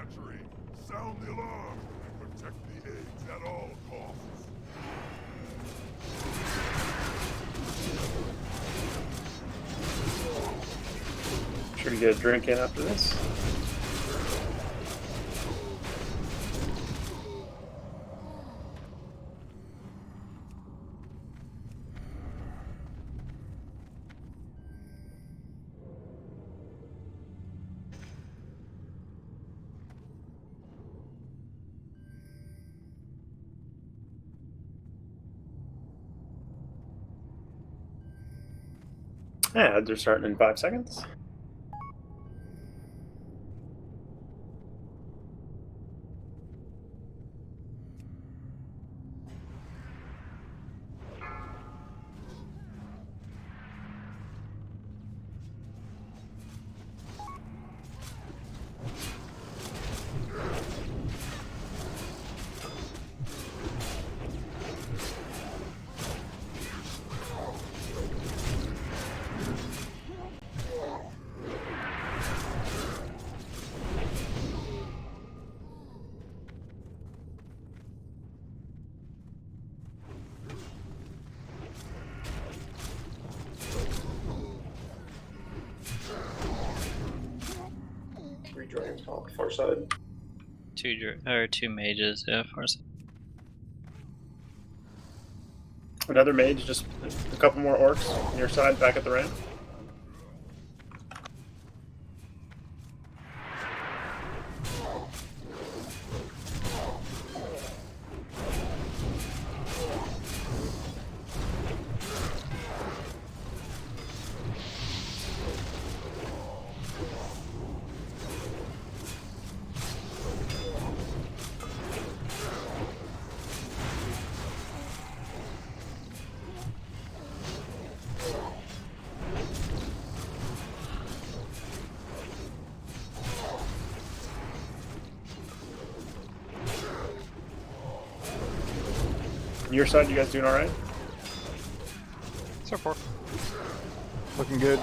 hatchery. Sound the alarm and protect the eggs at all costs. Sure to get a drink in after this. Ads are starting in 5 seconds. Dragons on the far side. Two mages, yeah, far side. Another mage, just a couple more orcs on your side, back at the ramp. Your side, you guys doing alright? So far. Looking good.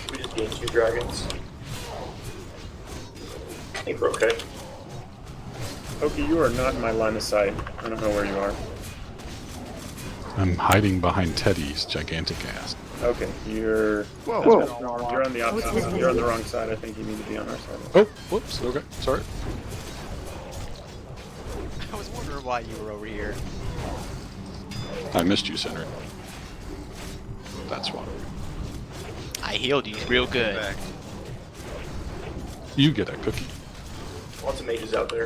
We just gained 2 dragons. I think we're okay. Oki, you are not in my line of sight. I don't know where you are. I'm hiding behind Teddy's gigantic ass. Okay, you're you're on the opposite. You're on the wrong side. I think you need to be on our side. Oh, whoops. Okay, sorry. I was wondering why you were over here. I missed you, Incinerate. That's why. I healed you real good. Back. You get a cookie. Lots of mages out there.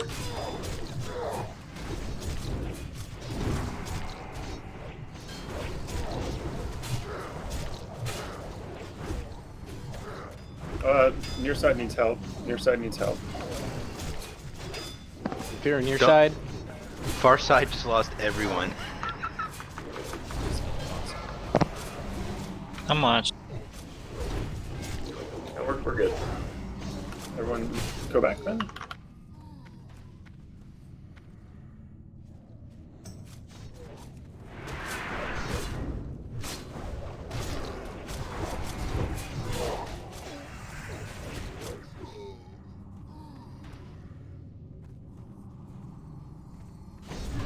Near side needs help. Near side needs help. If you're on your side, Far side just lost everyone. I'm watched. Yeah, we're good. Everyone go back then.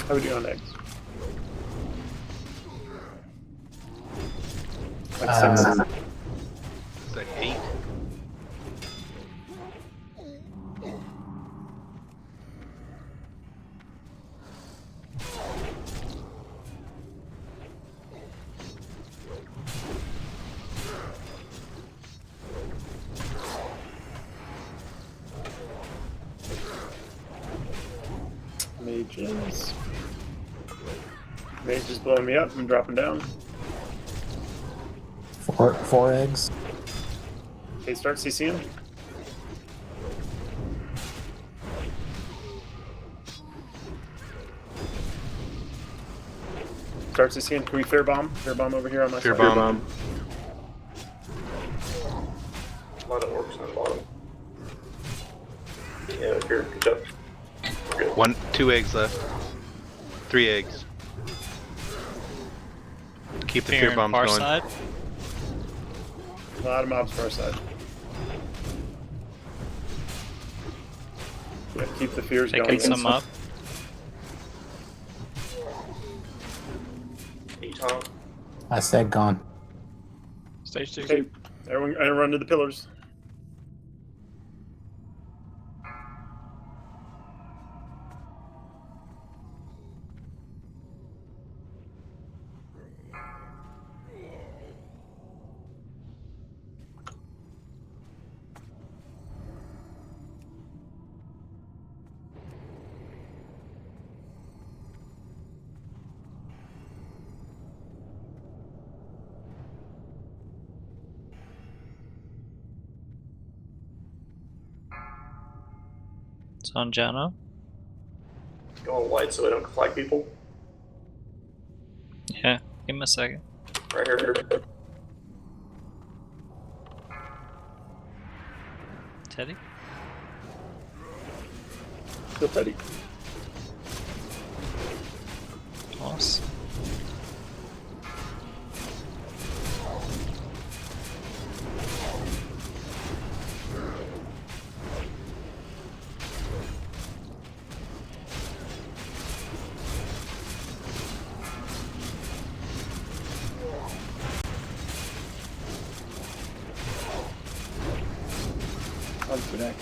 How we doing on eggs? Like 6. It's like 8. Mages. Mage is blowing me up. I'm dropping down. 4 eggs. Okay, start CCing. Start CCing. Can we fear bomb? Fear bomb over here on my Fear side. bomb. A lot of orcs on the bottom. Yeah, here, good job. We're good. 2 eggs left. 3 eggs. Keep the Fear fear and bombs far going. side. A lot of mobs far side. Yeah, keep the fears Picking going. some up. I said gone. Stage 2. Okay, everyone run to the pillars. It's on Jano. Going white so I don't flag people. Yeah, give him a second. Right here. Teddy? Go Teddy. Toss. On for that.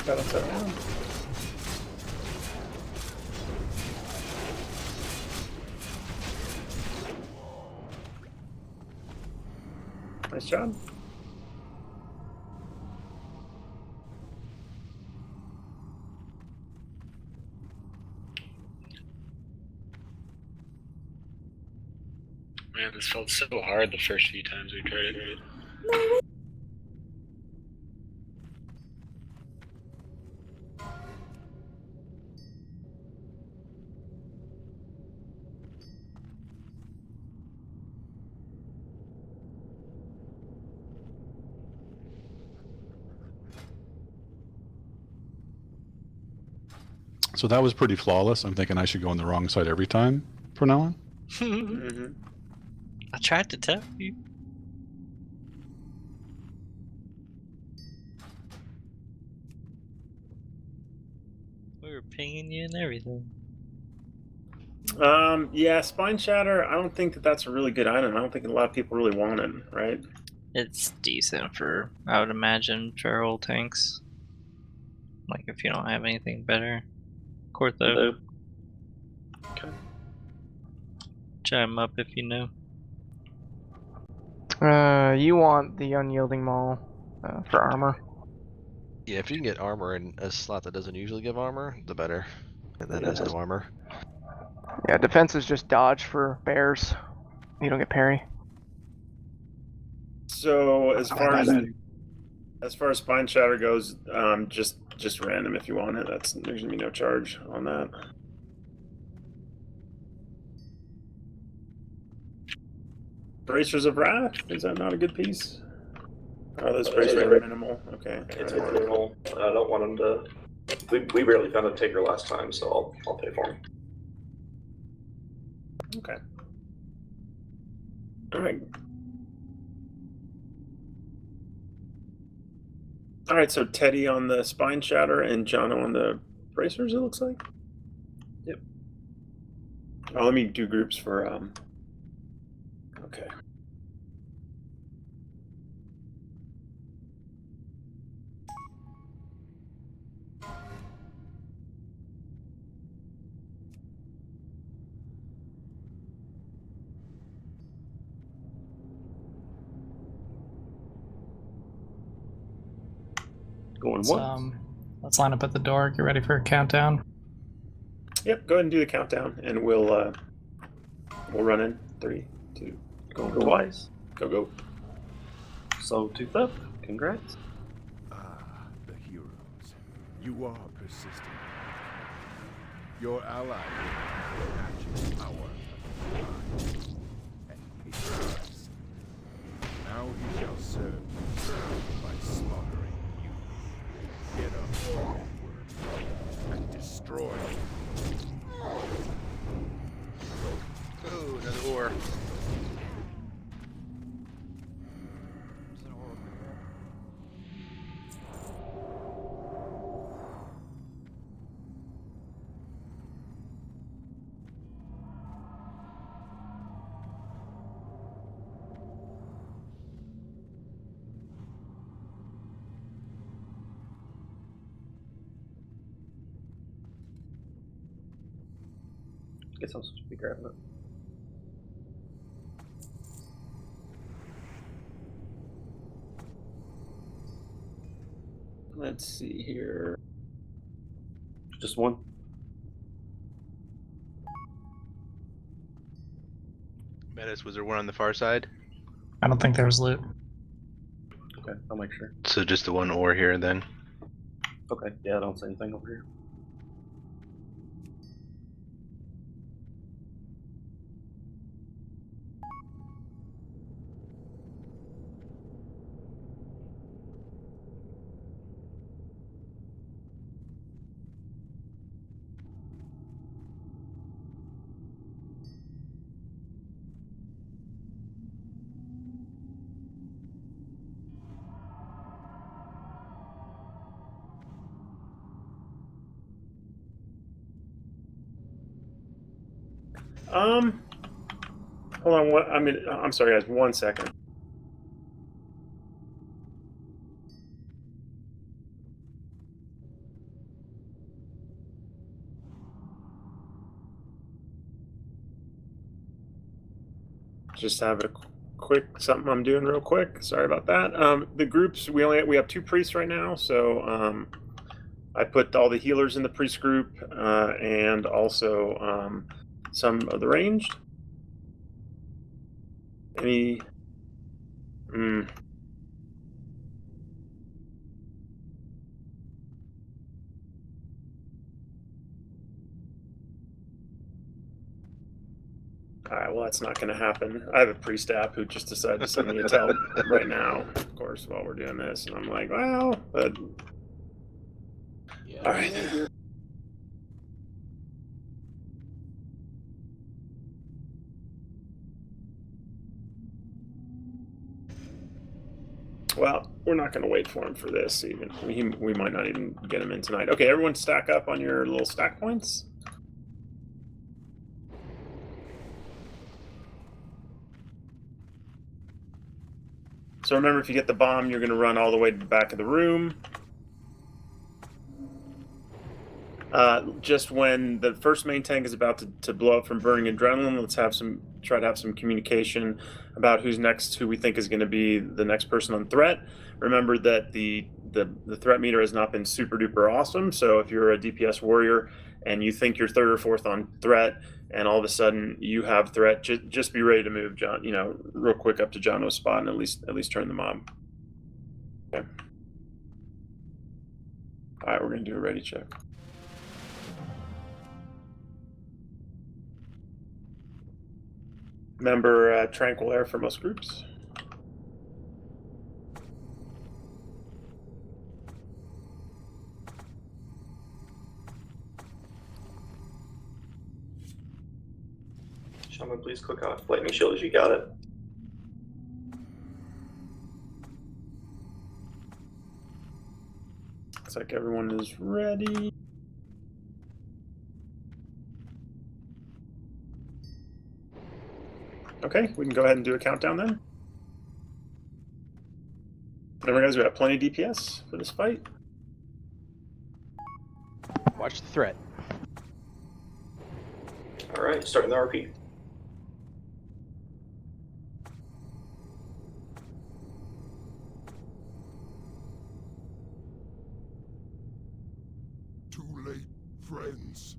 Got him set down. Nice job. Man, this felt so hard the first few times we tried it. So that was pretty flawless. I'm thinking I should go on the wrong side every time from now on. Mm-hmm. I tried to tell you. We were pinging you and everything. Yeah, Spine Shatter, I don't think that's a really good item. I don't think a lot of people really want it, right? It's decent for, I would imagine, feral tanks. Like if you don't have anything better. Cortho. Okay. Chat him up if you know. You want the Unyielding Maul for armor. Yeah, if you can get armor in a slot that doesn't usually give armor, the better. And then has no armor. Yeah, defense is just dodge for bears. You don't get parry. So as far as Spine Shatter goes, just random if you want it. There's gonna be no charge on that. Bracers of Wrath, is that not a good piece? Oh, those bracers are minimal. Okay. It's minimal. I don't want him to. We barely found a taker last time, so I'll pay for him. Okay. All right. All right. So Teddy on the Spine Shatter and Jono on the bracers. It looks like. Yep. Oh, let me do groups for Okay. Going once. Let's line up at the door. Get ready for a countdown. Yep, go ahead and do the countdown, and we'll run in 3, 2, going twice. Go. So, tooth up. Congrats. Ah, the heroes. You are persistent. Your ally matches power, and patience. Now he shall serve by slaughtering you. Get up forward and destroy. Oh, another ore. Guess I'm supposed to be grabbing it. Let's see here. Just one. Metis, was there one on the far side? I don't think there was loot. Okay, I'll make sure. So just the one ore here then? Okay, yeah, I don't see anything over here. Hold on. What? I'm sorry, guys. 1 second. Just have a quick something I'm doing real quick. Sorry about that. The groups we have 2 priests right now, so I put all the healers in the priest group and also some of the ranged. Any? Alright, well that's not going to happen. I have a priest app who just decided to send me a tell right now, of course, while we're doing this, and I'm like, well, but... Yeah. Alright. Well, we're not going to wait for him for this, even. We might not even get him in tonight. Okay, everyone stack up on your little stack points. So remember, if you get the bomb, you're going to run all the way to the back of the room. Just when the first main tank is about to blow up from burning adrenaline, let's try to have some communication about who's next, who we think is going to be the next person on threat. Remember that the threat meter has not been super duper awesome, so if you're a DPS warrior and you think you're 3rd or 4th on threat, and all of a sudden you have threat, just be ready to move, John. Real quick up to Jono's spot and at least turn the mob. Okay. All right, we're gonna do a ready check. Remember, Tranquil Air for most groups. Shaman, please click on Lightning Shield as you got it. Looks like everyone is ready. Okay, we can go ahead and do a countdown then. Remember, guys, we have plenty of DPS for this fight. Watch the threat. All right, starting the RP. Too late, friends.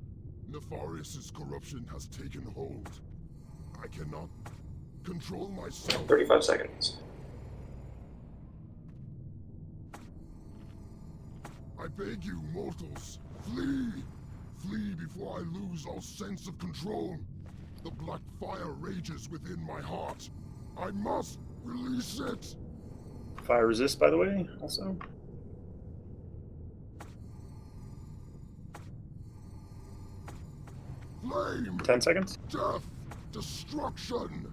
Nefarious' corruption has taken hold. I cannot control myself. 35 seconds. I beg you, mortals, flee! Flee before I lose all sense of control. The black fire rages within my heart. I must Release it. Fire resist, by the way, also. Flame. 10 seconds. Death. Destruction.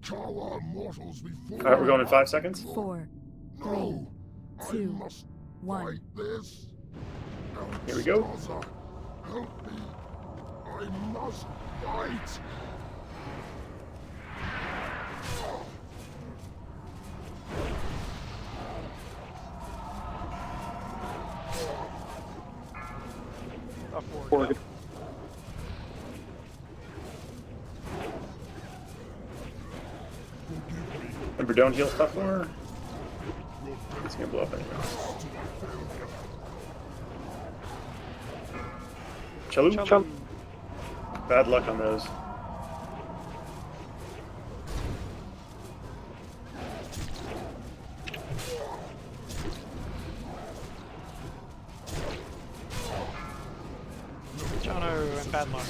Call our mortals before. All right, we're going in 5 seconds. 4, 3, No. 2, I must 1. fight this. Here we go. Elstaza, help me. I must fight. Remember, don't heal stuff more. It's gonna blow up anyway. Chalu? Bad luck on those. Jono and bad luck.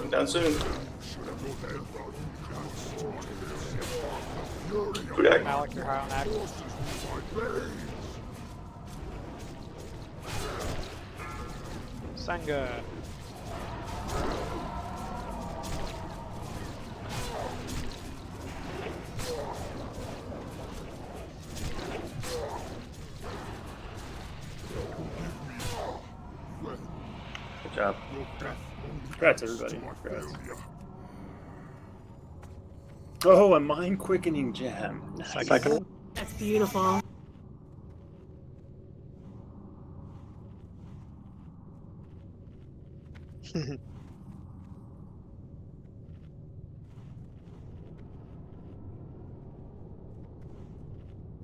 I'm down soon. Kudak. Malik, you're high on act. Sanga. Good job. Congrats, everybody. Congrats. Oh, a mind quickening gem. Second. That's beautiful. If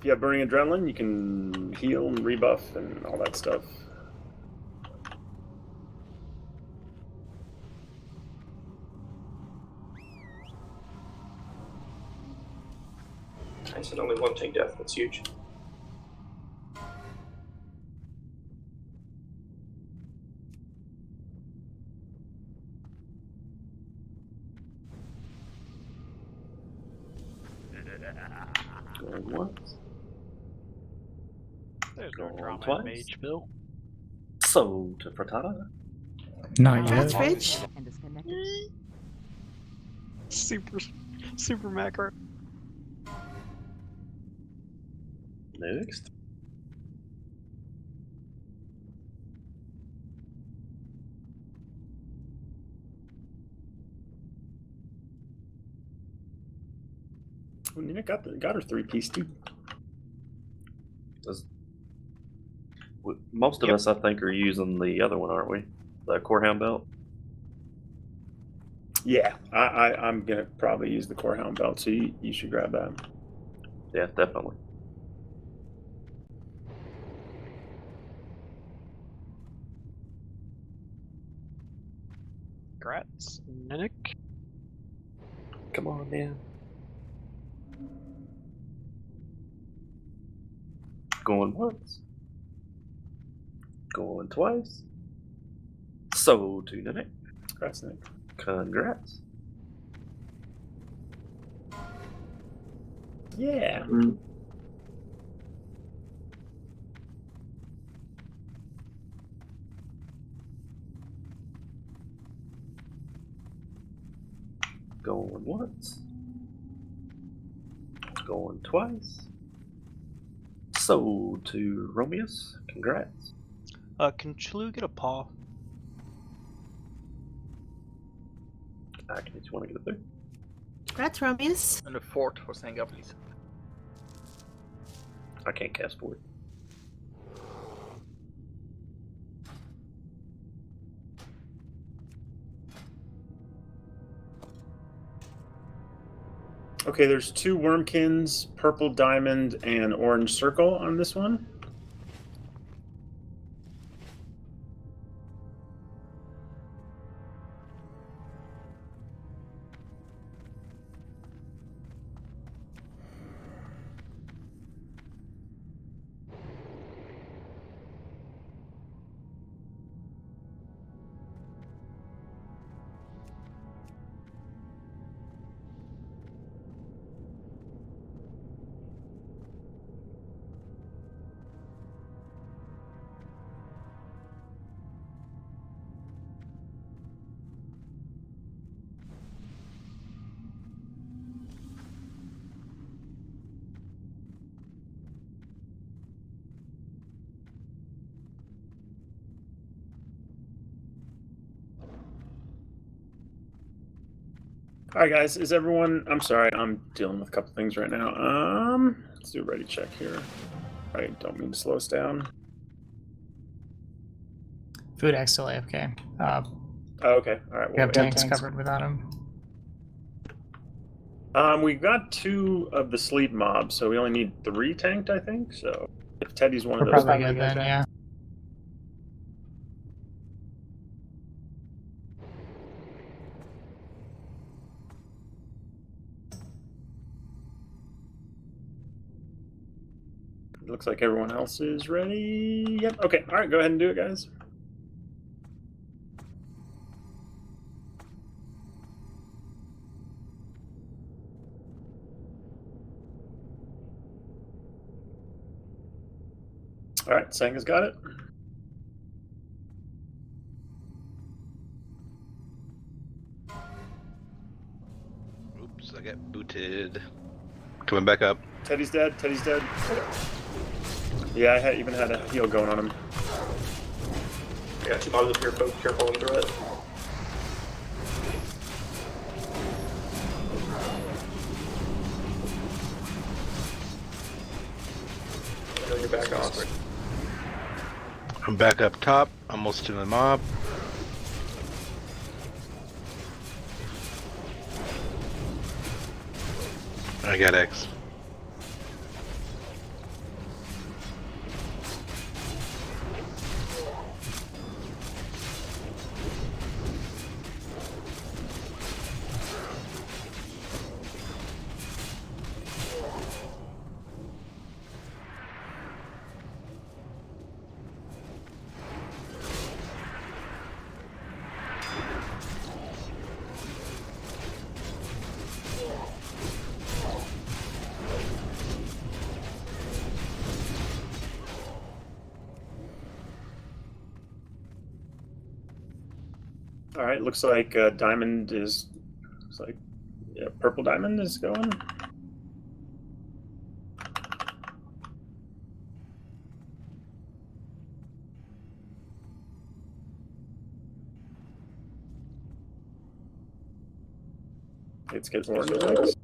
you have burning adrenaline, you can heal and rebuff and all that stuff. I said only one take death. That's huge. Going once. There's no Going drama twice. in Mageville. So to Frittata. Not That's yet. rich. Super macro. Next. Oh, Nina got her 3-piece too. Most of Yep. us, I think, are using the other one, aren't we? The Corehound belt. Yeah, I'm gonna probably use the Corehound belt, so you should grab that. Yeah, definitely. Congrats, Ninick. Come on, man. Going once. Going twice. So to Ninick. Congrats, Nick. Congrats. Yeah. Going once. Going twice. So to Romeus. Congrats. Can Chalu get a paw? I can just want to get a 3. Congrats, Romeus. And a fort for Sanga, please. I can't cast for it. Okay, there's 2 Wormkins, purple diamond, and orange circle on this one. All right, guys. Is everyone? I'm sorry. I'm dealing with a couple things right now. Let's do a ready check here. All right. Don't mean to slow us down. Food X still AFK. Oh, okay. All right. We have tanks covered without him. We got 2 of the sleep mobs, so we only need 3 tanked, I think. So if Teddy's one We're of those, probably good then, yeah. looks like everyone else is ready. Yep. Okay. All right. Go ahead and do it, guys. All right. Sanga's got it. Oops, I got booted. Coming back up. Teddy's dead. Teddy's dead. Yeah, I even had a heal going on him. I got 2 mobs up here, folks. Careful on threat. You're back off. I'm back up top, almost to the mob. I got X. All right. Looks like Diamond is. Looks like yeah, Purple Diamond is going. It's getting orange next.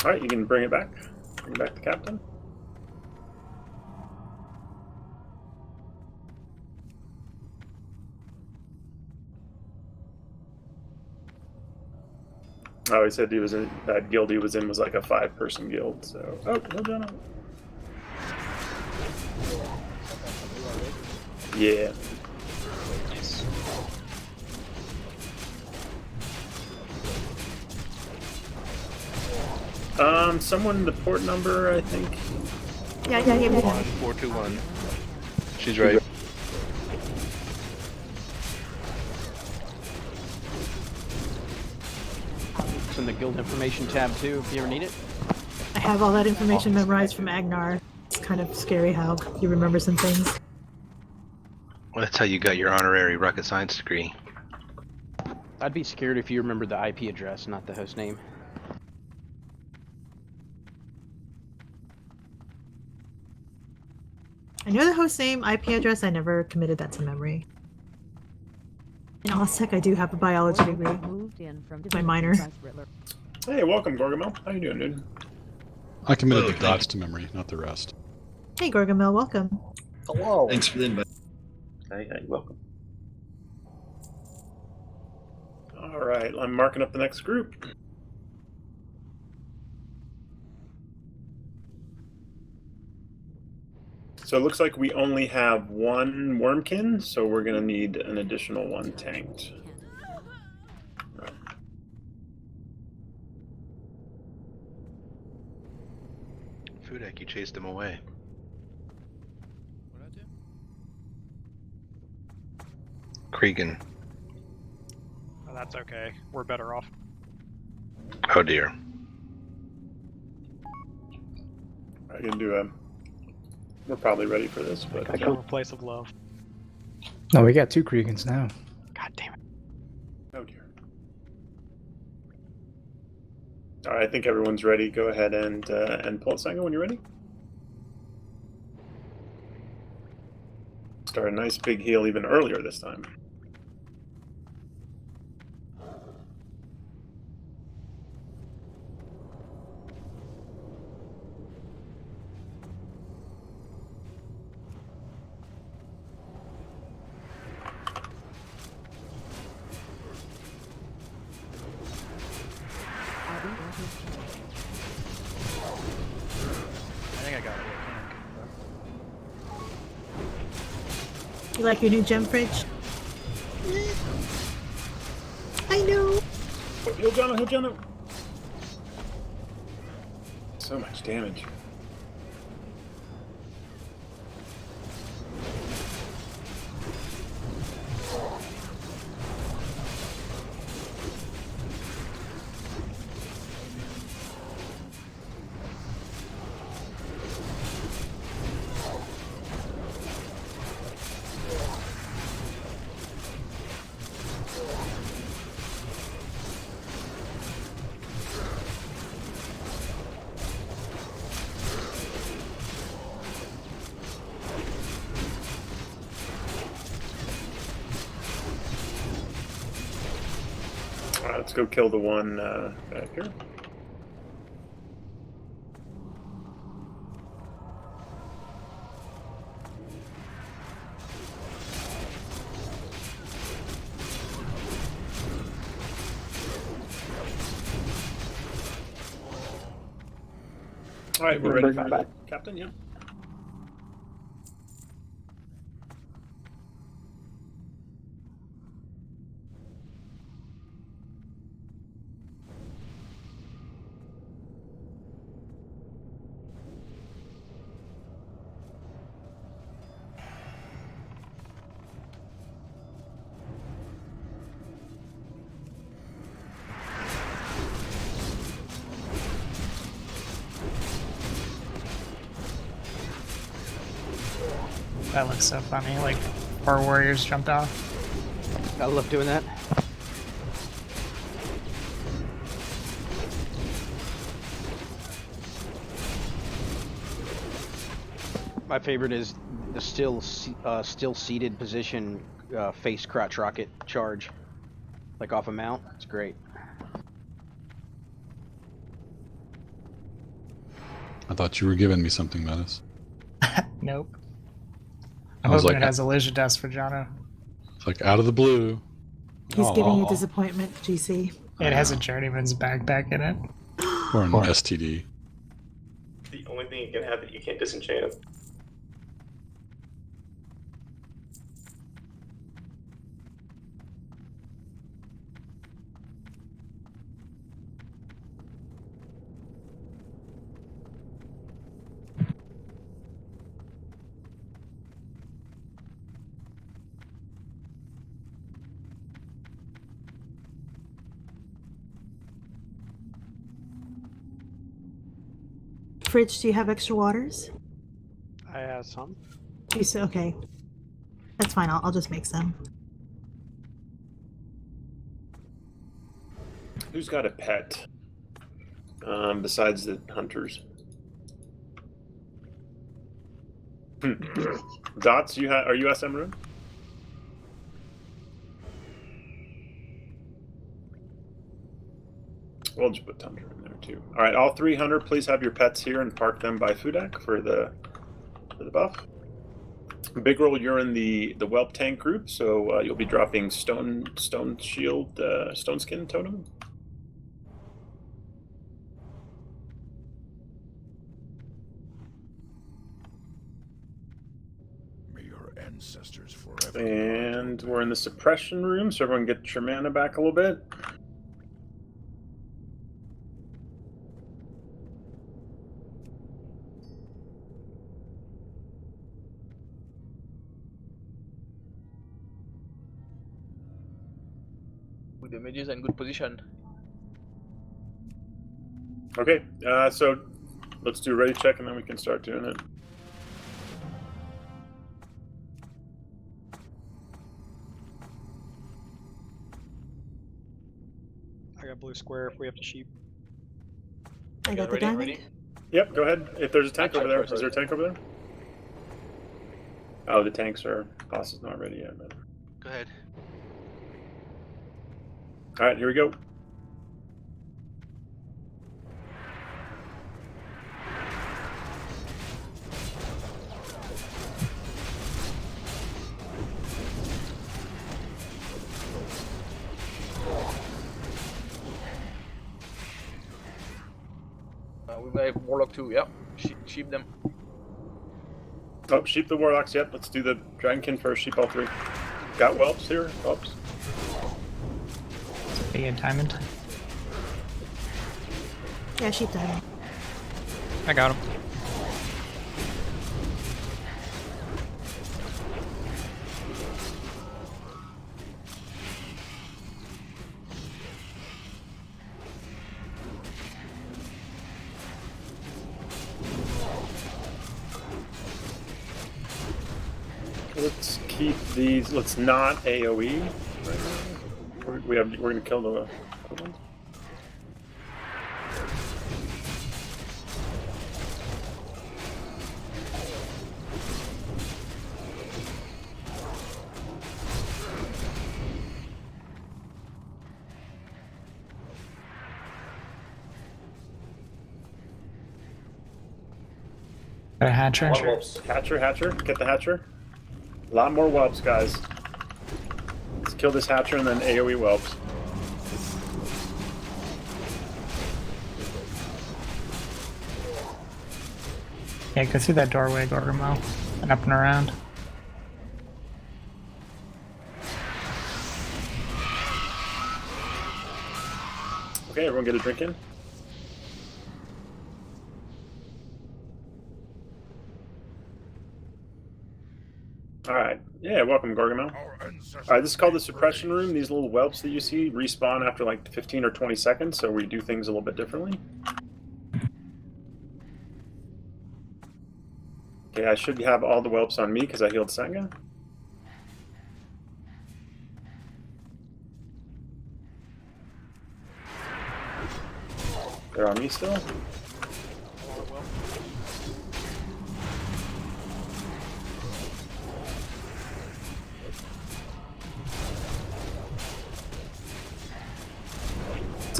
All right, you can bring it back. Bring back the captain. Oh, he said he was in that guild he was in was like a 5-person guild. So, oh, no, John. Yeah. Nice. Someone the port number, I think. Yeah. 421. She's right. It's in the guild information tab too, if you ever need it. I have all that information memorized from Agnar. It's kind of scary how you remember some things. Well, that's how you got your honorary rocket science degree. I'd be scared if you remembered the IP address, not the host name. I know the host name, IP address. I never committed that to memory. In OSTech, I do have a biology degree. My minor. Hey, welcome, Gorgamel. How you doing, dude? I committed the dots to memory, not the rest. Hey, Gorgamel, welcome. Hello. Thanks for the invite. Hey, welcome. All right, I'm marking up the next group. So it looks like we only have 1 Wormkin, so we're going to need an additional 1 tanked. Right. Fudak, you chased him away. What'd I do? Cregan. Oh, that's okay. We're better off. Oh dear. I can do a. We're probably ready for this, but I go to a place of love. No, we got 2 Kriegans now. God damn it. oh dear. All right, I think everyone's ready. Go ahead and pull it, Sango, when you're ready. Start a nice big heal even earlier this time. I think I got it. You like your new gem fridge? I know. Heal Jono, heal Jono. So much damage. All right, let's go kill the one back here. All right, we're ready for Captain, yeah. That looks so funny. Like, 4 warriors jumped off. I love doing that. My favorite is the still seated position face crotch rocket charge, like off a mount. It's great. I thought you were giving me something, Menace. Nope. I'm I was hoping like, it has a Leisure Dust for Jono. It's like out of the blue. He's giving you disappointment, GC. It has a journeyman's backpack in it. Or an STD. The only thing you can have that you can't disenchant. Fridge, do you have extra waters? I have some. Okay. That's fine, I'll just make some. Who's got a pet? Besides the hunters. Dots, are you SM Rune? We'll just put Tundra in there too. All right, all 300, please have your pets here and park them by Fudak for the buff. Big Roll, you're in the Whelp tank group, so you'll be dropping stone shield, stone skin totem. May your ancestors forever. And we're in the suppression room, so everyone get your mana back a little bit. Good damages and good position. Okay, so let's do a ready check and then we can start doing it. I got blue square if we have to sheep. I got the diamond. Yep, go ahead. If there's a tank Actually, over there, first, is there a tank over there? Oh, the tanks are. Boss is not ready yet. Man. Go ahead. All right, here we go. We have Warlock too, yep. Sheep them. Oh, sheep the warlocks. Yep, let's do the dragonkin first. Sheep all three. Got whelps here. Whelps. Be a diamond. Yeah, sheep diamond. I got him. Let's keep these. Let's not AOE. We're gonna kill the ones. Got a hatcher. One whelps. Hatcher. Get the hatcher. A lot more whelps, guys. Let's kill this hatcher and then AoE whelps. Yeah, go through that doorway, Gorgamo. And up and around. Okay, everyone get a drink in. Alright. Yeah, welcome, Gorgamo. Alright, this is called the suppression room. These little whelps that you see respawn after like 15 or 20 seconds, so we do things a little bit differently. Okay, I should have all the whelps on me because I healed Senga. They're on me still.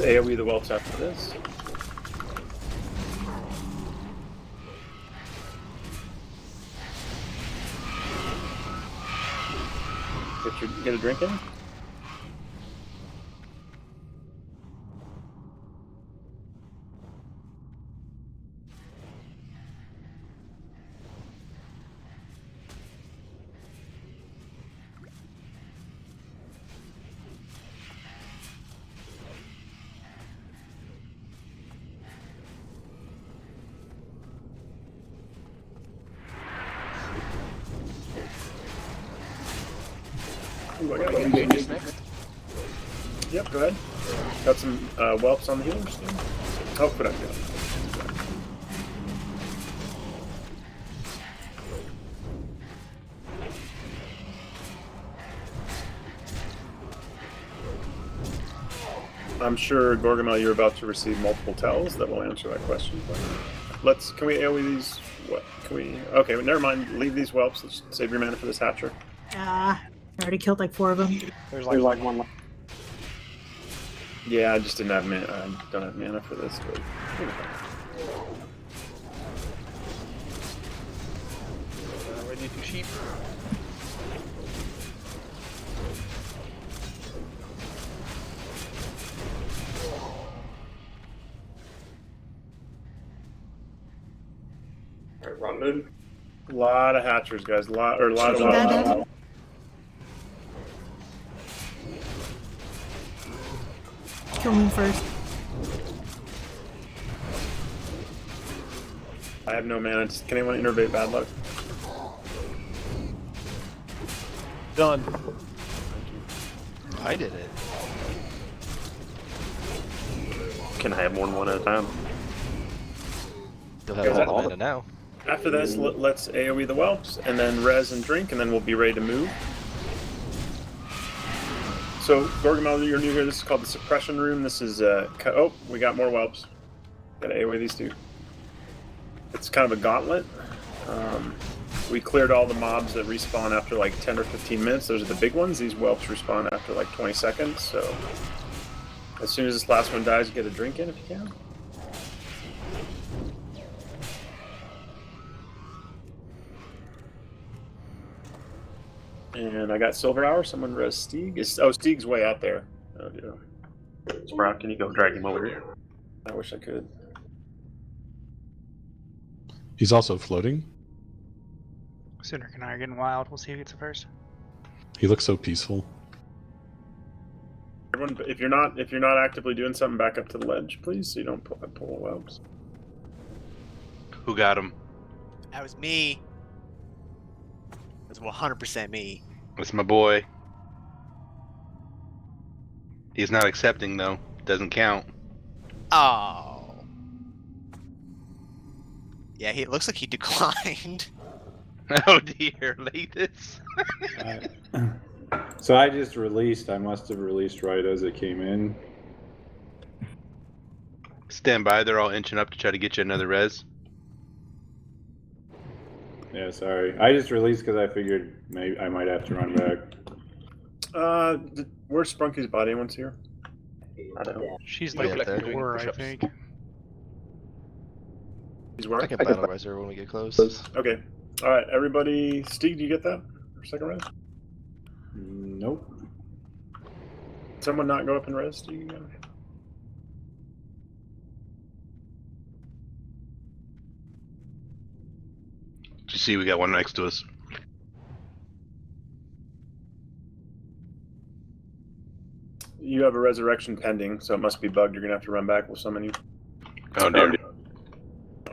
Let's AoE the whelps after this. Get a drink in. Ooh, I got Engages next. Yep, go ahead. Got some whelps on the healers. Oh, put up here. I'm sure, Gorgamel, you're about to receive multiple tells that will answer that question. But can we AoE these? What? Can we? Okay, well, never mind. Leave these whelps. Let's save your mana for this hatcher. I already killed like 4 of them. There's like one left. Yeah, I just didn't have mana. I don't have mana for this. But Ready to sheep. Alright, Ron a lot of hatchers, guys. A lot of Shooting bandit. Kill him first. I have no mana. Can anyone innervate bad luck? Done. I did it. Can I have more than one at a time? You'll have all the mana now. After this, let's AoE the whelps, and then res and drink, and then we'll be ready to move. So, Gorgamel, you're new here. This is called the suppression room. This is, oh, we got more whelps. Gotta AoE these two. It's kind of a gauntlet. We cleared all the mobs that respawn after like 10 or 15 minutes. Those are the big ones. These whelps respawn after like 20 seconds. So as soon as this last one dies, get a drink in if you can. And I got Silver Hour. Someone res Steeg. Steeg's way out there. Oh, dear. Sprout, can you go drag him over here? I wish I could. He's also floating. Sooner and I are getting wild. We'll see who gets it first. He looks so peaceful. Everyone, if you're not actively doing something, back up to the ledge, please, so you don't pull whelps. Who got him? That was me. That was 100% me. It's my boy. He's not accepting though. Doesn't count. Oh. Yeah, it looks like he declined. Oh dear, Lathis. So I just released. I must have released right as it came in. Stand by. They're all inching up to try to get you another res. Yeah, sorry. I just released because I figured maybe I might have to run back. Where's Sprunky's body? Anyone's here? I don't know. She's Yeah, like there. a door, I think. He's where? I can battle res her when we get close. Okay. All right, everybody. Steve, do you get that for second res? Nope. Someone not go up in res? Do you? Did You see, we got one next to us. You have a resurrection pending, so it must be bugged. You're gonna have to run back with summon you. Oh dear.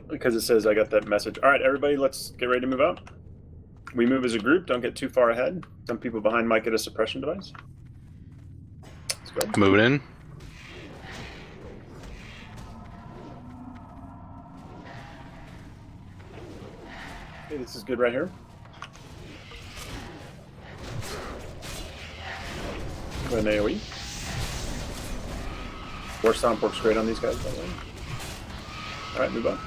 Because it says I got that message. All right, everybody, let's get ready to move up. We move as a group. Don't get too far ahead. Some people behind might get a suppression device. Let's go. Moving in. Okay, this is good right here. Go ahead and AoE. War Stomp works great on these guys, by the way. Alright, move on.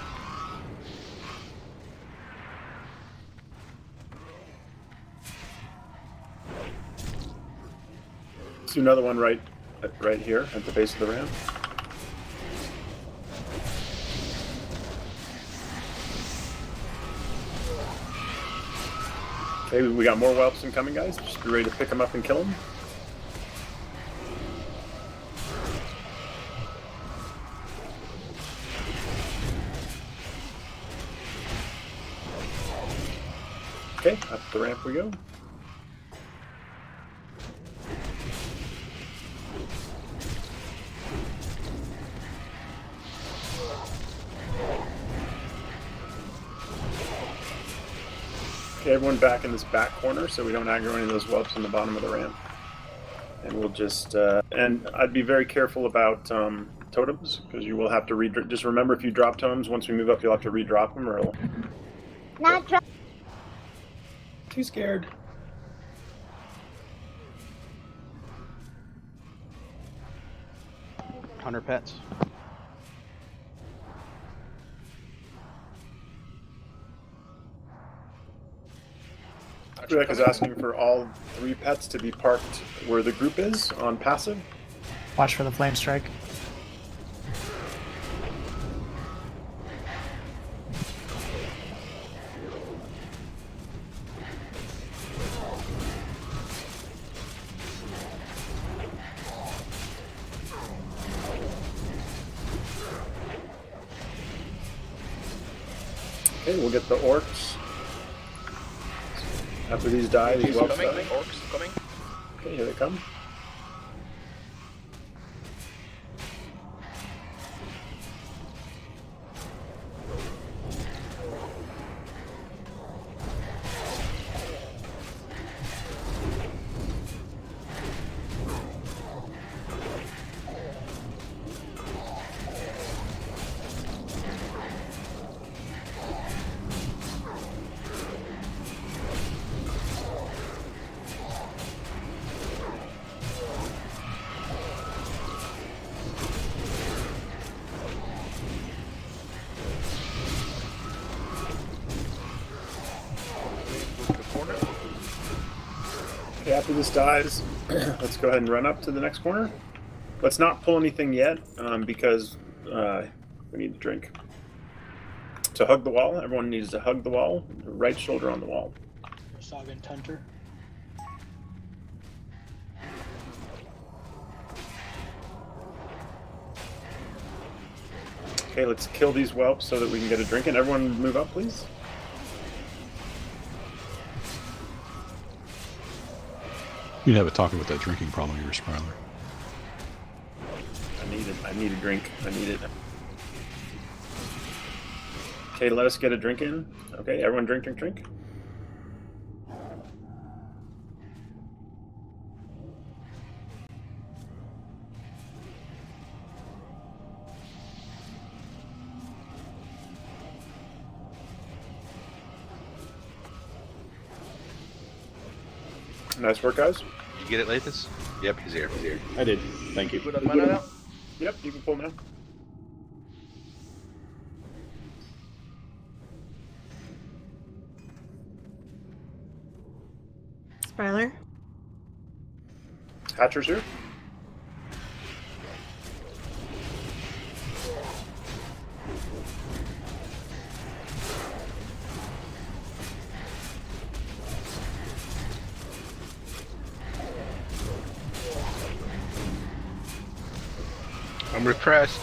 Let's do another one right here at the base of the ramp. Okay, we got more whelps incoming, guys. Just be ready to pick them up and kill them. Okay, up the ramp we go. Okay, everyone back in this back corner so we don't aggro any of those whelps in the bottom of the ramp. And we'll just, and I'd be very careful about totems, because you will have to just remember if you drop totems, once we move up you'll have to re-drop them or it'll... Not drop. Too scared. Hunter pets. Drek is asking for all 3 pets to be parked where the group is on passive. Watch for the flame strike. Okay, we'll get the orcs. After these die, these whelps die. Orcs coming. Okay, here they come. after this dies, let's go ahead and run up to the next corner. Let's not pull anything yet, because we need to drink. So hug the wall. Everyone needs to hug the wall. The right shoulder on the wall. Saga and Tunter. Okay, let's kill these whelps so that we can get a drink in. Everyone move up, please. You'd have a talk about that drinking problem of yours, Spriler. I need a drink. I need it. Okay, let us get a drink in. Okay, everyone drink. Nice work, guys. You get it, Lathis? Yep, he's here. I did. Thank you. Put mine out? Yep, you can pull now. Spriler. Hatcher's here. I'm repressed.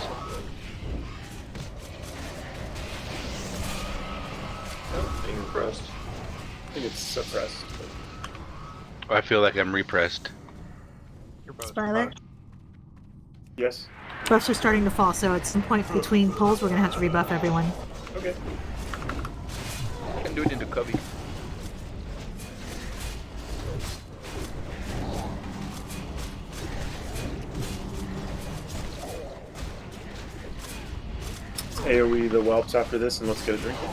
Being repressed. I think it's suppressed. I feel like I'm repressed. Spriler. Yes. Buffs are starting to fall, so at some point between pulls, we're gonna have to rebuff everyone. Okay. I can do it into Cubby. AoE the whelps after this, and let's get a drink in.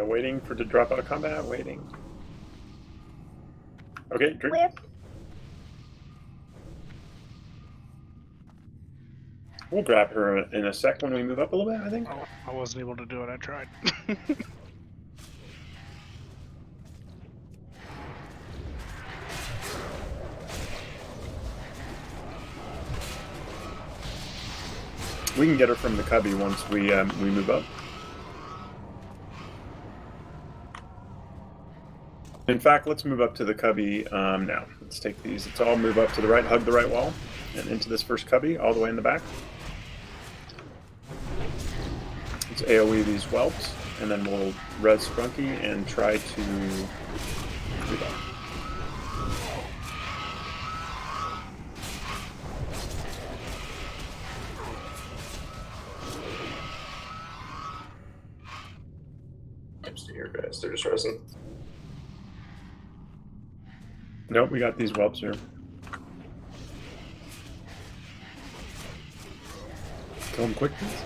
Waiting for to drop out of combat. Waiting. Okay, drink. Where? We'll grab her in a sec when we move up a little bit, I think. Oh, I wasn't able to do it. I tried. We can get her from the cubby once we move up. In fact, let's move up to the cubby now. Let's take these. Let's all move up to the right, hug the right wall, and into this first cubby, all the way in the back. Let's AoE these whelps, and then we'll res Sprunky and try to do that. I'm still here, guys. They're just resting. Nope, we got these whelps here. Kill them quick, please.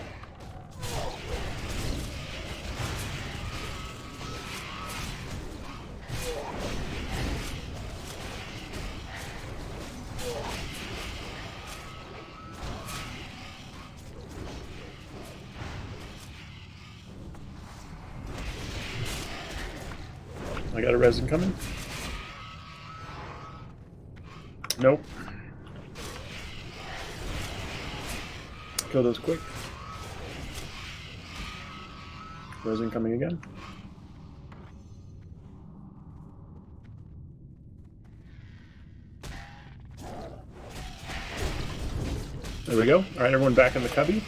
I got a resin coming. Nope. Kill those quick. Resin coming again. There we go. All right, everyone back in the cubby.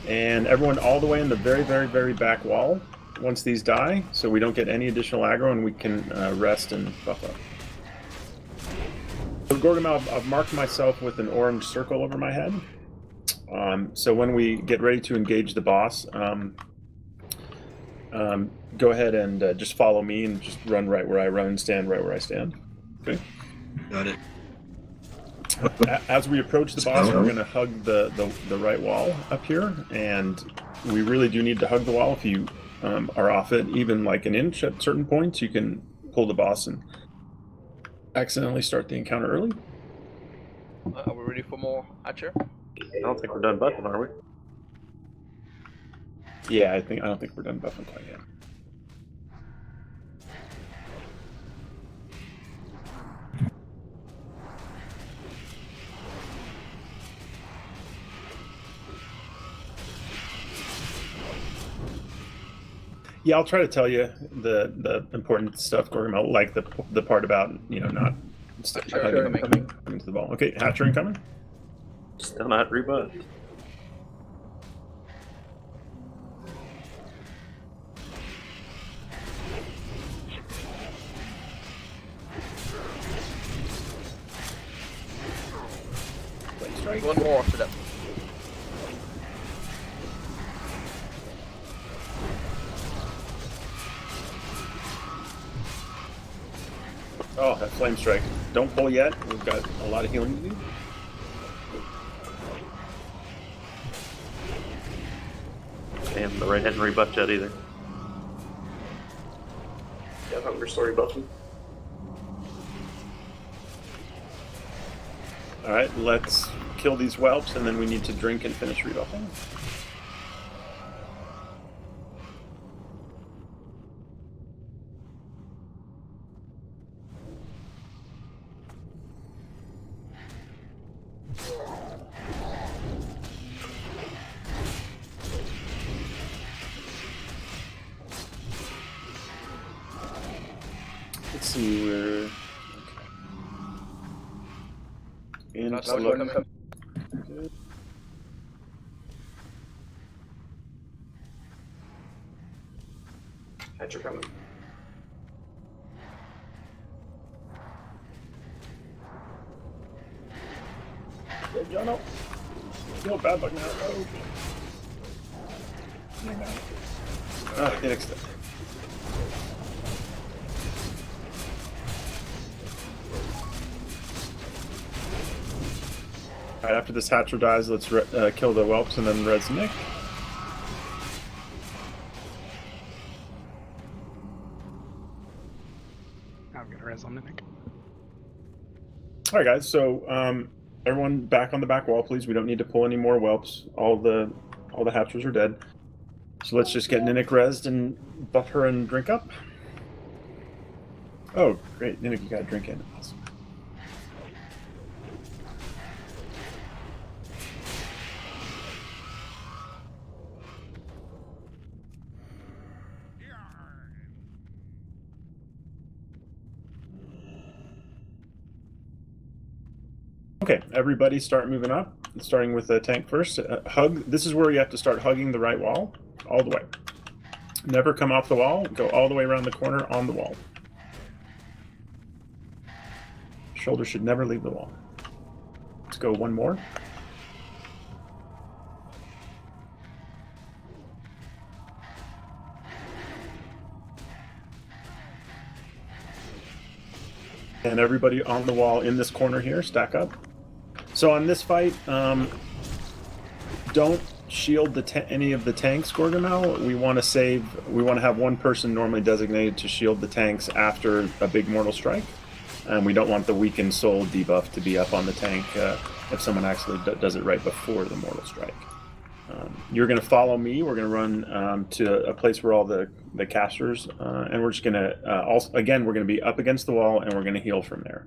And everyone all the way in the very, very, very back wall once these die, so we don't get any additional aggro and we can rest and buff up. So Gorgam, I've marked myself with an orange circle over my head. So when we get ready to engage the boss, go ahead and just follow me and just run right where I run, stand right where I stand. Okay. Got it. As we approach the boss, we're going to hug the right wall up here, and we really do need to hug the wall. If you are off it even like an inch at certain points, you can pull the boss and accidentally start the encounter early. Are we ready for more Hatcher? I don't think we're done buffing, are we? Yeah, I don't think we're done buffing quite yet. Yeah, I'll try to tell you the important stuff, Gorgamo, like the part about not coming into the ball. Okay, Hatcher incoming. Still not rebuffed. One more for them. Oh, that flame strike. Don't pull yet. We've got a lot of healing to do. Damn, the right hasn't rebuffed yet either. Yeah, Hunger Story buffing. Alright, let's kill these whelps, and then we need to drink and finish rebuffing. Let's see, we're... Okay. And look. Good. Hatcher coming. Hey, Jono. Feel bad bug now. Oh. Ah, get extended. Alright, after this Hatcher dies, let's kill the whelps and then Red's Nick. I'm gonna res on the Nick. Alright guys, so everyone back on the back wall, please. We don't need to pull any more whelps. All the Hatchers are dead. So let's just get Ninic rezzed and buff her and drink up. Oh, great. Ninic, you got a drink in. Awesome. Okay, everybody start moving up, starting with the tank first. Hug. This is where you have to start hugging the right wall, all the way. Never come off the wall, go all the way around the corner on the wall. Shoulder should never leave the wall. Let's go one more. And everybody on the wall in this corner here, stack up. So on this fight, don't shield any of the tanks, Gorgamel. We want to have one person normally designated to shield the tanks after a big mortal strike. And we don't want the weakened soul debuff to be up on the tank if someone actually does it right before the mortal strike. You're going to follow me. We're going to run to a place where all the casters, and we're just going to, again, we're going to be up against the wall, and we're going to heal from there.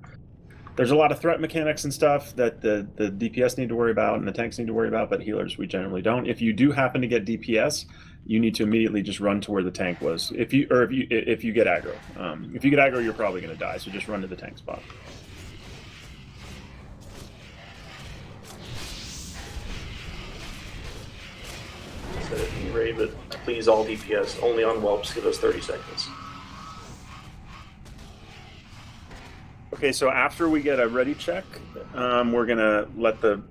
There's a lot of threat mechanics and stuff that the DPS need to worry about and the tanks need to worry about, but healers we generally don't. If you do happen to get DPS, you need to immediately just run to where the tank was. If you get aggro, if you get aggro, you're probably going to die. So just run to the tank spot. So if you ready to please all DPS, only on whelps, give us 30 seconds. Okay, so after we get a ready check, we're gonna let the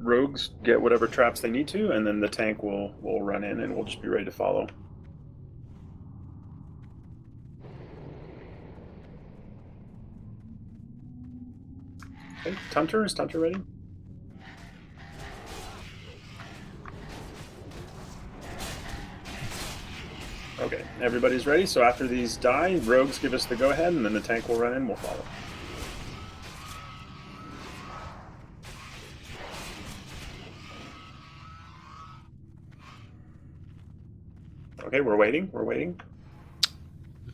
rogues get whatever traps they need to, and then the tank will run in, and we'll just be ready to follow. Okay, Tunter, is Tunter ready? Okay, everybody's ready. So after these die, rogues give us the go-ahead, and then the tank will run in, we'll follow. Okay, we're waiting. We're waiting.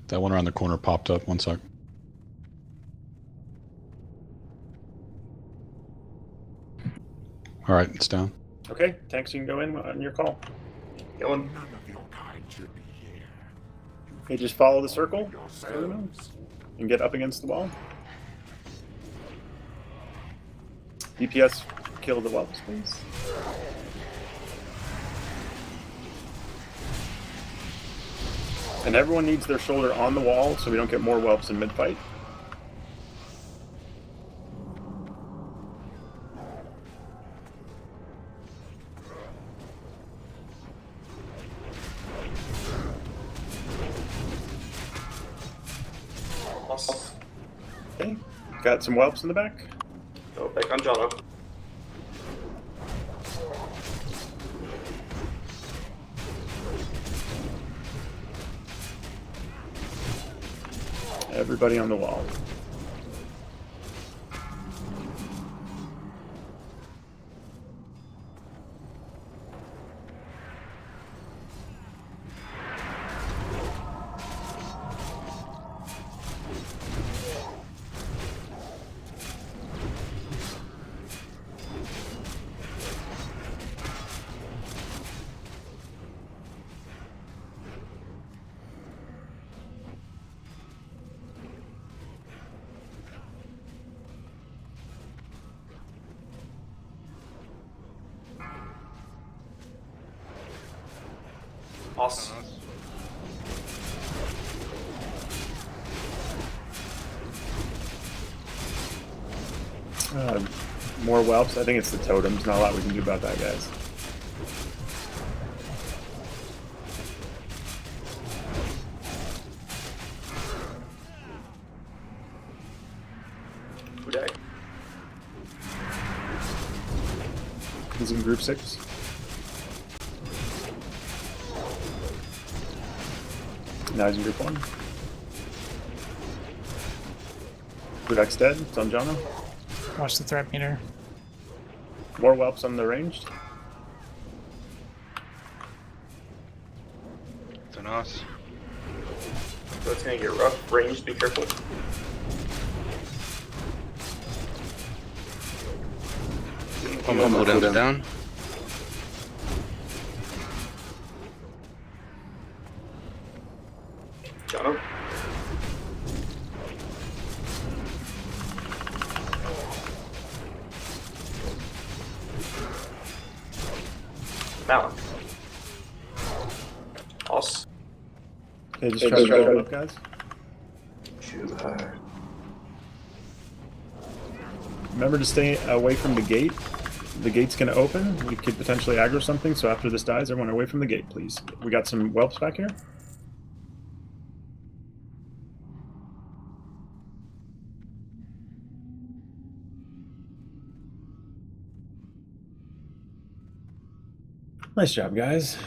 That one around the corner popped up. One sec. All right, it's down. Okay, tanks, you can go in on your call. Going. None of your kind should be here. Okay, just follow the circle Yourselves. and get up against the wall. DPS, kill the whelps, please. And everyone needs their shoulder on the wall so we don't get more whelps in mid-fight. Awesome. Okay, got some whelps in the back. Go back on Jono. Everybody on the wall. Awesome. More whelps. I think it's the totems. Not a lot we can do about that, guys. Uday. He's in group 6. Now he's in group 1. Budak's dead. It's on Jono. Watch the threat meter. More whelps on the ranged. It's on us. So it's gonna get rough. Range, be careful. Cooldown's down. Jono. Malak. Awesome. Okay, just try to build it up, guys. Remember to stay away from the gate. The gate's going to open. We could potentially aggro something, so after this dies, everyone away from the gate, please. We got some whelps back here. Nice job, guys.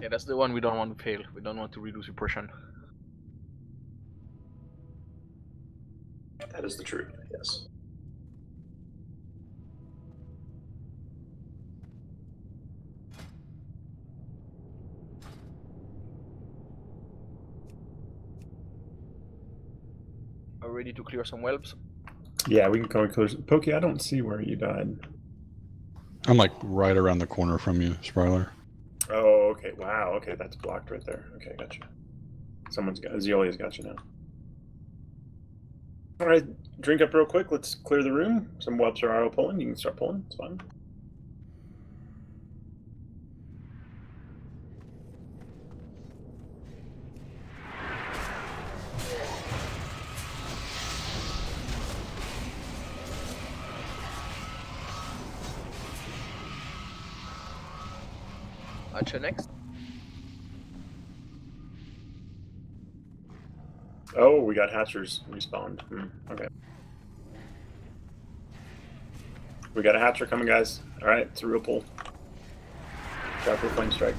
Yeah, that's the one we don't want to fail. We don't want to reduce suppression. That is the truth, yes. Are we ready to clear some whelps? Yeah, we can go and close. Pokey, I don't see where you died. I'm like right around the corner from you, Spryler. Oh, okay. Wow. Okay, that's blocked right there. Okay, gotcha. Someone's got Zeolia's got you now. All right, drink up real quick. Let's clear the room. Some whelps are auto pulling. You can start pulling. It's fine. Archer next. Oh, we got hatchers respawned. Okay. We got a hatcher coming, guys. All right, it's a real pull. Trap for flame strike.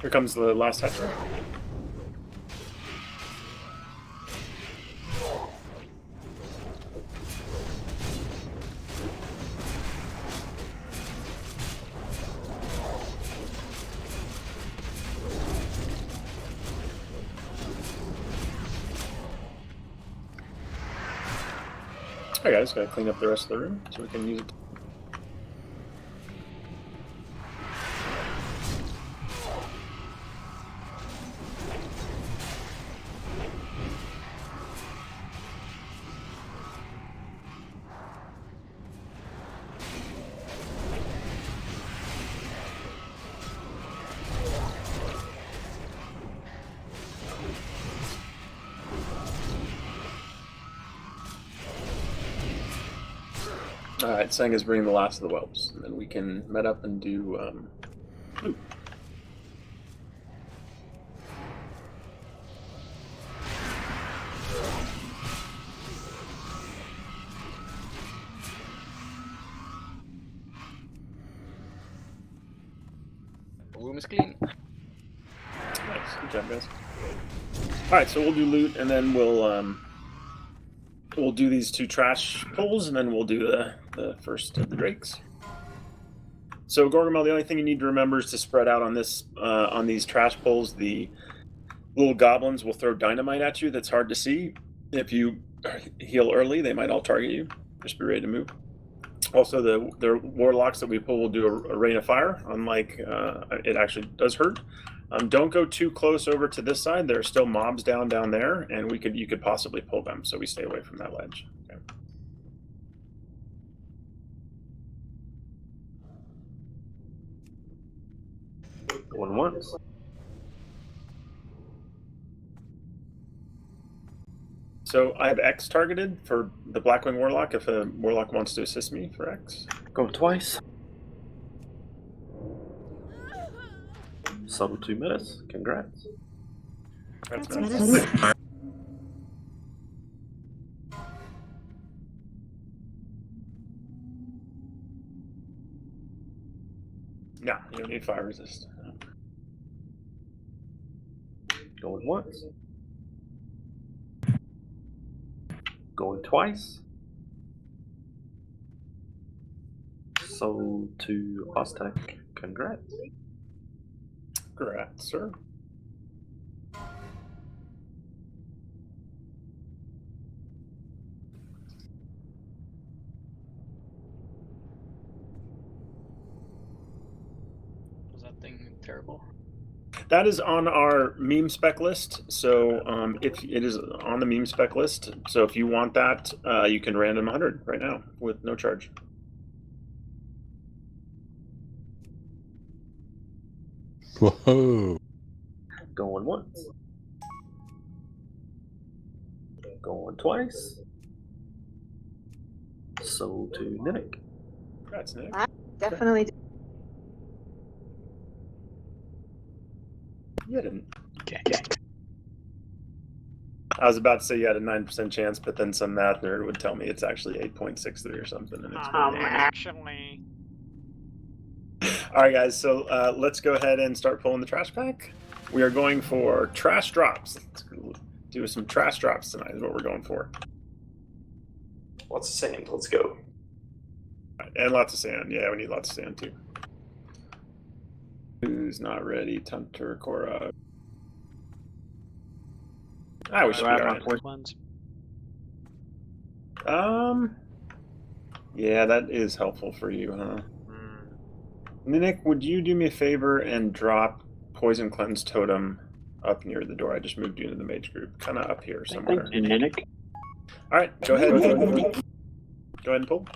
Here comes the last hatcher. Alright guys, gotta clean up the rest of the room so we can use it. Alright, Sang is bringing the last of the whelps, and then we can met up and do loot. Room is clean. Nice, good job guys. Alright, so we'll do loot and then we'll do these 2 trash pulls, and then we'll do the first of the drakes. So Gorgamel, the only thing you need to remember is to spread out on this on these trash pulls. The little goblins will throw dynamite at you that's hard to see. If you heal early, they might all target you. Just be ready to move. Also, the warlocks that we pull will do a rain of fire, unlike it actually does hurt. Don't go too close over to this side. There are still mobs down there, and you could possibly pull them, so we stay away from that ledge. Okay. Going once. So I have X targeted for the Blackwing Warlock if a Warlock wants to assist me for X. Going twice. Sub 2 minutes. Congrats. That's Menace. No, you don't need fire resist. Going once. Going twice. So to Aztec, congrats. Congrats, sir. Was that thing terrible? That is on our meme spec list. So if it is on the meme spec list, so if you want that, you can random 100 right now with no charge. Whoa. Going once. Going twice. So to Ninic. Congrats, Nick. Definitely. You didn't. Okay. I was about to say you had a 9% chance, but then some math nerd would tell me it's actually 8.63 or something. And it's Actually. All right, guys. So let's go ahead and start pulling the trash pack. We are going for trash drops. Let's do some trash drops tonight. Is what we're going for. Lots of sand. Let's go. And lots of sand. Yeah, we need lots of sand too. Who's not ready? Tunter, Cora. We should be alright. Yeah, that is helpful for you, huh? Ninic, would you do me a favor and drop Poison Cleanse Totem up near the door? I just moved you into the mage group, kind of up here somewhere. Thank you, Ninic. All right, go ahead. Go ahead and pull.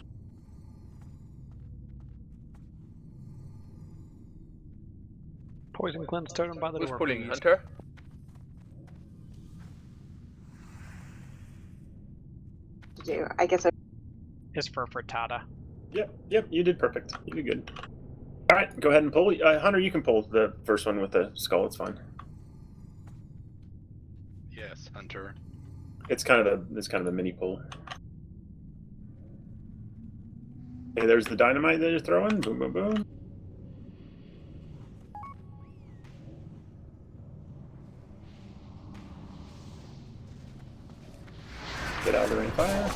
Poison Cleanse Totem by the door. Who's pulling, please. Hunter? I guess Is for Frittata. Yep, you did perfect. You did good. All right, go ahead and pull. Hunter, you can pull the first one with the skull. It's fine. Yes, Hunter. It's kind of a mini pull. Okay, there's the dynamite that you're throwing. Boom, boom, boom. fire.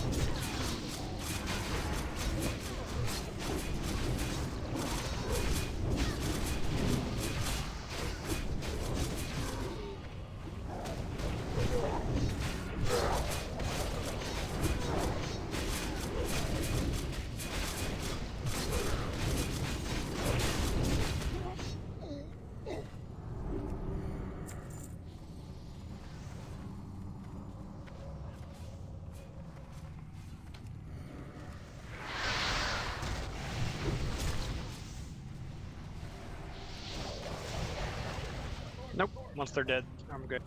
Nope. Once they're dead, I'm good.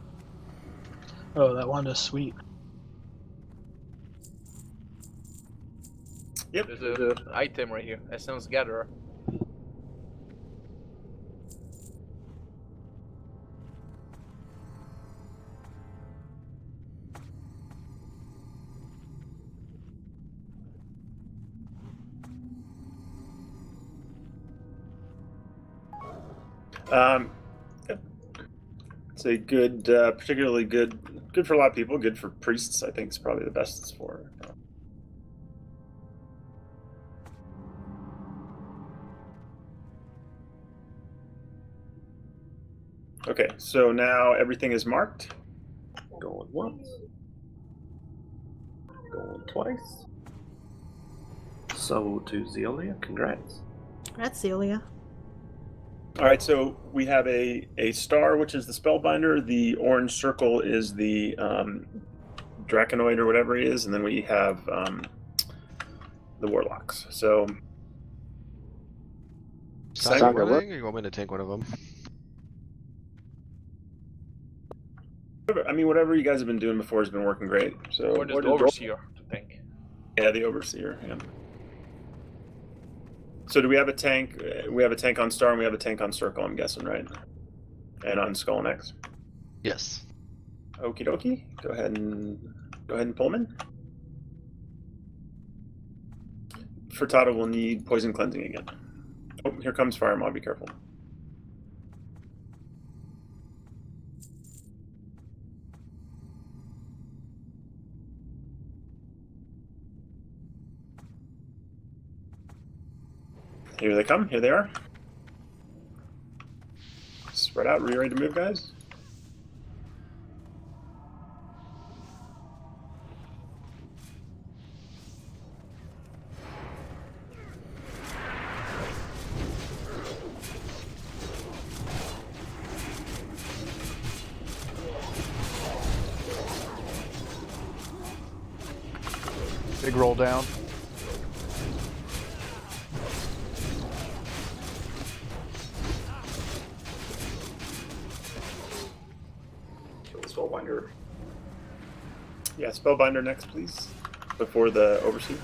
Oh, that one is sweet. Yep. There's an item right here. Essence Gatherer. It's a good, particularly good for a lot of people. Good for priests, I think, is probably the best it's for. Okay, so now everything is marked. Going once. Going twice. So to Zeolia, congrats. That's Celia. All right, so we have a star, which is the Spellbinder. The orange circle is the Draconoid or whatever he is, and then we have the Warlocks. So, Side winning, or you want me to take one of them? I mean, whatever you guys have been doing before has been working great. So, Or just the Overseer, I think. Yeah, the Overseer. Yeah. So do we have a tank? We have a tank on Star and we have a tank on Circle, I'm guessing, right? And on Skull and X. Yes. Okie dokie. Go ahead and pull them in. Furtado will need poison cleansing again. Oh, here comes Fire Mob. Be careful. Here they come. Here they are. Spread out. Are you ready to move, guys? Big roll down. Spellbinder. Yeah, Spellbinder next, please. Before the Overseer.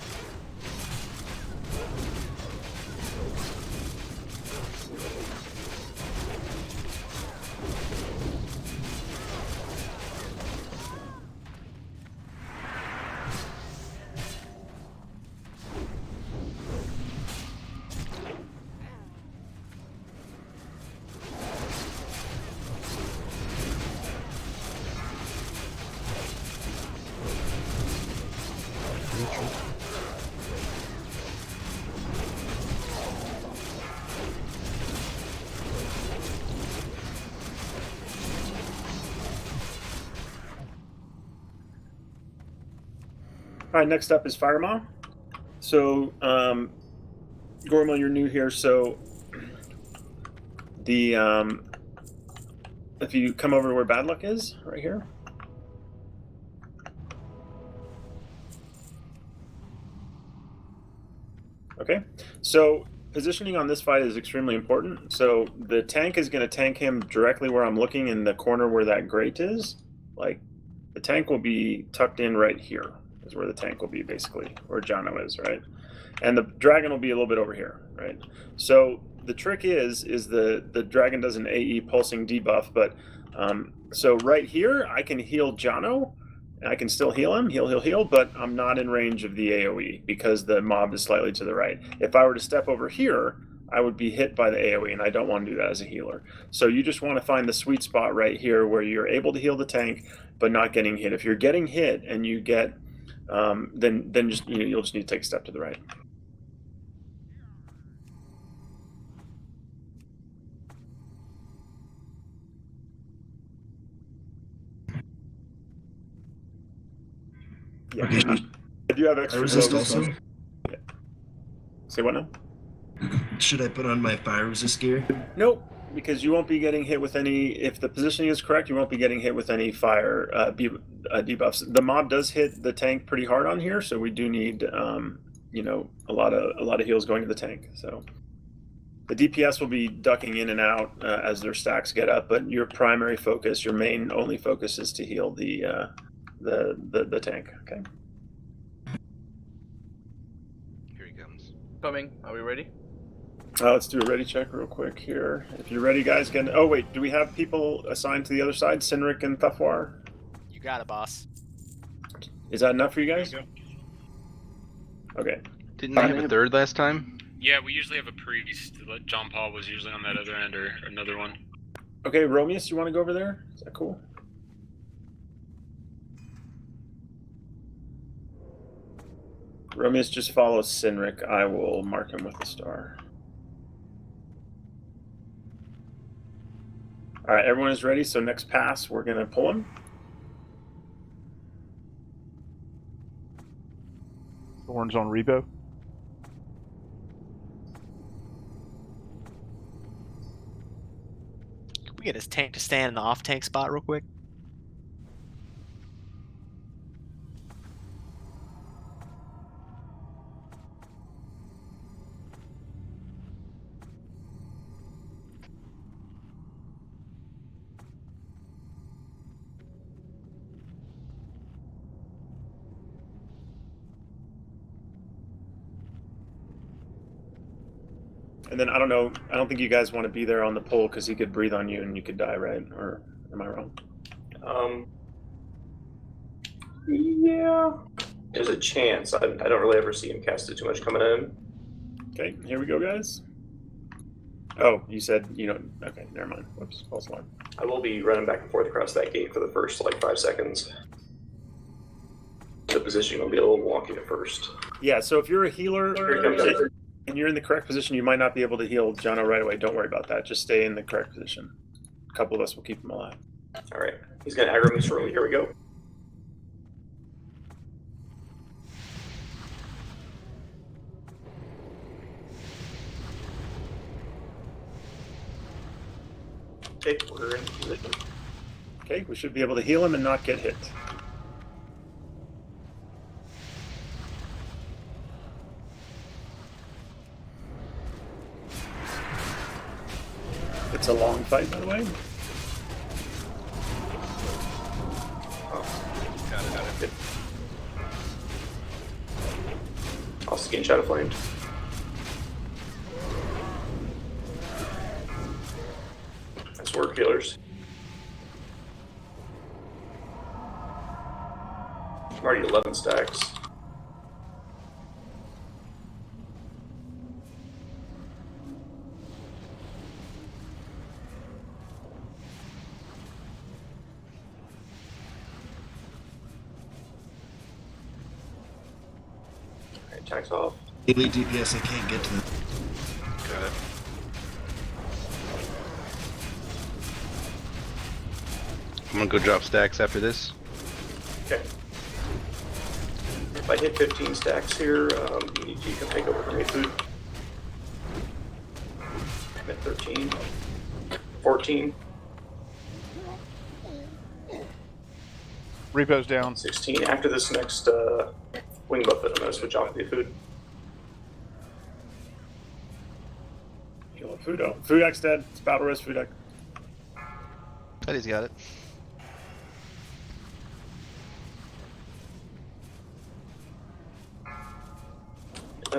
All right, next up is Firemaw. So, Gormal, you're new here, so the if you come over to where Bad Luck is, right here. Okay, so positioning on this fight is extremely important. So the tank is going to tank him directly where I'm looking in the corner where that grate is. Like, the tank will be tucked in right here. Is where the tank will be, basically, where Jono is, right? And the dragon will be a little bit over here, right? So the trick is the dragon does an AE pulsing debuff, but so right here I can heal Jono, and I can still heal him, heal, but I'm not in range of the AoE because the mob is slightly to the right. If I were to step over here, I would be hit by the AoE, and I don't want to do that as a healer. So you just want to find the sweet spot right here where you're able to heal the tank, but not getting hit. If you're getting hit and you get then just you'll just need to take a step to the right. Yeah. Okay. I do have extra Resist gloves. also? Yeah. Say what now? Should I put on my fire resist gear? Nope, because you won't be getting hit with any. If the positioning is correct, you won't be getting hit with any fire debuffs. The mob does hit the tank pretty hard on here, so we do need a lot of heals going to the tank. So the DPS will be ducking in and out as their stacks get up, but your primary focus, your main only focus, is to heal the tank. Okay. Here he comes. Coming. Are we ready? Let's do a ready check real quick here. If you're ready, guys, again. Oh wait, do we have people assigned to the other side? Incinerate and Thufwar? You got it, boss. Is that enough for you guys? Okay. Didn't I have a third last time? Yeah, we usually have a priest. John Paul was usually on that other end, or another one. Okay, Romius, you want to go over there? Is that cool? Romius just follows Sinric. I will mark him with a star. All right, everyone is ready. So next pass, we're gonna pull him. Thorns on Rebo. Can we get his tank to stand in the off tank spot real quick? And then I don't know. I don't think you guys want to be there on the pole because he could breathe on you and you could die, right? Or am I wrong? Yeah. There's a chance. I don't really ever see him cast it too much coming in. Okay, here we go, guys. Oh, you said you know. Okay, never mind. Whoops, false alarm. I will be running back and forth across that gate for the first 5 seconds. The position will be a little wonky at first. Yeah. So if you're a healer Here he comes. and you're in the correct position, you might not be able to heal Jono right away. Don't worry about that. Just stay in the correct position. A couple of us will keep him alive. All right. He's going to aggro me shortly. Here we go. Okay, we're in position. Okay, we should be able to heal him and not get hit. It's a long fight, by the way. Got it. I'll skin Shadow Flamed. Nice work, healers. I'm already 11 stacks. Attacks off. Daily DPS, I can't get to them. Got it. I'm gonna go drop stacks after this. Okay. If I hit 15 stacks here, you can take over from me food. I'm at 13. 14. Repo's down. 16. After this next wing buff that I'm going to switch off the food. Heal Fudo. Fudak's dead. It's battle risk, Fudak. Eddie's got it.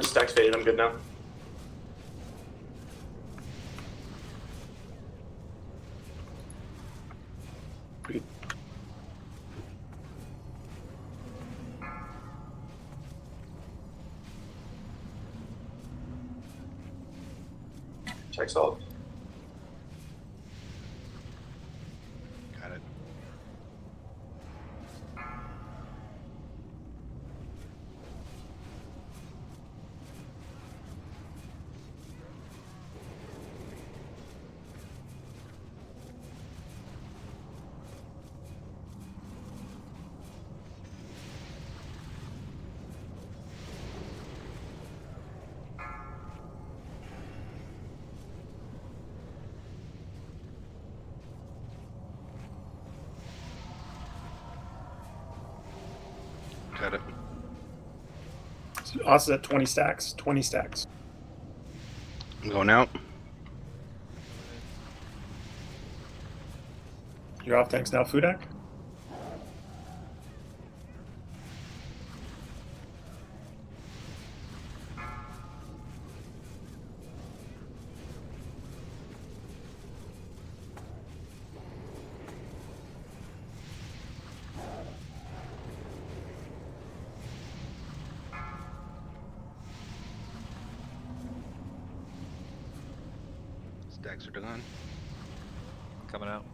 Stacks faded. I'm good now. Good. Checks off. Got it. Us at 20 stacks. 20 stacks. I'm going out. You're off tanks now, Fudak. Stacks are done. Coming out.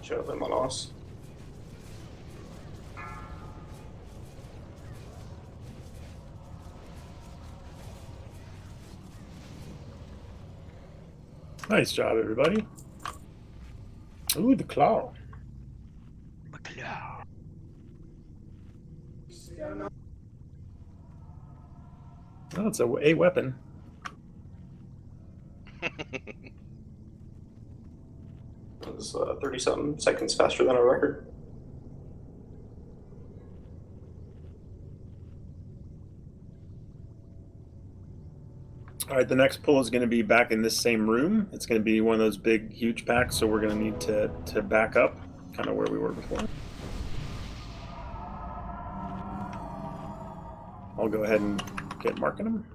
Show them on us. Nice job, everybody. Ooh, the claw. Oh, it's a weapon. It was 30-something seconds faster than our record. All right, the next pull is going to be back in this same room. It's going to be one of those big, huge packs, so we're going to need to back up, kind of where we were before. I'll go ahead and get marking them.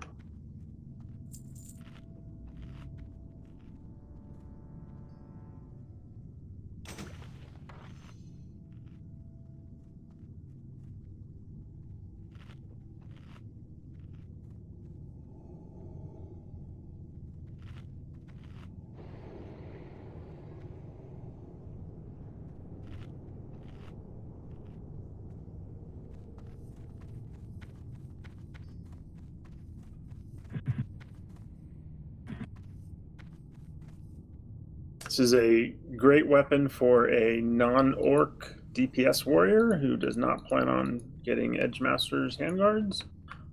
This is a great weapon for a non-orc DPS warrior who does not plan on getting Edgemaster's handguards,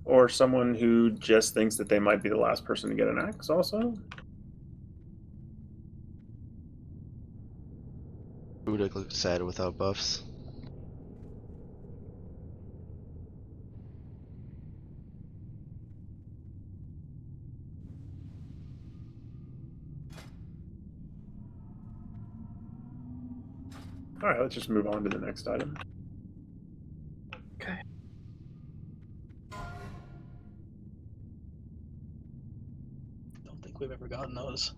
or someone who just thinks that they might be the last person to get an axe also. Udak looks sad without buffs. All right, let's just move on to the next item. Okay. Don't think we've ever gotten those.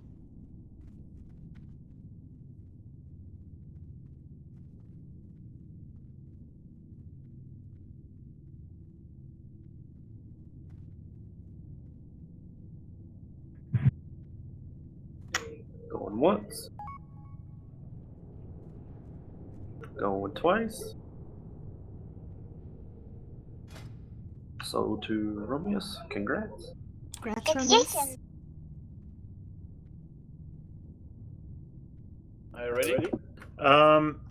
Going once. Going twice. So to Romeus, congrats. Congratulations. Are you ready?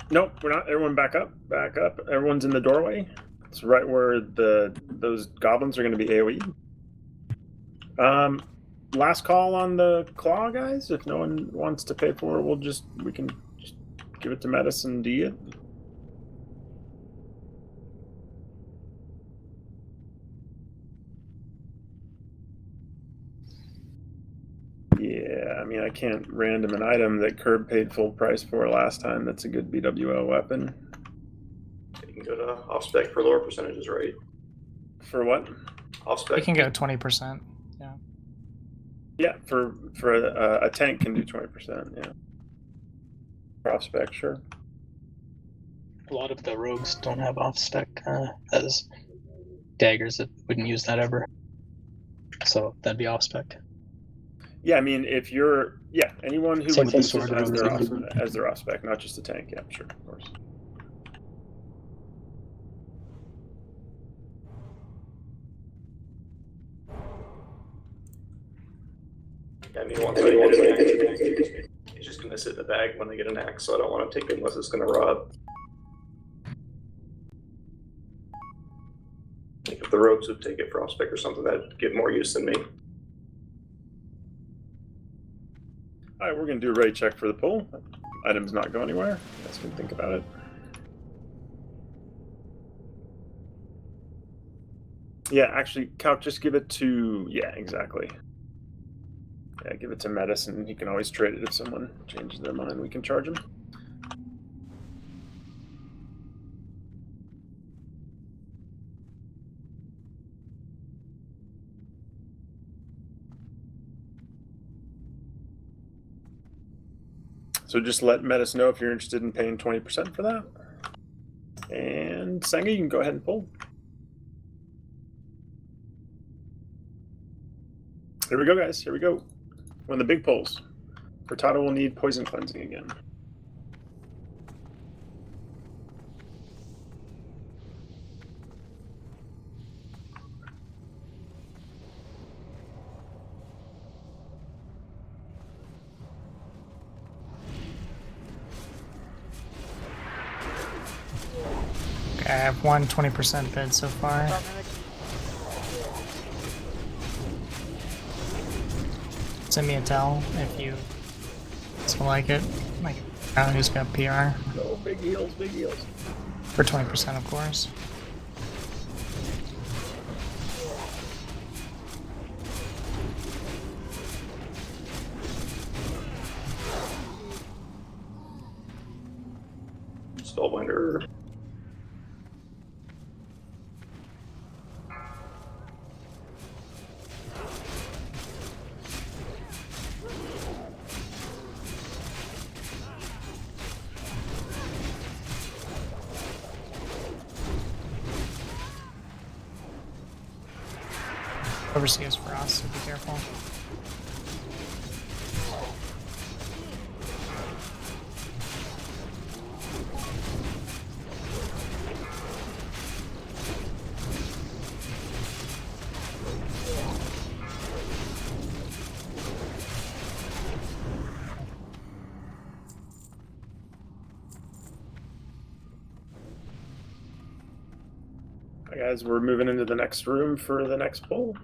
Nope, we're not. Everyone back up. Back up. Everyone's in the doorway. It's right where those goblins are going to be AoE. Last call on the claw, guys. If no one wants to pay for it, we can just give it to Metis and D it. Yeah, I mean, I can't random an item that Curb paid full price for last time. That's a good BWL weapon. You can go to off-spec for lower percentages, right? For what? We can go 20%. Yeah. Yeah, for a tank can do 20%. Yeah. For off spec, sure. A lot of the rogues don't have off spec as daggers that wouldn't use that ever. So that'd be off spec. Yeah, I mean, if you're anyone who Same would thing use this sword as their off spec, not just a tank. Yeah, sure, of course. I mean, once I get it, going to sit in the bag when they get an axe, so I don't want to take it unless it's going to rot. Like if the rogues would take it frostbite or something, that'd get more use than me. All right, we're going to do a ready check for the pull. Items not go anywhere. You guys can think about it. Yeah, actually, Calc, just give it to... Yeah, exactly. Yeah, give it to Medicine. He can always trade it if someone changes their mind. We can charge him. So just let Metis know if you're interested in paying 20% for that. And Senga, you can go ahead and pull. Here we go, guys. Here we go. One of the big pulls. Furtado will need poison cleansing again. Okay, I have one 20% bid so far. Send me a tell if you still like it. Like, I who's got PR. Oh, big heals, big heals. For 20%, of course. Spellbinder. Overseas for us, so be careful. Hi guys, we're moving into the next room for the next pull.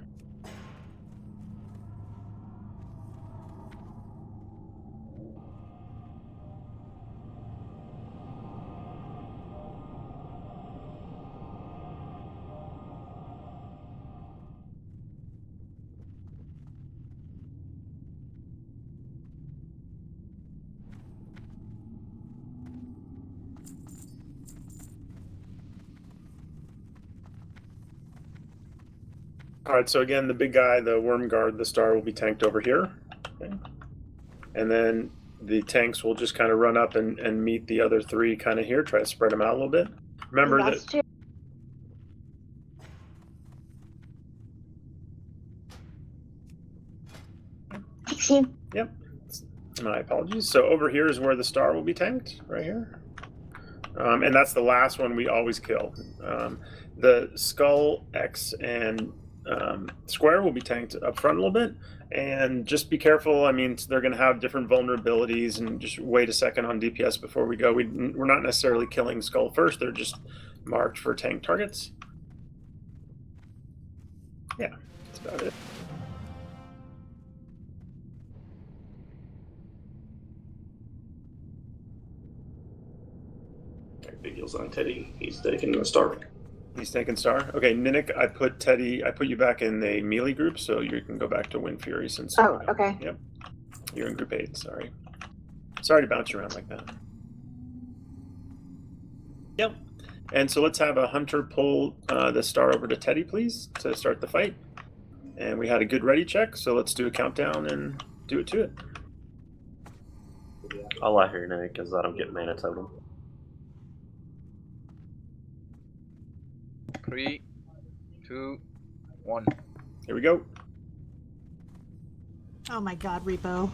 All right, so again, the big guy, the Worm Guard, the star will be tanked over here. Okay. And then the tanks will just kind of run up and meet the other three kind of here, try to spread them out a little bit. Remember that... Yep. My apologies. So over here is where the star will be tanked, right here. And that's the last one we always kill. The Skull, X, and Square will be tanked up front a little bit, and just be careful. I mean, they're going to have different vulnerabilities, and just wait a second on DPS before we go. We're not necessarily killing Skull first. They're just marked for tank targets. Yeah, that's about it. Big heals on Teddy. He's taking the star. He's taking star. Okay, Ninnick, I put you back in the melee group, so you can go back to Wind Fury since. Oh, okay. Yep. You're in group 8. Sorry. Sorry to bounce you around like that. Yep. And so let's have a hunter pull the star over to Teddy, please, to start the fight. And we had a good ready check, so let's do a countdown and do it to it. I'll lie here, Nick, because I don't get mana totem. 3, 2, 1. Here we go. Oh my god, Repo.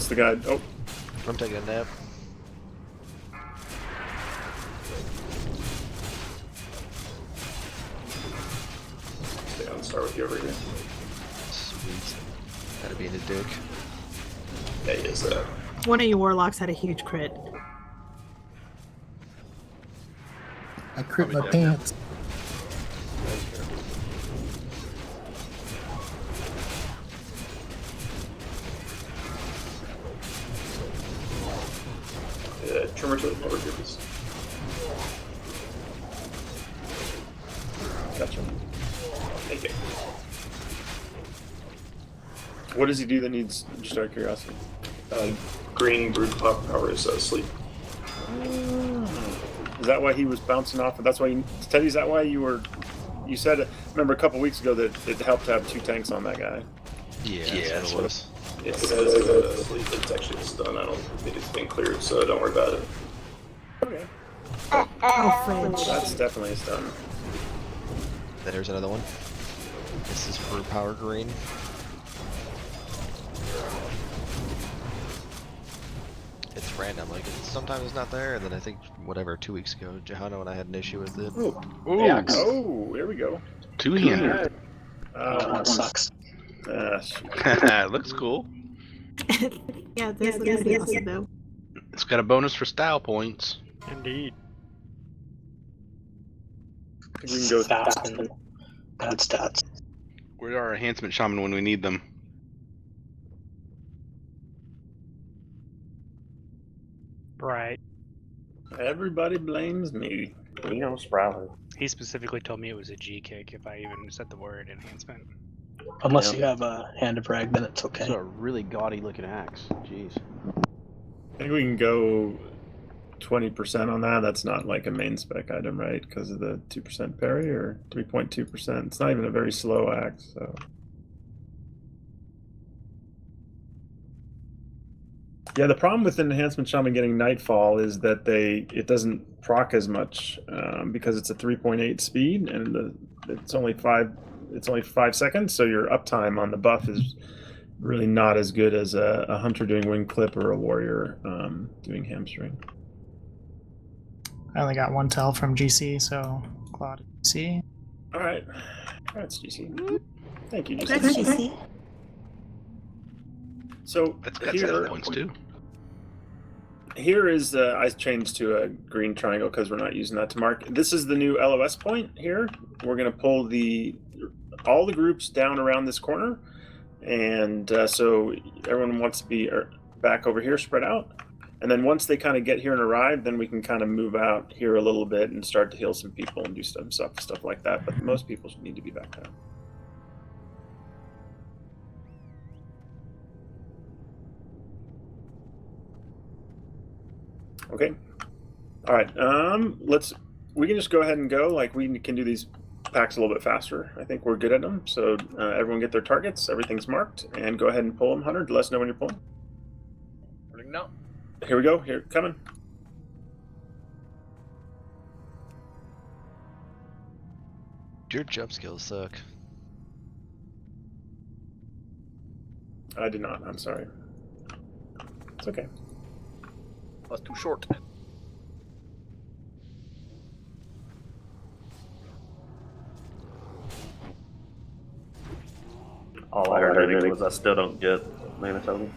What's the guy? Oh, I'm taking a nap. Stay on, start with you over here. Sweet. Gotta be in a dick. Yeah, he is. One of your warlocks had a huge crit. I crit my pants. Trimmer to the lower groups. gotcha. Thank you. What does he do that needs, just out of curiosity? Green brute power is sleep. Is that why he was bouncing off? That's why Teddy, is that why you were, you said, remember a couple weeks ago that it helped to have 2 tanks on that guy? Yeah, that's what it was. It says sleep, it's actually stun. I don't think it's been cleared, so don't worry about it. Okay. Oh, That's definitely a stun. There's another one. This is for power green. It's random, like sometimes it's not there, and then I think whatever 2 weeks ago, Johanna and I had an issue with it. Ooh. Oh, there we go. 2-handed. That sucks. Looks cool. Yeah, this is awesome though. It's got a bonus for style points. Indeed. We can go fast and bad stats. Where are our enhancement shaman when we need them? Right. Everybody blames me. You know, Sprouter. He specifically told me it was a G kick if I even said the word enhancement. Unless you have a hand of rag, then it's okay. It's a really gaudy looking axe. Jeez. I think we can go 20% on that. That's not like a main spec item, right? Because of the 2% parry or 3.2%. It's not even a very slow axe, so. Yeah, the problem with Enhancement Shaman getting Nightfall is that it doesn't proc as much because it's a 3.8 speed and it's only 5 seconds, so your uptime on the buff is really not as good as a hunter doing wing clip or a warrior doing hamstring. I only got 1 tell from GC, so Claude GC. All right, that's GC. Thank you, GC. That's GC. So That's got here, style points too. Here is I changed to a green triangle because we're not using that to mark. This is the new LOS point here. We're going to pull all the groups down around this corner, and so everyone wants to be back over here, spread out. And then once they kind of get here and arrive, then we can kind of move out here a little bit and start to heal some people and do stuff like that. But most people need to be back down. Okay. All right. We can just go ahead and go. Like, we can do these packs a little bit faster. I think we're good at them. So everyone get their targets. Everything's marked, and go ahead and pull them. Hunter, let us know when you're pulling. No. Here we go. Here, coming. Your jump skills suck. I did not. I'm sorry. It's okay. That's too short. All I heard was I still don't get mana total.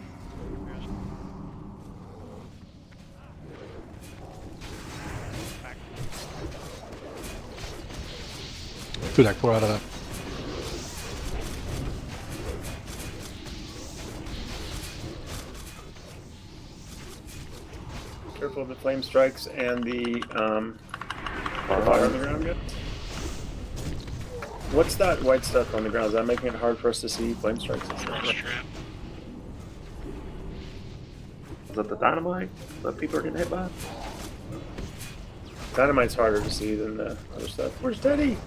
Fudak, pour out of that. Careful of the flame strikes and the fire on the ground. Good. What's that white stuff on the ground? Is that making it hard for us to see flame strikes and stuff? Is that the dynamite that people are getting hit by? Dynamite's harder to see than the other stuff. Where's Teddy?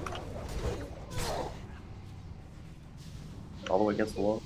All the way against the wall.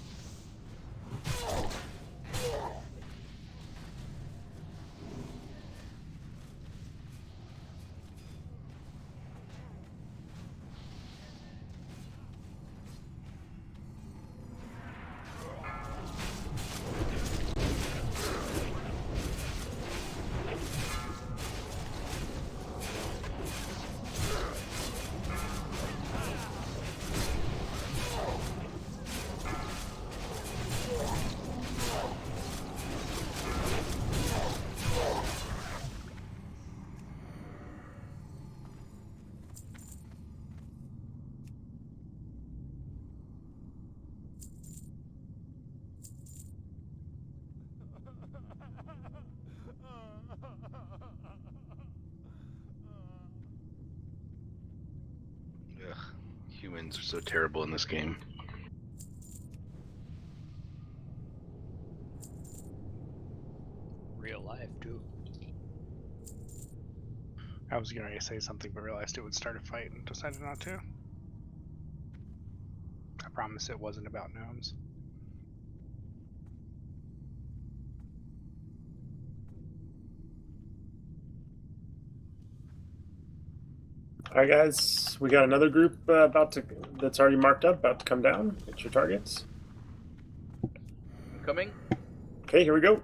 Humans are so terrible in this game. Real life, too. I was going to say something, but realized it would start a fight and decided not to. I promise it wasn't about gnomes. All right, guys, we got another group that's already marked up, about to come down. Get your targets. Coming. Okay, here we go.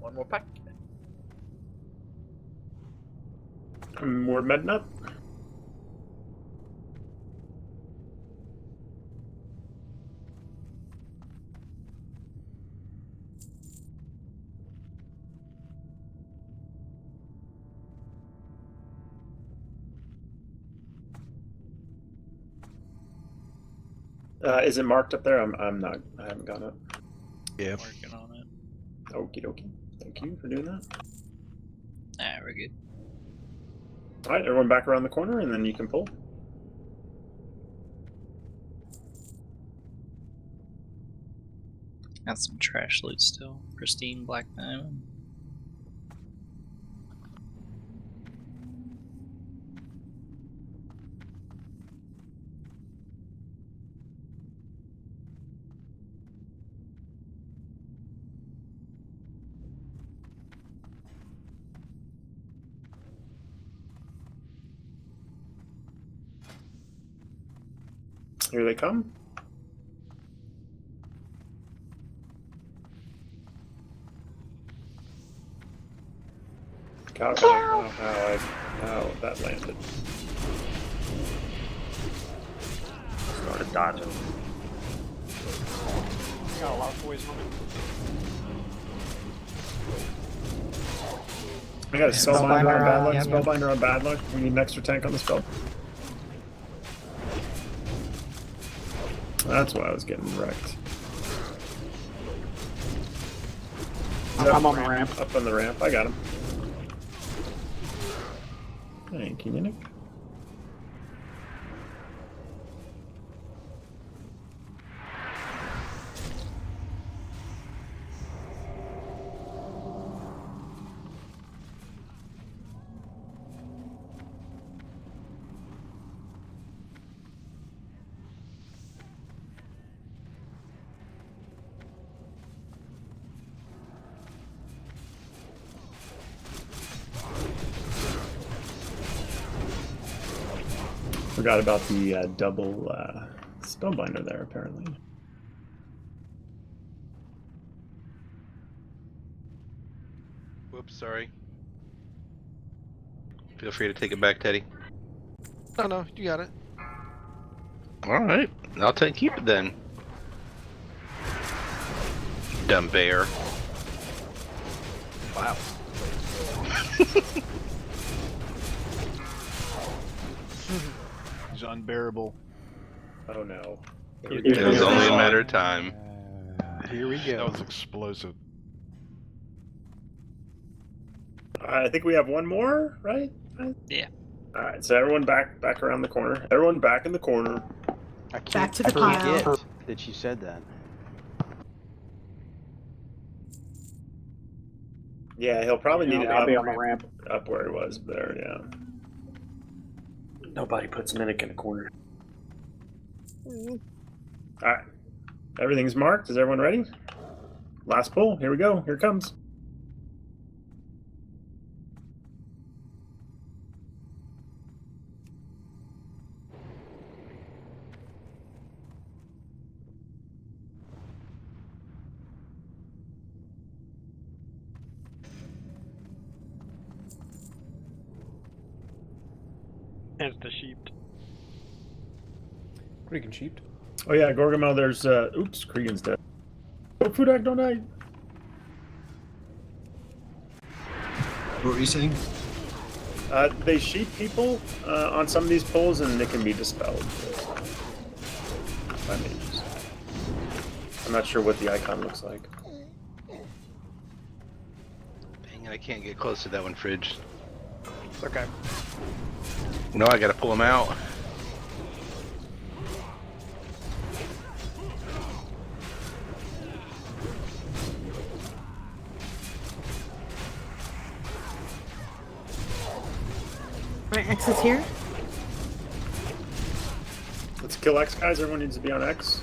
One more pack. We're medding up. Is it marked up there? I'm not. I haven't got it. Yeah. Working on it. Okie dokie. Thank you for doing that. Alright, we're good. All right, everyone back around the corner, and then you can pull. Got some trash loot still. Pristine black diamond. Here they come. God, I don't know how that landed. Started dodging. Got a lot of poison on it. I got a Spellbinder on bad luck. yeah. Spellbinder on bad luck. We need an extra tank on the spell. That's why I was getting wrecked. I'm on the ramp. Up on the ramp. I got him. Thank you, Nick. Forgot about the double Spellbinder there, apparently. Sorry. Feel free to take it back, Teddy. No, you got it. Alright, I'll keep it then. Dumb bear. Wow. He's unbearable. Oh no. It was only a matter of time. Here we go. That was explosive. I think we have one more, right? Yeah. All right, so everyone back around the corner. Everyone back in the corner. I can't Back to the pile. forget that she said that. Yeah, he'll probably need it I'll up, be on the ramp. up where he was there. Yeah. Nobody puts Minnick in a corner. All right, everything's marked. Is everyone ready? Last pull. Here we go. Here it comes. It's the sheep. Cregan sheep. Oh yeah, Gorgamel. There's oops, Cregan's dead. Oh, Fudak, don't die. What were you saying? They sheep people on some of these pulls, and it can be dispelled by mages. I'm not sure what the icon looks like. Dang it, I can't get close to that one, Fridge. It's okay. No, I gotta pull him out. Alright, X is here. Let's kill X, guys. Everyone needs to be on X.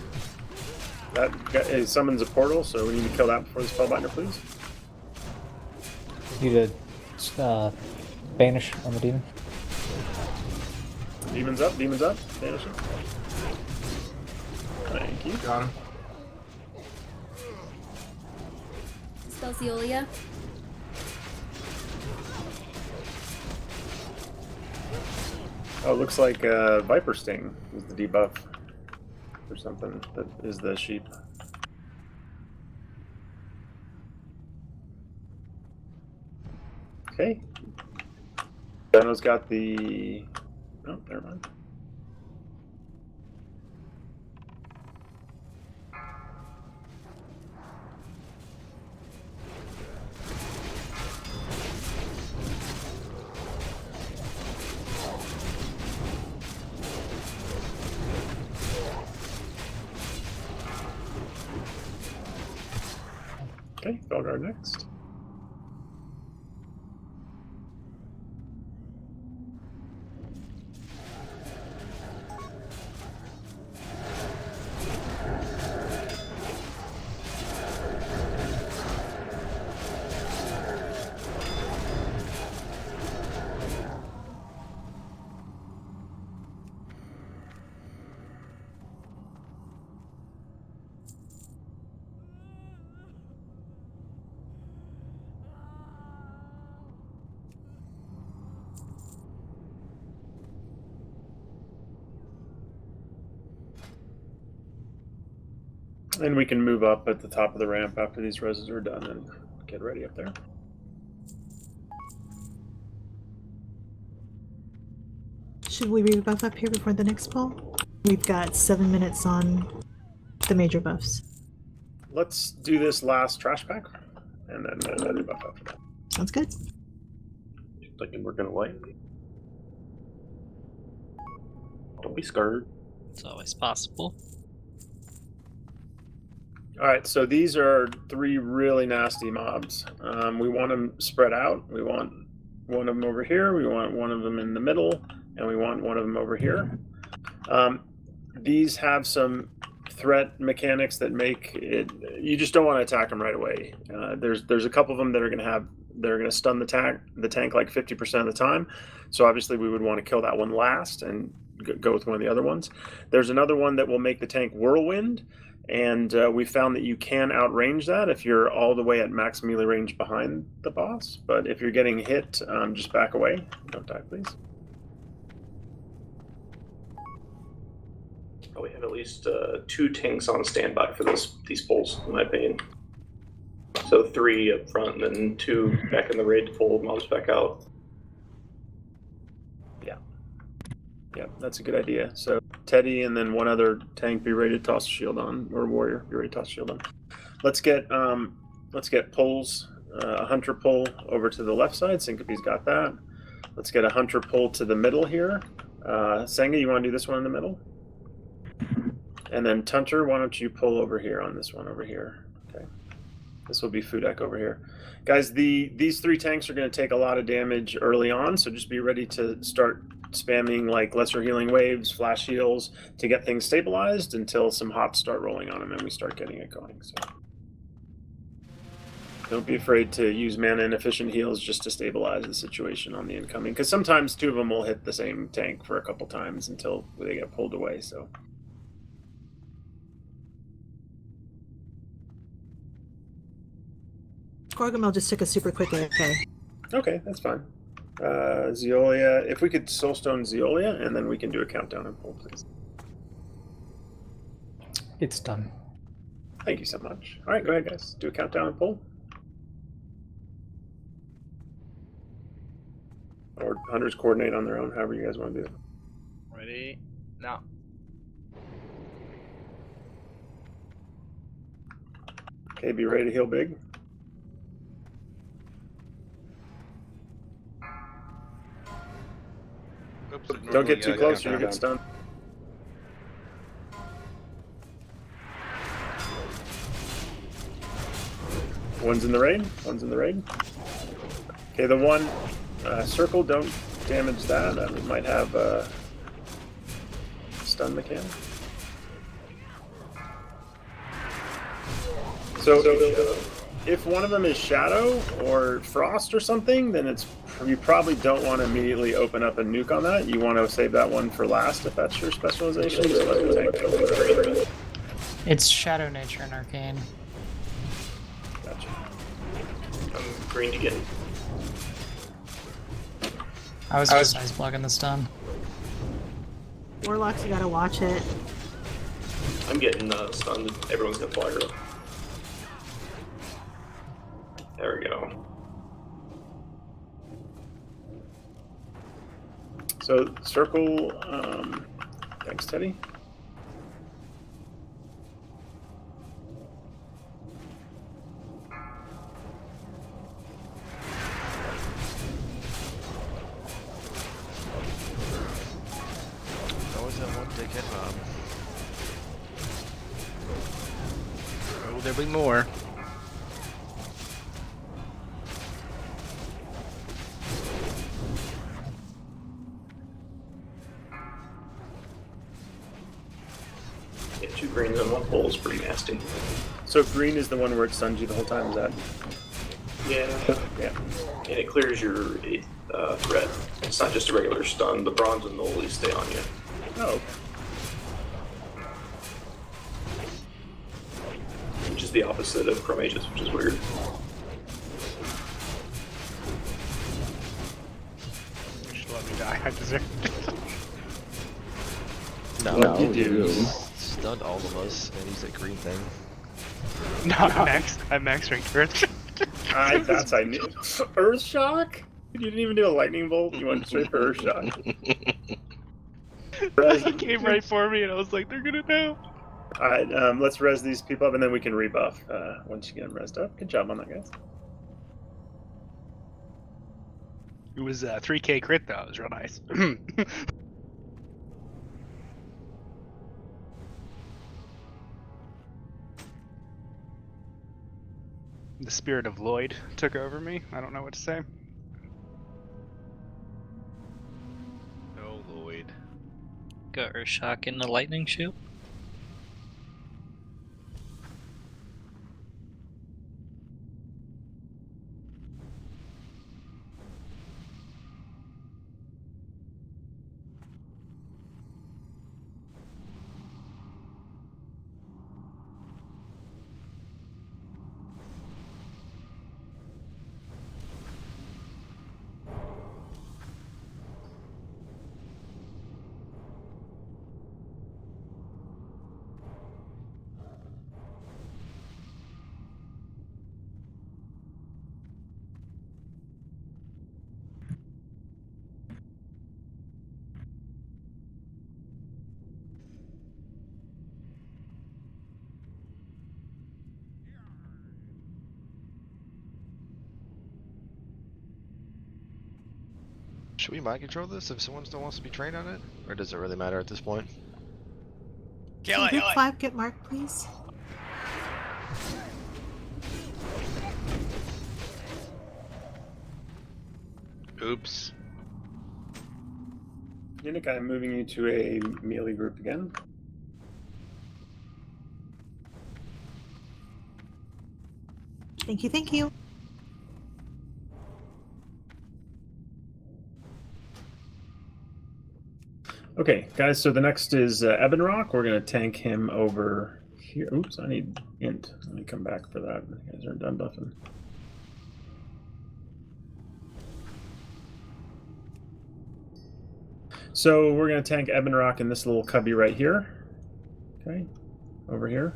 That it summons a portal, so we need to kill that before the spellbinder, please. Need to banish on the demon. Demons up, banish him. Thank you. Got him. Spelsiolia. Oh, it looks like Viper Sting is the debuff or something that is the sheep. Okay. Dano's got the... Oh, never mind. Okay, Felguard next. And we can move up at the top of the ramp after these reses are done and get ready up there. Should we rebuff up here before the next pull? We've got 7 minutes on the major buffs. Let's do this last trash pack, and then we'll rebuff after that. Sounds good. Thinking we're gonna wait. Don't be scared. It's always possible. All right, so these are 3 really nasty mobs. We want them spread out. We want one of them over here. We want one of them in the middle, and we want one of them over here. These have some threat mechanics that make it. You just don't want to attack them right away. There's a couple of them that are going to stun the tank like 50% of the time. So obviously we would want to kill that one last and go with one of the other ones. There's another one that will make the tank Whirlwind, and we found that you can outrange that if you're all the way at max melee range behind the boss. But if you're getting hit, just back away. Don't die, please. Oh, we have at least 2 tanks on standby for these pulls, in my opinion. So 3 up front, and then 2 back in the raid to pull mobs back out. Yeah, that's a good idea. So Teddy and then one other tank be ready to toss a shield on, or warrior be ready to toss a shield on. Let's get pulls. A hunter pull over to the left side. Syncope's got that. Let's get a hunter pull to the middle here. Senga, you want to do this one in the middle? And then Tunter, why don't you pull over here on this one over here? Okay. This will be Fudek over here. Guys, these 3 tanks are going to take a lot of damage early on, so just be ready to start spamming like lesser healing waves, flash heals to get things stabilized until some hops start rolling on them and we start getting it going. So don't be afraid to use mana inefficient heals just to stabilize the situation on the incoming, because sometimes 2 of them will hit the same tank for a couple times until they get pulled away. So Gorgamel just took a super quick AFK. okay, that's fine. Zeolia, if we could soulstone Zeolia, and then we can do a countdown and pull, please. It's done. Thank you so much. All right, go ahead, guys. Do a countdown and pull. Or hunters coordinate on their own, however you guys want to do it. Ready? Now. Okay, be ready to heal big. Don't get too close or you get stunned. One's in the raid. One's in the raid. Okay, the one circle, don't damage that. That might have a stun mechanic. So if one of them is Shadow or Frost or something, then you probably don't want to immediately open up a nuke on that. You want to save that one for last if that's your specialization. So let the tank go. It's Shadow Nature and Arcane. Gotcha. I'm green again. I was just ice blocking the stun. Warlocks, you gotta watch it. I'm getting stunned. Everyone's gonna fly her. There we go. So circle, thanks Teddy. Always that one dickhead mob. Oh, there'll be more. Yeah, 2 greens on 1 pole is pretty nasty. So green is the one where it stuns you the whole time, is that? Yeah. Yeah. And it clears your 8th threat. It's not just a regular stun. The bronze and Noli stay on you. Oh. Which is the opposite of Chrome Ages, which is weird. You should let me die. I deserve it. No, you do. Stunned all of us and he's that green thing. No, I'm max ranked Earth. That's I knew. Earth Shock? You didn't even do a lightning bolt. You went straight for Earth Shock. He came right for me, and I was like, "They're gonna know." All right, let's res these people up, and then we can rebuff once you get them resed up. Good job on that, guys. It was 3K crit though. It was real nice. The spirit of Lloyd took over me. I don't know what to say. Oh, Lloyd. Got Urshock in the lightning shoot. Should we mind control this if someone still wants to be trained on it? Or does it really matter at this point? Kill it, Group kill it. 5 get marked, please? Oops. Yannick, I'm moving you to a melee group again. Thank you, thank you. Okay, guys, so the next is Ebonrock. We're going to tank him over here. Oops, I need int. Let me come back for that. You guys aren't done buffing. So we're going to tank Ebonrock in this little cubby right here. Okay, over here.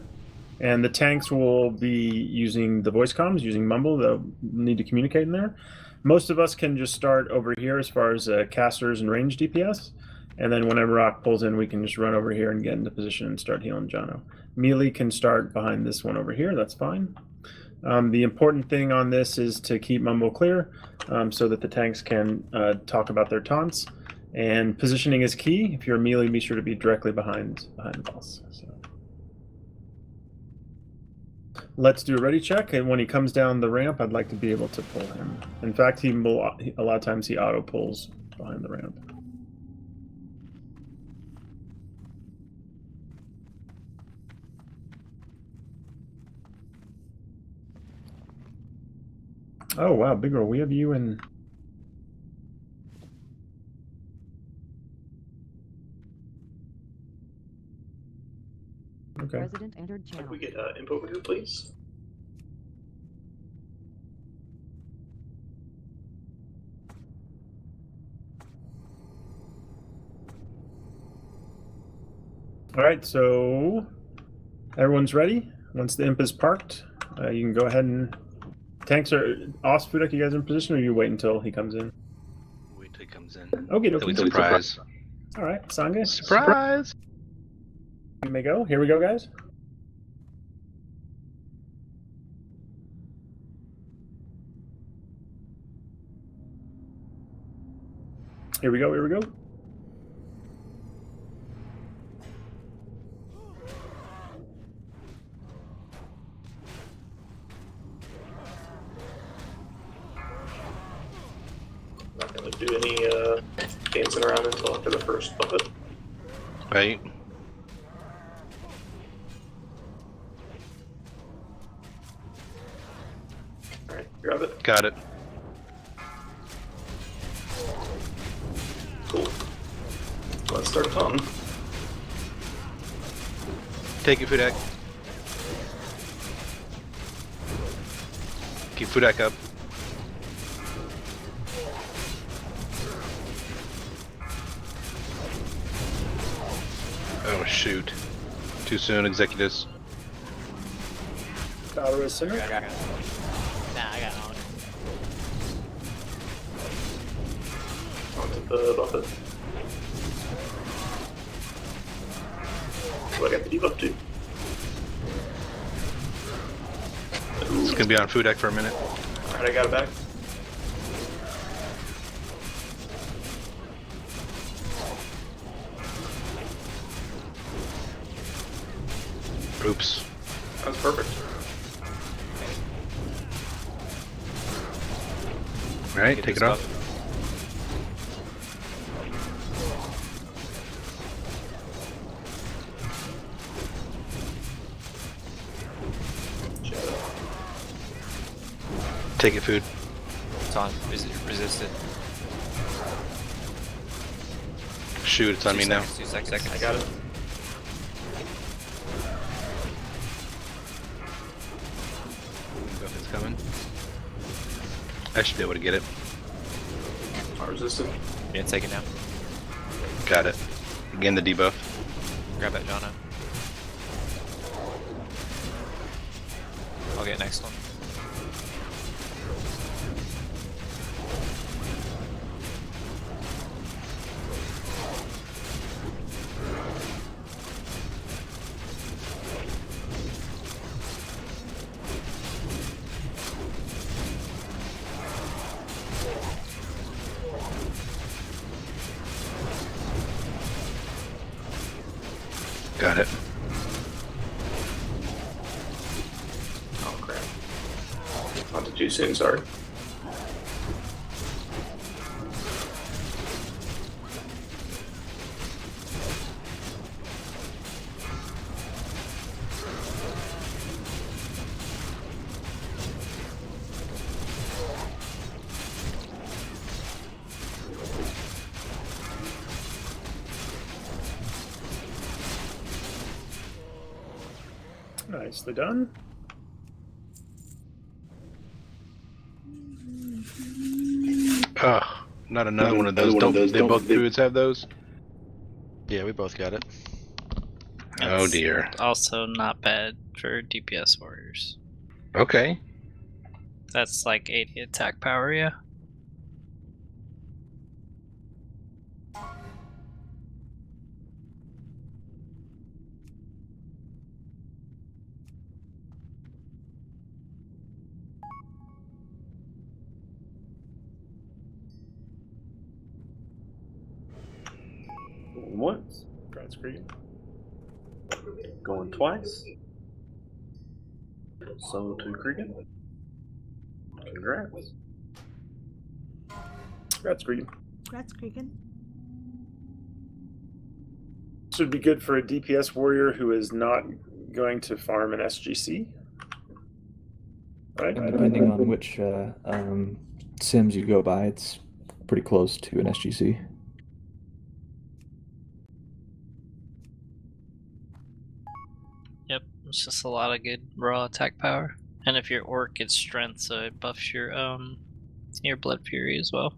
And the tanks will be using the voice comms, using Mumble. They'll need to communicate in there. Most of us can just start over here as far as casters and range DPS. And then whenever Rock pulls in, we can just run over here and get into position and start healing Jono. Melee can start behind this one over here. That's fine. The important thing on this is to keep Mumble clear so that the tanks can talk about their taunts. And positioning is key. If you're a melee, be sure to be directly behind the boss. So. Let's do a ready check, and when he comes down the ramp, I'd like to be able to pull him. In fact, a lot of times he auto pulls behind the ramp. Oh wow, Big Girl, we have you in. Okay. President entered channel. Can we get info over here, please? All right, so everyone's ready. Once the imp is parked, you can go ahead and. Tanks are off. Fudak, you guys in position, or you wait until he comes in? Wait till he comes in. Okay, Till we surprise. All right, Sangha. Surprise! You may go. Here we go, guys. Here we go. Here we go. Not going to do any dancing around until after the first buffet. Right. Alright, grab it. Got it. Cool. Let's start taunting. Take it, Fudak. Keep Fudak up. Oh shoot. Too soon, Executus. Battle is center. Nah, I got on. Onto the buffet. So I got the debuff too. It's gonna be on Fudak for a minute. Alright, I got it back. Oops. That was perfect. Alright, take it off. Take it, food. It's on. Resisted. Shoot, it's on me now. 2 seconds. I got it. It's coming. I should be able to get it. Not resistant. Yeah, take it now. Got it. Again, the debuff. Grab that Jono. I'll get next one. Got it. Oh crap. Not too soon, sorry. Nicely done. Not another one of those. Don't they both druids have those? Yeah, we both got it. Oh That's dear. Also not bad for DPS warriors. Okay. That's like 80 attack power, yeah. Going once. That's great. Going twice. So to Cregan. Congrats. That's great. Congrats, Cregan. This would be good for a DPS warrior who is not going to farm an SGC. Right? And depending on which sims you go by, it's pretty close to an SGC. Yep, it's just a lot of good raw attack power. And if your orc gets strength, so it buffs your blood fury as well.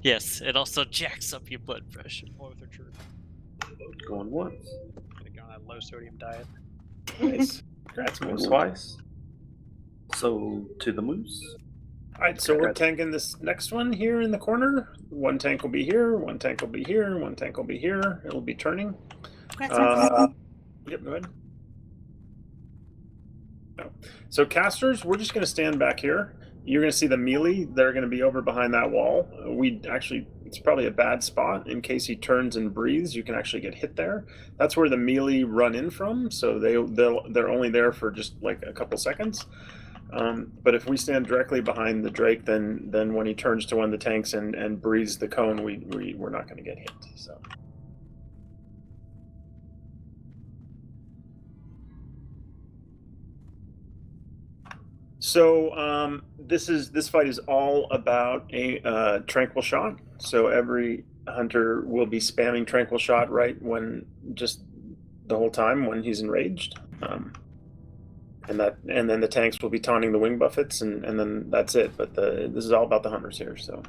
Yes, it also jacks up your blood pressure. Both are true. Going once. Gotta go on a low sodium diet. Nice. Congrats, Going Moose. twice. So to the moose. Alright, so we're tanking this next one here in the corner. One tank will be here, one tank will be here, one tank will be here. It'll be turning. Congrats, Yep, go ahead. No. So casters, we're just going to stand back here. You're going to see the melee. They're going to be over behind that wall. It's probably a bad spot in case he turns and breathes. You can actually get hit there. That's where the melee run in from. So they're only there for just like a couple seconds. But if we stand directly behind the Drake, then when he turns to one of the tanks and breathes the cone, we're not going to get hit. So this fight is all about a tranquil shot. So every hunter will be spamming tranquil shot right when just the whole time when he's enraged. And then the tanks will be taunting the wing buffets, and then that's it. But this is all about the hunters here. So.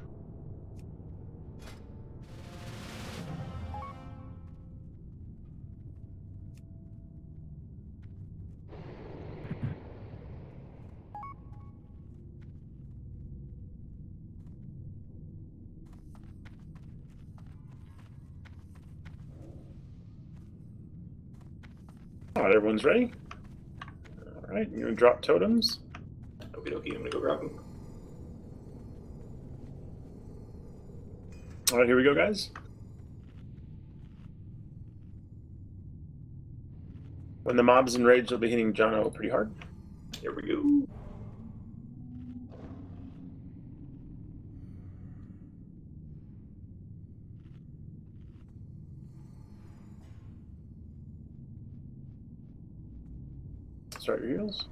All right, everyone's ready. All right, you're gonna drop totems. Okie dokie, I'm gonna go grab them. All right, here we go, guys. When the mob's enraged, they'll be hitting Jono pretty hard. Here we go. Start your heals.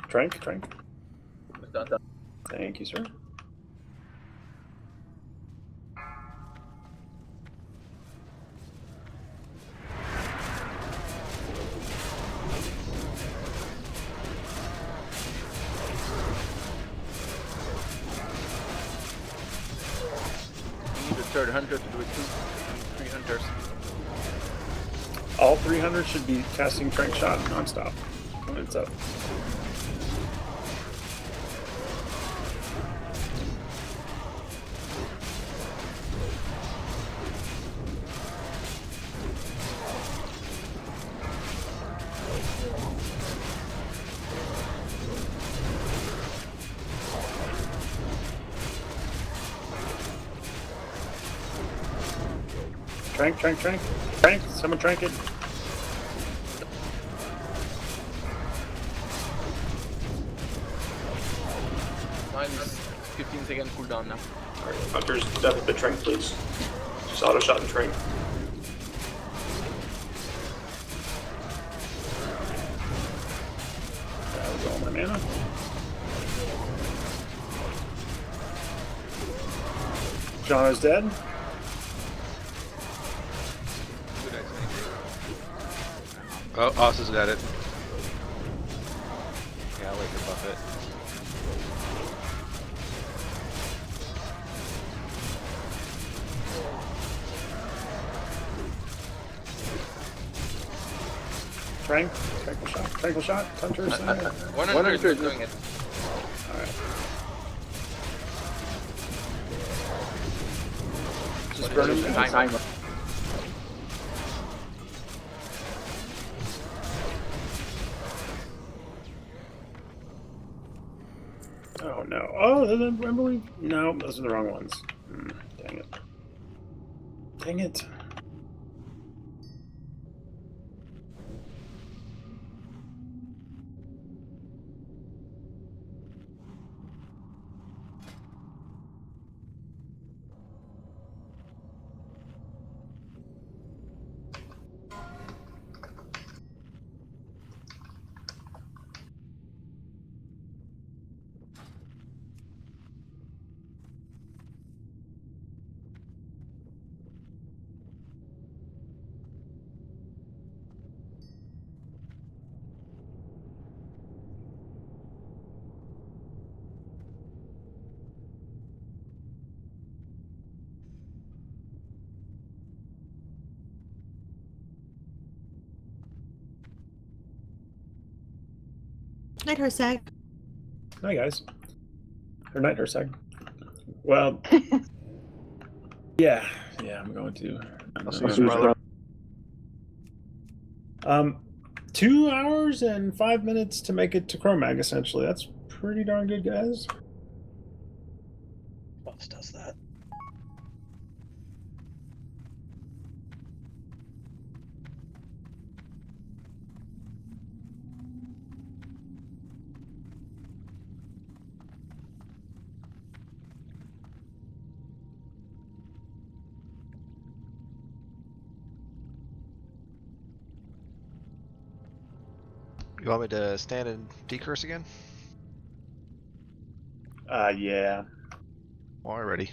Trank. Done. Thank you, sir. You need a third hunter to do it too. 3 hunters. All 300 should be casting Trank Shot nonstop when it's up. Trank. Someone trank it. Mine is 15 second cooldown now. Alright, Hunter's death bit trank, please. Just auto shot and trank. That was all my mana. Jono's dead. Oh, Austin's got it. Yeah, I'll let you buff it. Tranquil shot. Hunter's there. 100 is doing it. Alright. Just burn him down. Timer. Oh no. Oh, remember we... No, those are the wrong ones. Dang it. Dang it. Night, Hersag. Hi guys. Or night, Hersag. Well, yeah, I'm going to. I'll see you, brother. 2 hours and 5 minutes to make it to Chromag, essentially. That's pretty darn good, guys. Buffs does that. You want me to stand and decurse again? Yeah. Alrighty.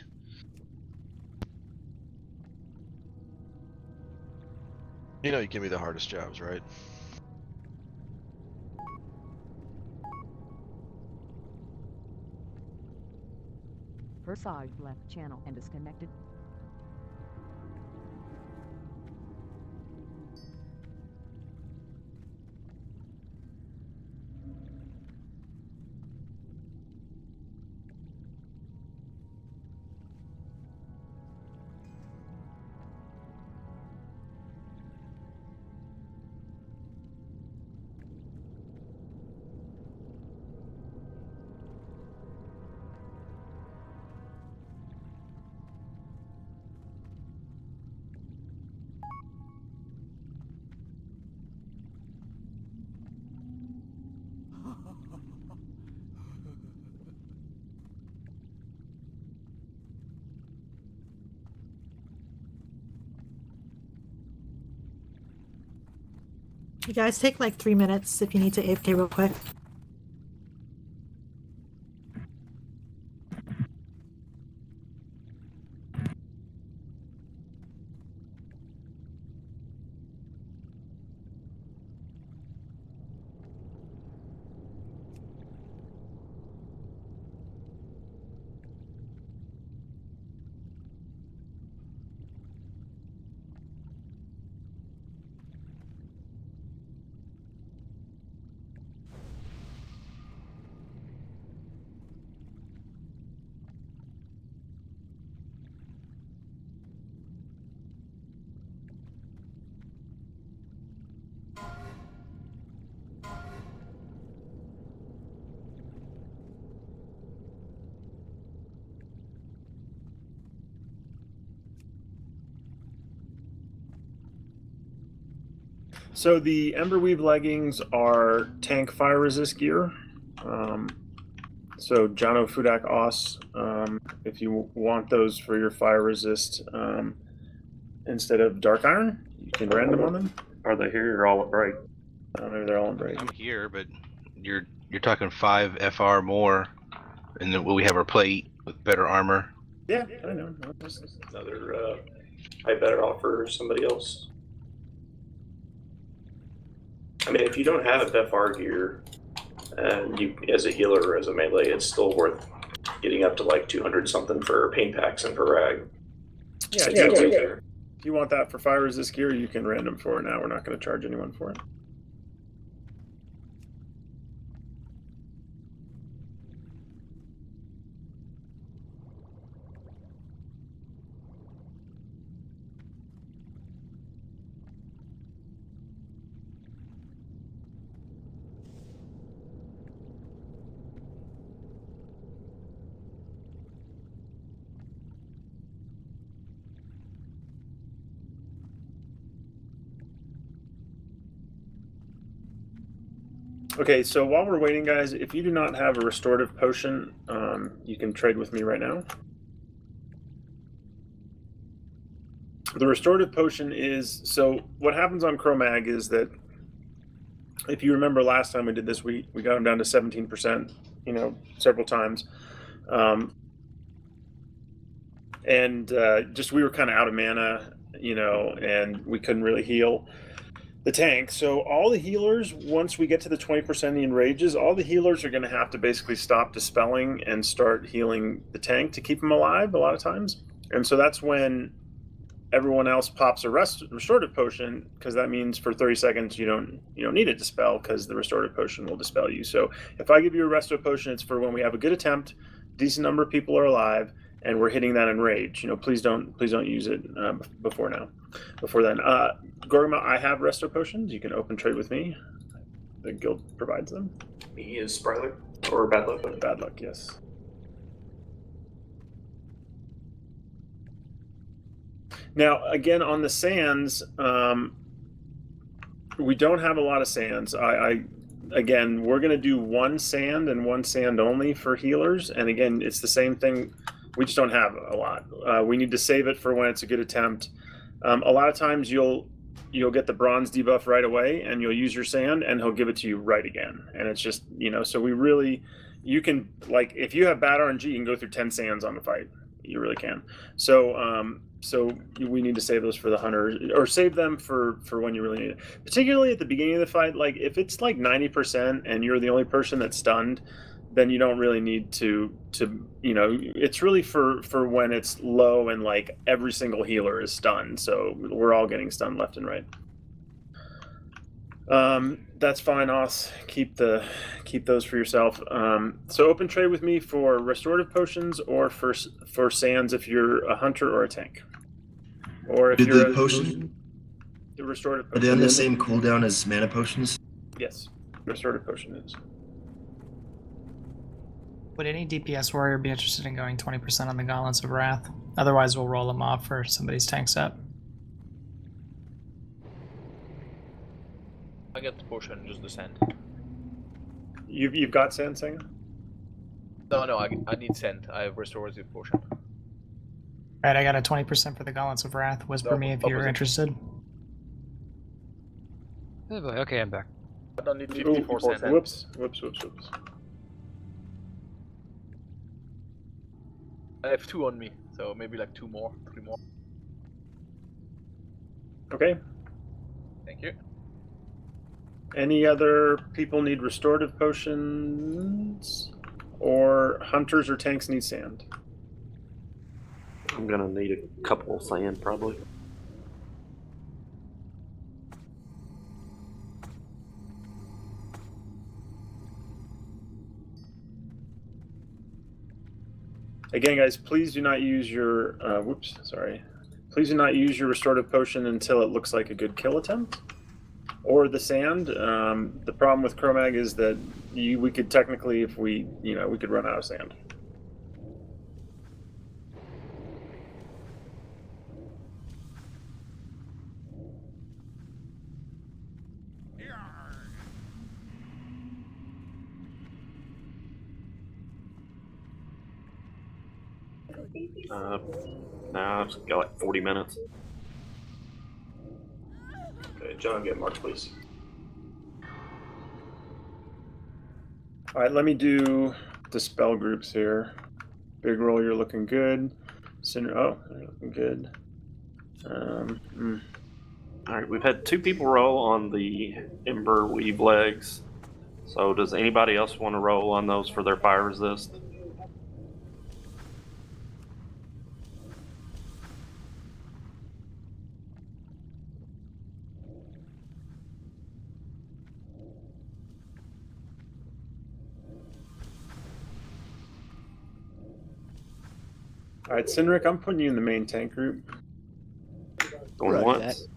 You know you give me the hardest jobs, right? Hersag left channel and disconnected. You guys take like 3 minutes if you need to AFK real quick. So the Emberweave leggings are tank fire resist gear. So Jono Fudak Os, if you want those for your fire resist instead of dark iron, you can random on them. Are they here or all at break? Maybe they're all in break. I'm here, but you're talking 5 FR more, and then we have our plate with better armor. Yeah, I know. Another, I better offer somebody else. I mean, if you don't have FR gear, and you, as a healer or as a melee, it's still worth getting up to like 200 something for paint packs and for rag. Yeah, if you want that for fire resist gear, you can random for it now. We're not going to charge anyone for it. Okay, so while we're waiting, guys, if you do not have a restorative potion, you can trade with me right now. The restorative potion is, so what happens on Cro-Mag is that, if you remember last time we did this, we got them down to 17%, several times. Just we were kind of out of mana, and we couldn't really heal the tank. So all the healers, once we get to the 20% the enrages, all the healers are going to have to basically stop dispelling and start healing the tank to keep them alive a lot of times. And so that's when everyone else pops a restorative potion, because that means for 30 seconds you don't need a dispel, because the restorative potion will dispel you. So if I give you a resto potion, it's for when we have a good attempt, decent number of people are alive, and we're hitting that enrage. Please don't use it before then. Gorgama, I have resto potions. You can open trade with me. The guild provides them. Me is Spry Luck or Bad Luck? Bad Luck, yes. Now, again, on the sands, we don't have a lot of sands. Again, we're going to do one sand and one sand only for healers. And again, it's the same thing. We just don't have a lot. We need to save it for when it's a good attempt. A lot of times you'll get the bronze debuff right away, and you'll use your sand, and he'll give it to you right again. And it's just, so you can, like, if you have bad RNG, you can go through 10 sands on the fight. You really can. So we need to save those for the hunters, or save them for when you really need it. Particularly at the beginning of the fight, like if it's like 90% and you're the only person that's stunned, then you don't really need to it's really for when it's low and like every single healer is stunned. So we're all getting stunned left and right. That's fine, Os. Keep those for yourself. So open trade with me for restorative potions, or for sands if you're a hunter or a tank. Or if you're the restorative potion. Are they on the same cooldown as mana potions? Yes, restorative potion is. Would any DPS warrior be interested in going 20% on the Gauntlets of Wrath? Otherwise, we'll roll them off for somebody's tank set. I get the potion, just the sand. You've got sand, Senga? No, I need sand. I have restorative potion. Alright, I got a 20% for the Gauntlets of Wrath. Whisper me if you're interested. Okay, I'm back. I don't need 54 sand. Whoops. I have 2 on me, so maybe like 3 more. Okay. Thank you. Any other people need restorative potions? Or hunters or tanks need sand? I'm gonna need a couple of sand, probably. Again, guys, please do not use your Please do not use your restorative potion until it looks like a good kill attempt, or the sand. The problem with Cro-Mag is that we could technically, if we could run out of sand. Nah, it's got like 40 minutes. Okay, John, get marked, please. All right, let me do the spell groups here. Big roll, you're looking good. Oh, you're looking good. All right, we've had 2 people roll on the Ember Weave Legs. So does anybody else want to roll on those for their fire resist? All right, Cineric, I'm putting you in the main tank group. Going Roger once.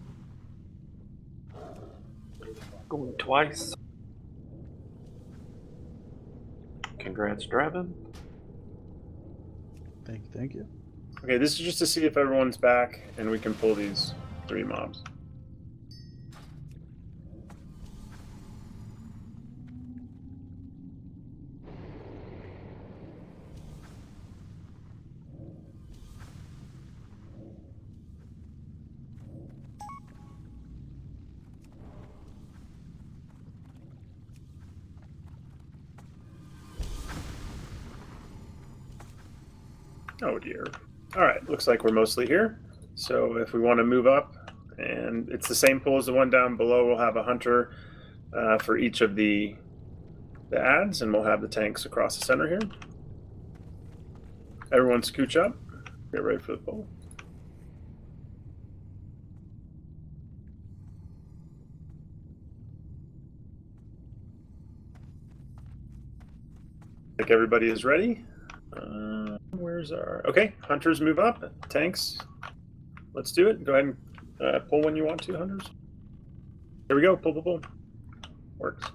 Going twice. Congrats, Draven. Thank you. Okay, this is just to see if everyone's back and we can pull these 3 mobs. Oh dear. All right, looks like we're mostly here. So if we want to move up, and it's the same pool as the one down below, we'll have a hunter for each of the ads, and we'll have the tanks across the center here. Everyone scooch up. Get ready for the poll. I think everybody is ready. Where's our... Okay, hunters move up. Tanks, let's do it. Go ahead and pull when you want to, hunters. Here we go. Pull, pull, pull. Works.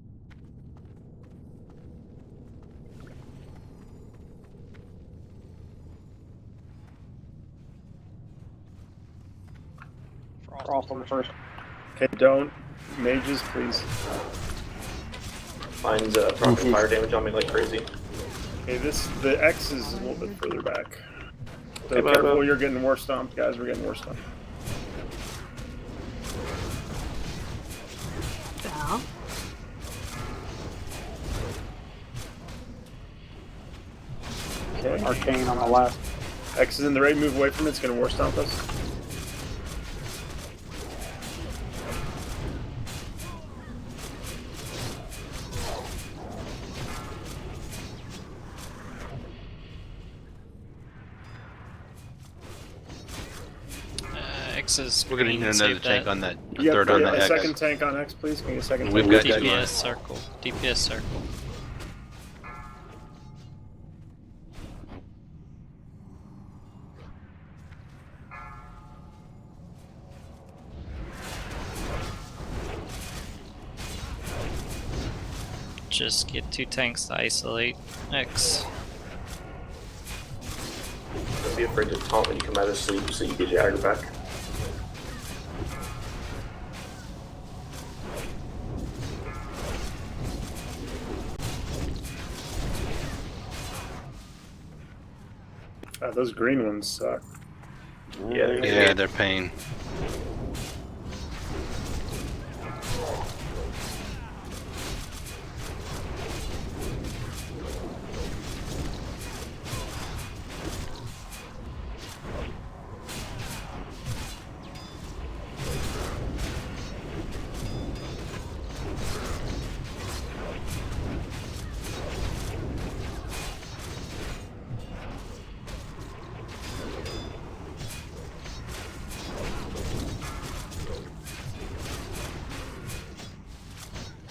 Frost on the first. Okay, don't. Mages, please. Mine's proccing fire damage on me like crazy. Okay, the X is a little bit further back. So Okay, careful, you're getting war stomped, guys. We're getting war stomped. Val. Okay. Arcane on the left. X is in the raid. Move away from it. It's going to war stomp us. We're gonna need another tank on that. Yep, Third on the a X. second tank on X, please. Give me a second. We've tank. got DPS circle. DPS circle. Just get 2 tanks to isolate X. Don't be afraid to taunt when you come out of sleep so you get your aggro back. Those green ones suck. Yeah, they're pain.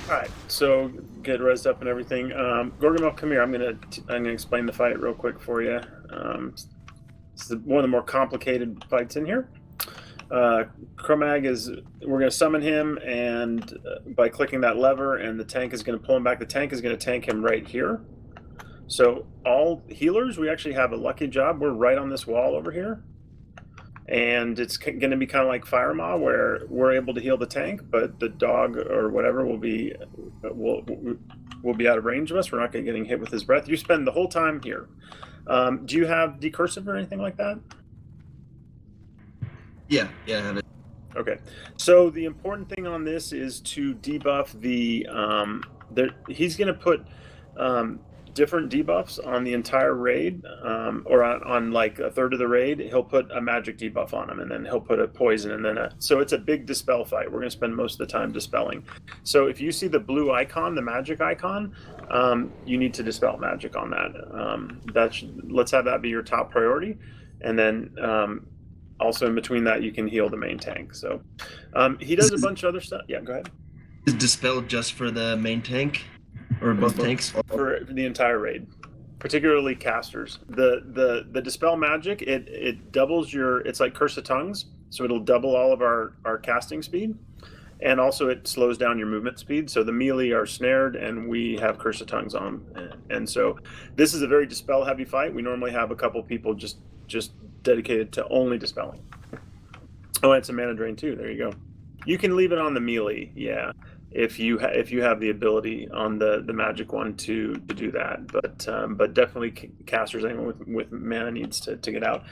Alright, so get rezzed up and everything. Gorgamel, come here. I'm gonna explain the fight real quick for you. This is one of the more complicated fights in here. Chromag is, we're gonna summon him, and by clicking that lever, and the tank is gonna pull him back. The tank is gonna tank him right here. So all healers, we actually have a lucky job. We're right on this wall over here. And it's going to be kind of like Fire Maw, where we're able to heal the tank, but the dog or whatever will will be out of range of us. We're not going to getting hit with his breath. You spend the whole time here. Do you have decursive or anything like that? Yeah, I have it. Okay, so the important thing on this is to debuff the. He's going to put different debuffs on the entire raid, or on like a third of the raid. He'll put a magic debuff on him, and then he'll put a poison, and then so it's a big dispel fight. We're going to spend most of the time dispelling. So if you see the blue icon, the magic icon, you need to dispel magic on that. Let's have that be your top priority, and then. Also, in between that, you can heal the main tank. So he does a bunch of other stuff. Yeah, go ahead. Is Dispel just for the main tank? Or both tanks? For the entire raid, particularly casters. The Dispel magic, it doubles your... It's like Curse of Tongues, so it'll double all of our casting speed. And also it slows down your movement speed. So the melee are snared, and we have Curse of Tongues on. And so this is a very Dispel-heavy fight. We normally have a couple people just dedicated to only dispelling. Oh, and it's a mana drain too. There you go. You can leave it on the melee, yeah, if you have the ability on the magic one to do that. But definitely casters, anyone with mana needs to get out.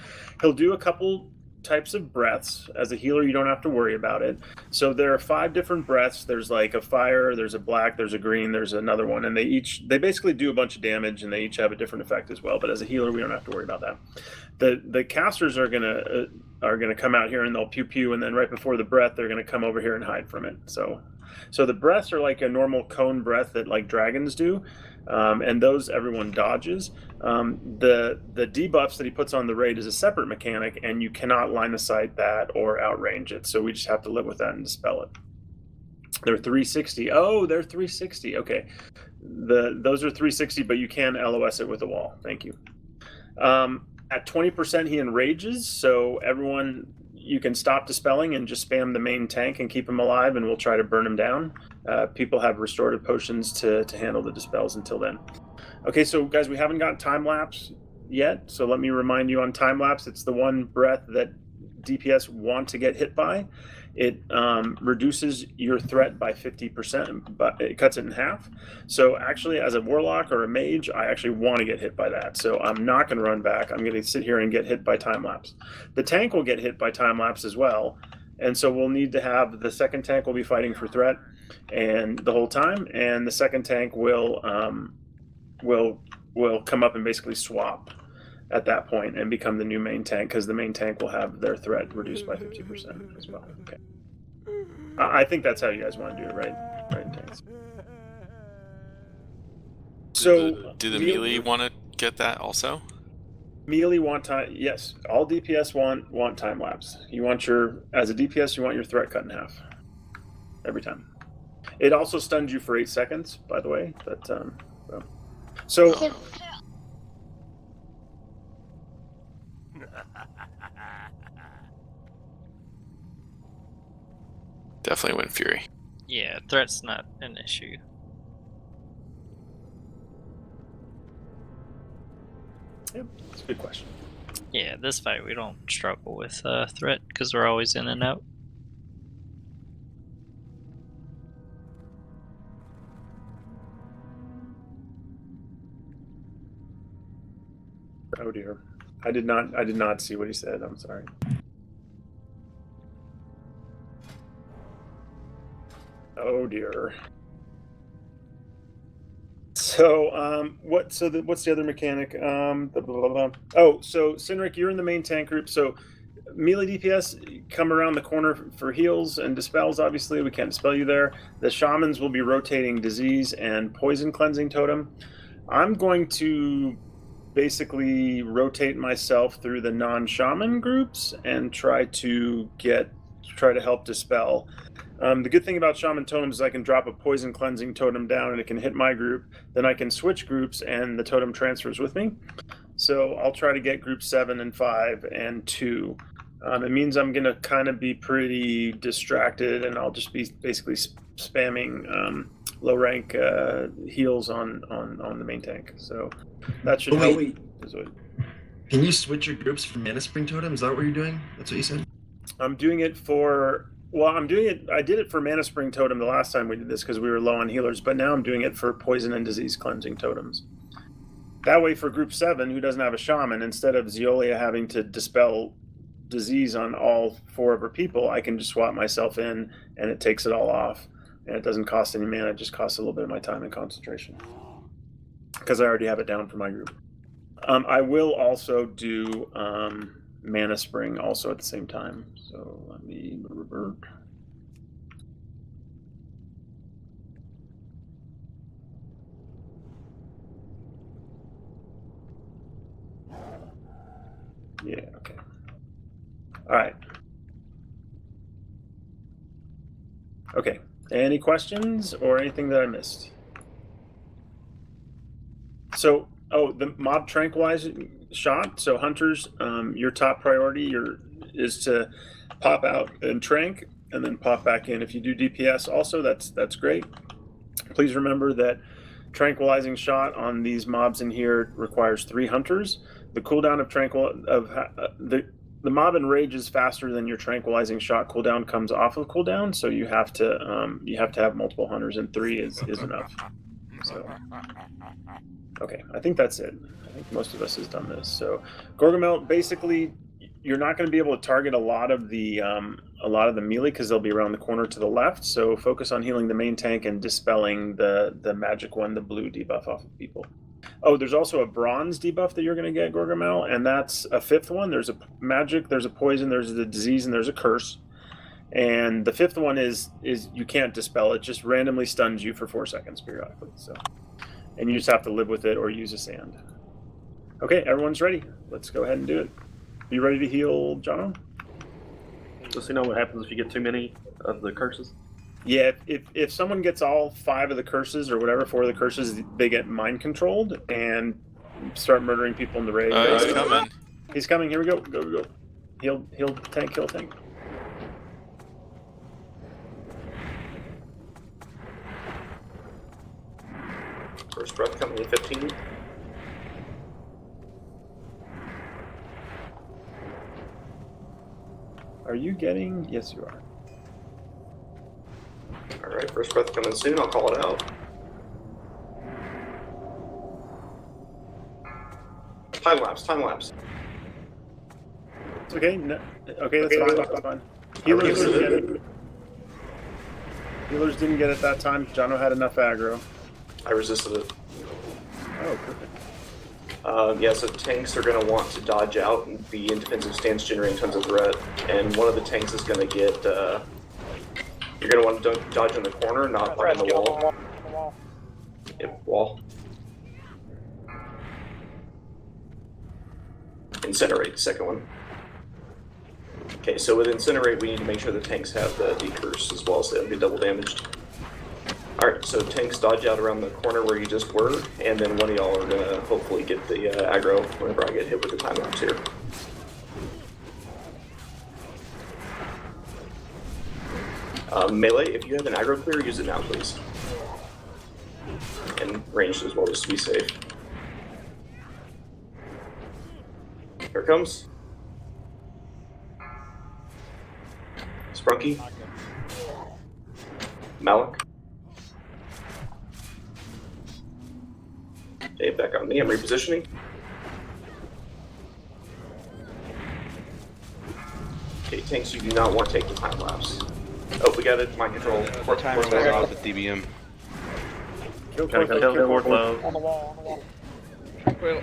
He'll do a couple types of breaths. As a healer, you don't have to worry about it. So there are 5 different breaths. There's like a fire, there's a black, there's a green, there's another one, and they basically do a bunch of damage, and they each have a different effect as well. But as a healer, we don't have to worry about that. The casters are gonna come out here, and they'll pew pew, and then right before the breath, they're gonna come over here and hide from it. So the breaths are like a normal cone breath that like dragons do. And those everyone dodges. The debuffs that he puts on the raid is a separate mechanic, and you cannot line of sight that or outrange it. So we just have to live with that and dispel it. They're 360. Oh, they're 360. Okay, those are 360, but you can LOS it with a wall. Thank you. At 20%, he enrages. So everyone, you can stop dispelling and just spam the main tank and keep him alive, and we'll try to burn him down. People have restorative potions to handle the dispels until then. Okay, so guys, we haven't got time lapse yet, so let me remind you on time lapse, it's the one breath that DPS want to get hit by. It reduces your threat by 50%, but it cuts it in half. So actually, as a warlock or a mage, I actually want to get hit by that. So I'm not going to run back. I'm going to sit here and get hit by time lapse. The tank will get hit by time lapse as well, and so we'll need to have the second tank will be fighting for threat and the whole time, and the second tank will come up and basically swap at that point and become the new main tank, because the main tank will have their threat reduced by 50% as well. Okay, I think that's how you guys want to do it, right? Right, tanks. So do the melee want to get that also? Melee want time? Yes, all DPS want time lapse. You want as a DPS, you want your threat cut in half every time. It also stuns you for 8 seconds, by the way. But so. Definitely Wind Fury. Yeah, threat's not an issue. Yep, that's a good question. Yeah, this fight we don't struggle with threat because we're always in and out. Oh dear, I did not see what he said. I'm sorry. Oh dear. So what's the other mechanic? Oh, so Incinerate, you're in the main tank group. So melee DPS come around the corner for heals and dispels. Obviously, we can't dispel you there. The shamans will be rotating disease and poison cleansing totem. I'm going to basically rotate myself through the non-shaman groups and try to help dispel. The good thing about shaman totems is I can drop a poison cleansing totem down and it can hit my group. Then I can switch groups and the totem transfers with me. So I'll try to get group 7 and 5 and 2. It means I'm going to kind of be pretty distracted, and I'll just be basically spamming low rank heals on the main tank. So that should help. Wait. Can you switch your groups for Mana Spring Totem? Is that what you're doing? That's what you said? I'm doing it for Well, I'm doing it. I did it for Mana Spring Totem the last time we did this because we were low on healers, but now I'm doing it for Poison and Disease Cleansing Totems. That way, for Group 7, who doesn't have a Shaman, instead of Zeolia having to dispel disease on all 4 of her people, I can just swap myself in, and it takes it all off. And it doesn't cost any mana, it just costs a little bit of my time and concentration. Because I already have it down for my group. I will also do Mana Spring also at the same time. So let me revert. Yeah, okay. All right. Okay. Any questions or anything that I missed? So, the mob tranquilizing shot. So, hunters, your top priority is to pop out and trank, and then pop back in. If you do DPS, also that's great. Please remember that tranquilizing shot on these mobs in here requires 3 hunters. The cooldown of the mob enrages faster than your tranquilizing shot cooldown comes off of cooldown, so you have to have multiple hunters, and 3 is enough. So, okay, I think that's it. I think most of us has done this. So, Gorgamel, basically, you're not going to be able to target a lot of the melee because they'll be around the corner to the left. So focus on healing the main tank and dispelling the magic one, the blue debuff off of people. Oh, there's also a bronze debuff that you're going to get, Gorgamel, and that's a 5th one. There's a magic, there's a poison, there's the disease, and there's a curse. And the 5th one is you can't dispel it; just randomly stuns you for 4 seconds periodically. So, and you just have to live with it or use a sand. Okay, everyone's ready. Let's go ahead and do it. Are you ready to heal, Jono? Does he know what happens if you get too many of the curses? Yeah, if someone gets all 5 of the curses or whatever, 4 of the curses, they get mind controlled and start murdering people in the raid. He's coming. He's coming. Here we go. Go. Heal tank. Kill tank. First breath coming in 15. Are you getting? Yes, you are. Alright, first breath coming soon, I'll call it out. Time lapse. It's okay. No, okay, that's fine. Healers didn't get it. Healers didn't get it that time. Jono had enough aggro. I resisted it. Oh, perfect. Yeah, so tanks are going to want to dodge out and be in defensive stance, generating tons of threat. And one of the tanks is going to get, you're going to want to dodge in the corner, not behind the wall. Yep, wall. Incinerate, second one. Okay, so with Incinerate, we need to make sure the tanks have the decurse as well, so they don't get double damaged. Alright, so tanks dodge out around the corner where you just were, and then one of y'all are going to hopefully get the aggro whenever I get hit with the time lapse here. Melee, if you have an aggro clear, use it now, please. And ranged as well, just to be safe. Here it comes. Sprunky. Malik. Okay, back on me, I'm repositioning. Okay, tanks, you do not want to take the time lapse. Oh, we got it, mind control. Timer's back off at DBM. Kill Fort low. On the wall. Well.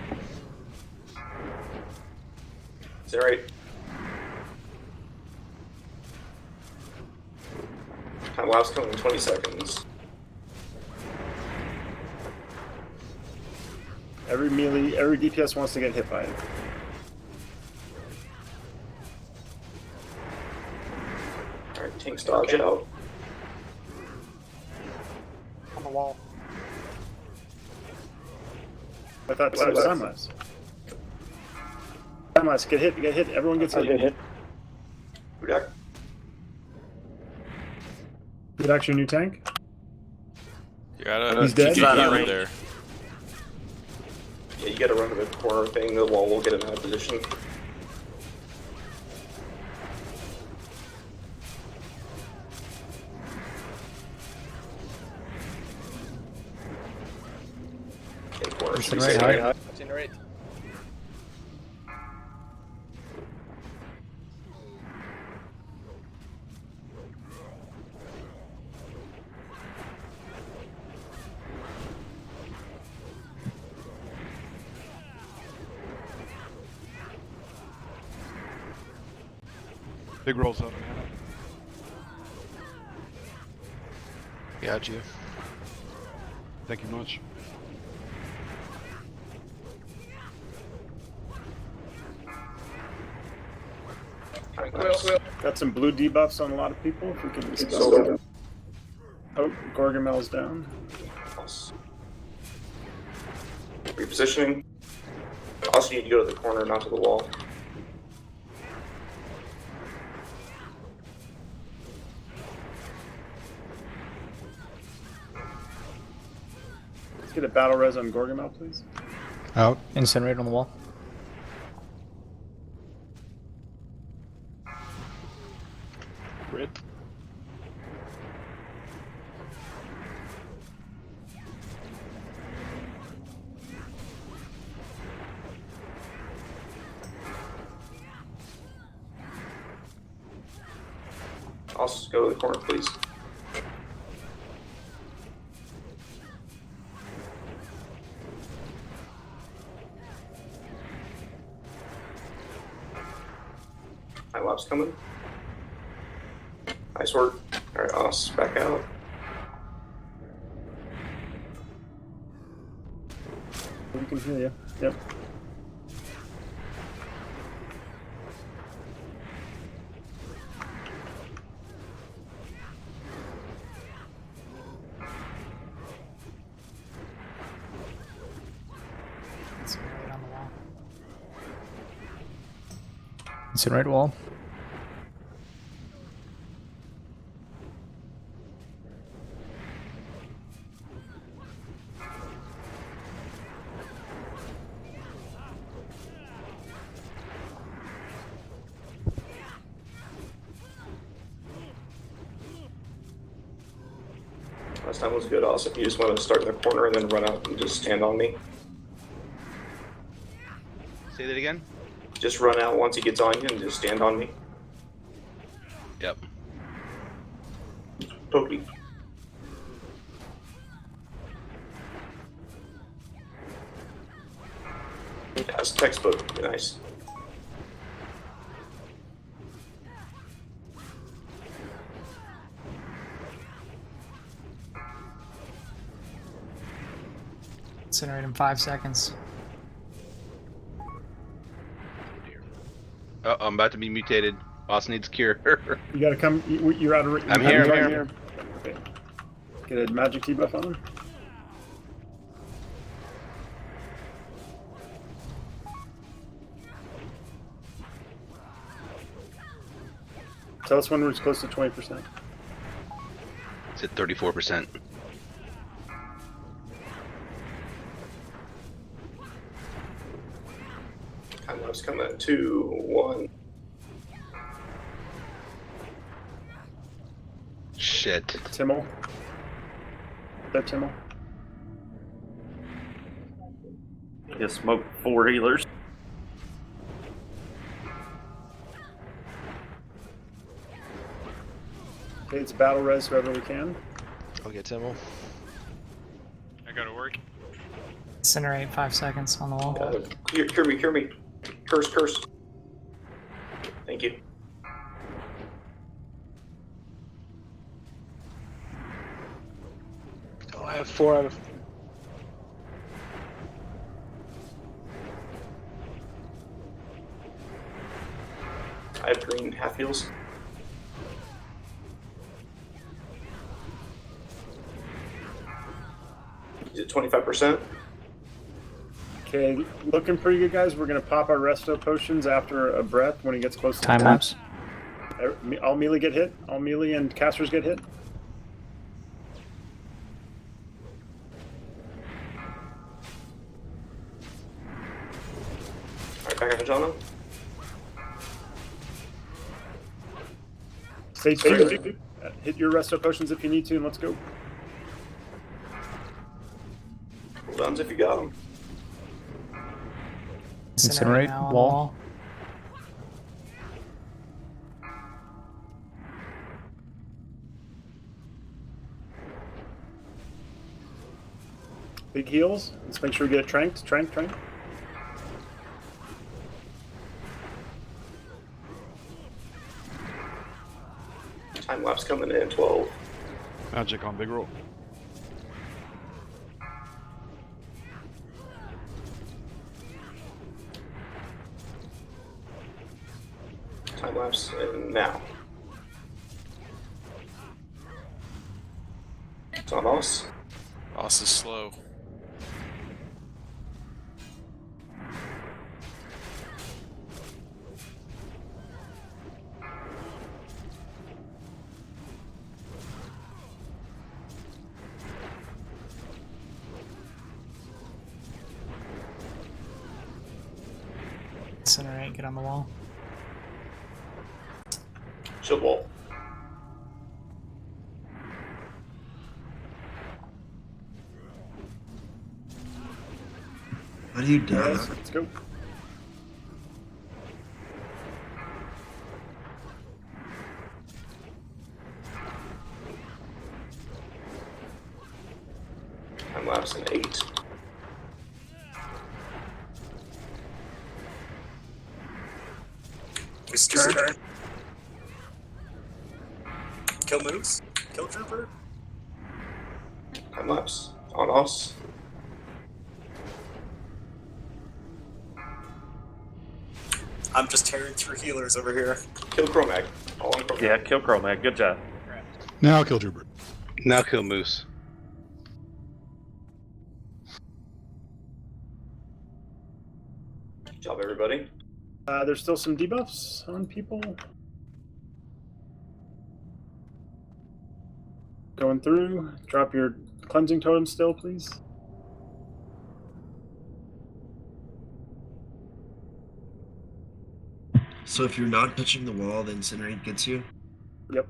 Incinerate. Time lapse coming in 20 seconds. Every DPS wants to get hit by it. Alright, tanks dodge out. On the wall. I thought it was time lapse. Time lapse, get hit, everyone gets hit. React. Good action, new tank. You gotta He's dead. keep right there. Yeah, you gotta run to the corner thing, the wall will get him out of position. Incinerate high. Incinerate. Big rolls up. Got you. Thank you much. Got some blue debuffs on a lot of people. If we can dispel that. Oh, Gorgamel's down. Repositioning. Also need to go to the corner, not to the wall. Let's get a battle res on Gorgamel, please. Out. Incinerate on the wall. Red. Also go to the corner, please. Time lapse coming. Nice work. Alright, Os, back out. We can hear you. Yep. Incinerate on the wall. Incinerate wall. Last time was good, Os. If you just want to start in the corner and then run out and just stand on me. Say that again? Just run out once he gets on you and just stand on me. Yep. Pokey. That's textbook. Nice. Incinerate in 5 seconds. Oh, I'm about to be mutated. Boss needs cure. You gotta come. You're out of. I'm here. Okay. Get a magic debuff on him. Tell us when we're close to 20%. It's at 34%. Time lapse coming at 2, 1. Shit. Timmel. That Timmel. Yeah, smoke 4 healers. Okay, it's battle res whoever we can. I'll get Timmel. I go to work. Incinerate 5 seconds on the wall. Cure me, cure me. Curse. Thank you. Oh, I have 4 out of. I have green half heals. Is it 25%? Okay, looking pretty good, guys. We're gonna pop our resto potions after a breath when he gets close to Time lapse. All melee get hit. All melee and casters get hit. Alright, back on John. Stage 2. Hit your resto potions if you need to, and let's go. Cooldowns if you got them. Incinerate now on the wall. Big heals. Let's make sure we get it tranked. Trank. Time lapse coming in 12. Magic on big roll. Time lapse and now. It's on us. Boss is slow. Incinerate, get on the wall. Shield wall. What are you doing? Let's go. Time lapse in 8. Turn. Kill moves. Kill trooper. Time lapse on us. I'm just tearing through healers over here. Kill Chromag. All on Chromag. Yeah, kill Chromag. Good job. Now kill Trooper. Now kill Moose. Good job, everybody. There's still some debuffs on people. Going through. Drop your cleansing totem still, please. So if you're not touching the wall, the Incinerate gets you? Yep.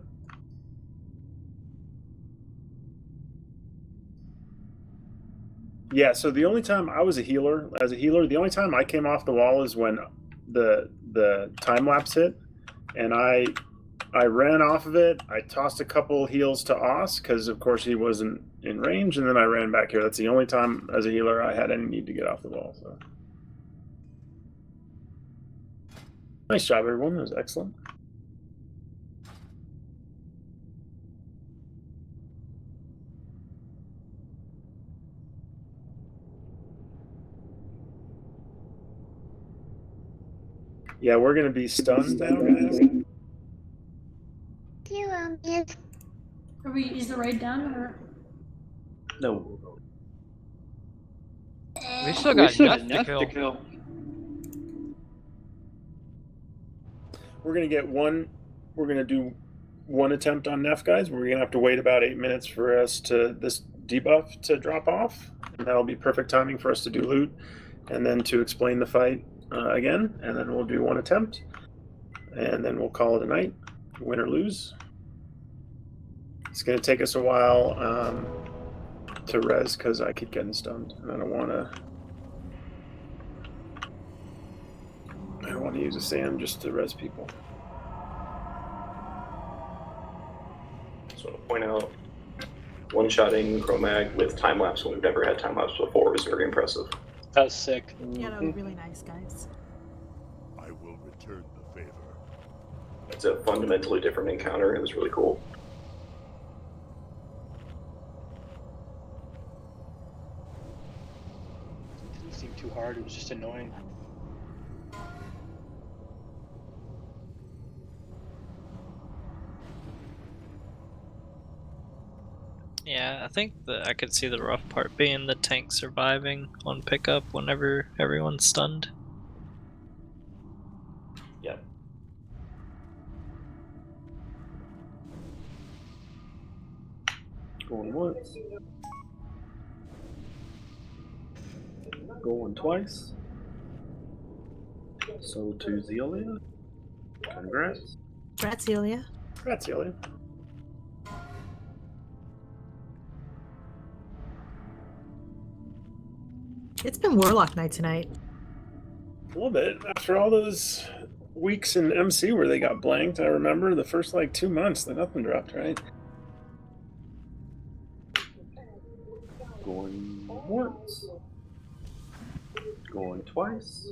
Yeah, so the only time I was a healer, the only time I came off the wall is when the time lapse hit, and I ran off of it. I tossed a couple heals to Oz because of course he wasn't in range, and then I ran back here. That's the only time as a healer I had any need to get off the wall. So nice job, everyone. That was excellent. Yeah, we're gonna be stunned now, guys. Is the raid done or? No. We still got enough to kill. We're gonna get one. We're gonna do one attempt on Neff, guys. We're gonna have to wait about 8 minutes for us to this debuff to drop off, and that'll be perfect timing for us to do loot, and then to explain the fight again, and then we'll do one attempt, and then we'll call it a night, win or lose. It's gonna take us a while to res because I keep getting stunned, and I don't want to use a SAM just to res people. So to point out, one-shotting Chromag with time lapse when we've never had time lapse before was very impressive. That was sick. Yeah, that was really nice, guys. I will return the favor. It's a fundamentally different encounter. It was really cool. It didn't seem too hard. It was just annoying. Yeah, I think I could see the rough part being the tank surviving on pickup whenever everyone's stunned. Yep. Going once. Going twice. So to Zelia. Congrats. Grazielia. Grazielia. It's been Warlock night tonight. A little bit. After all those weeks in MC where they got blanked, I remember the first like 2 months that nothing dropped, right? Going once. Going twice.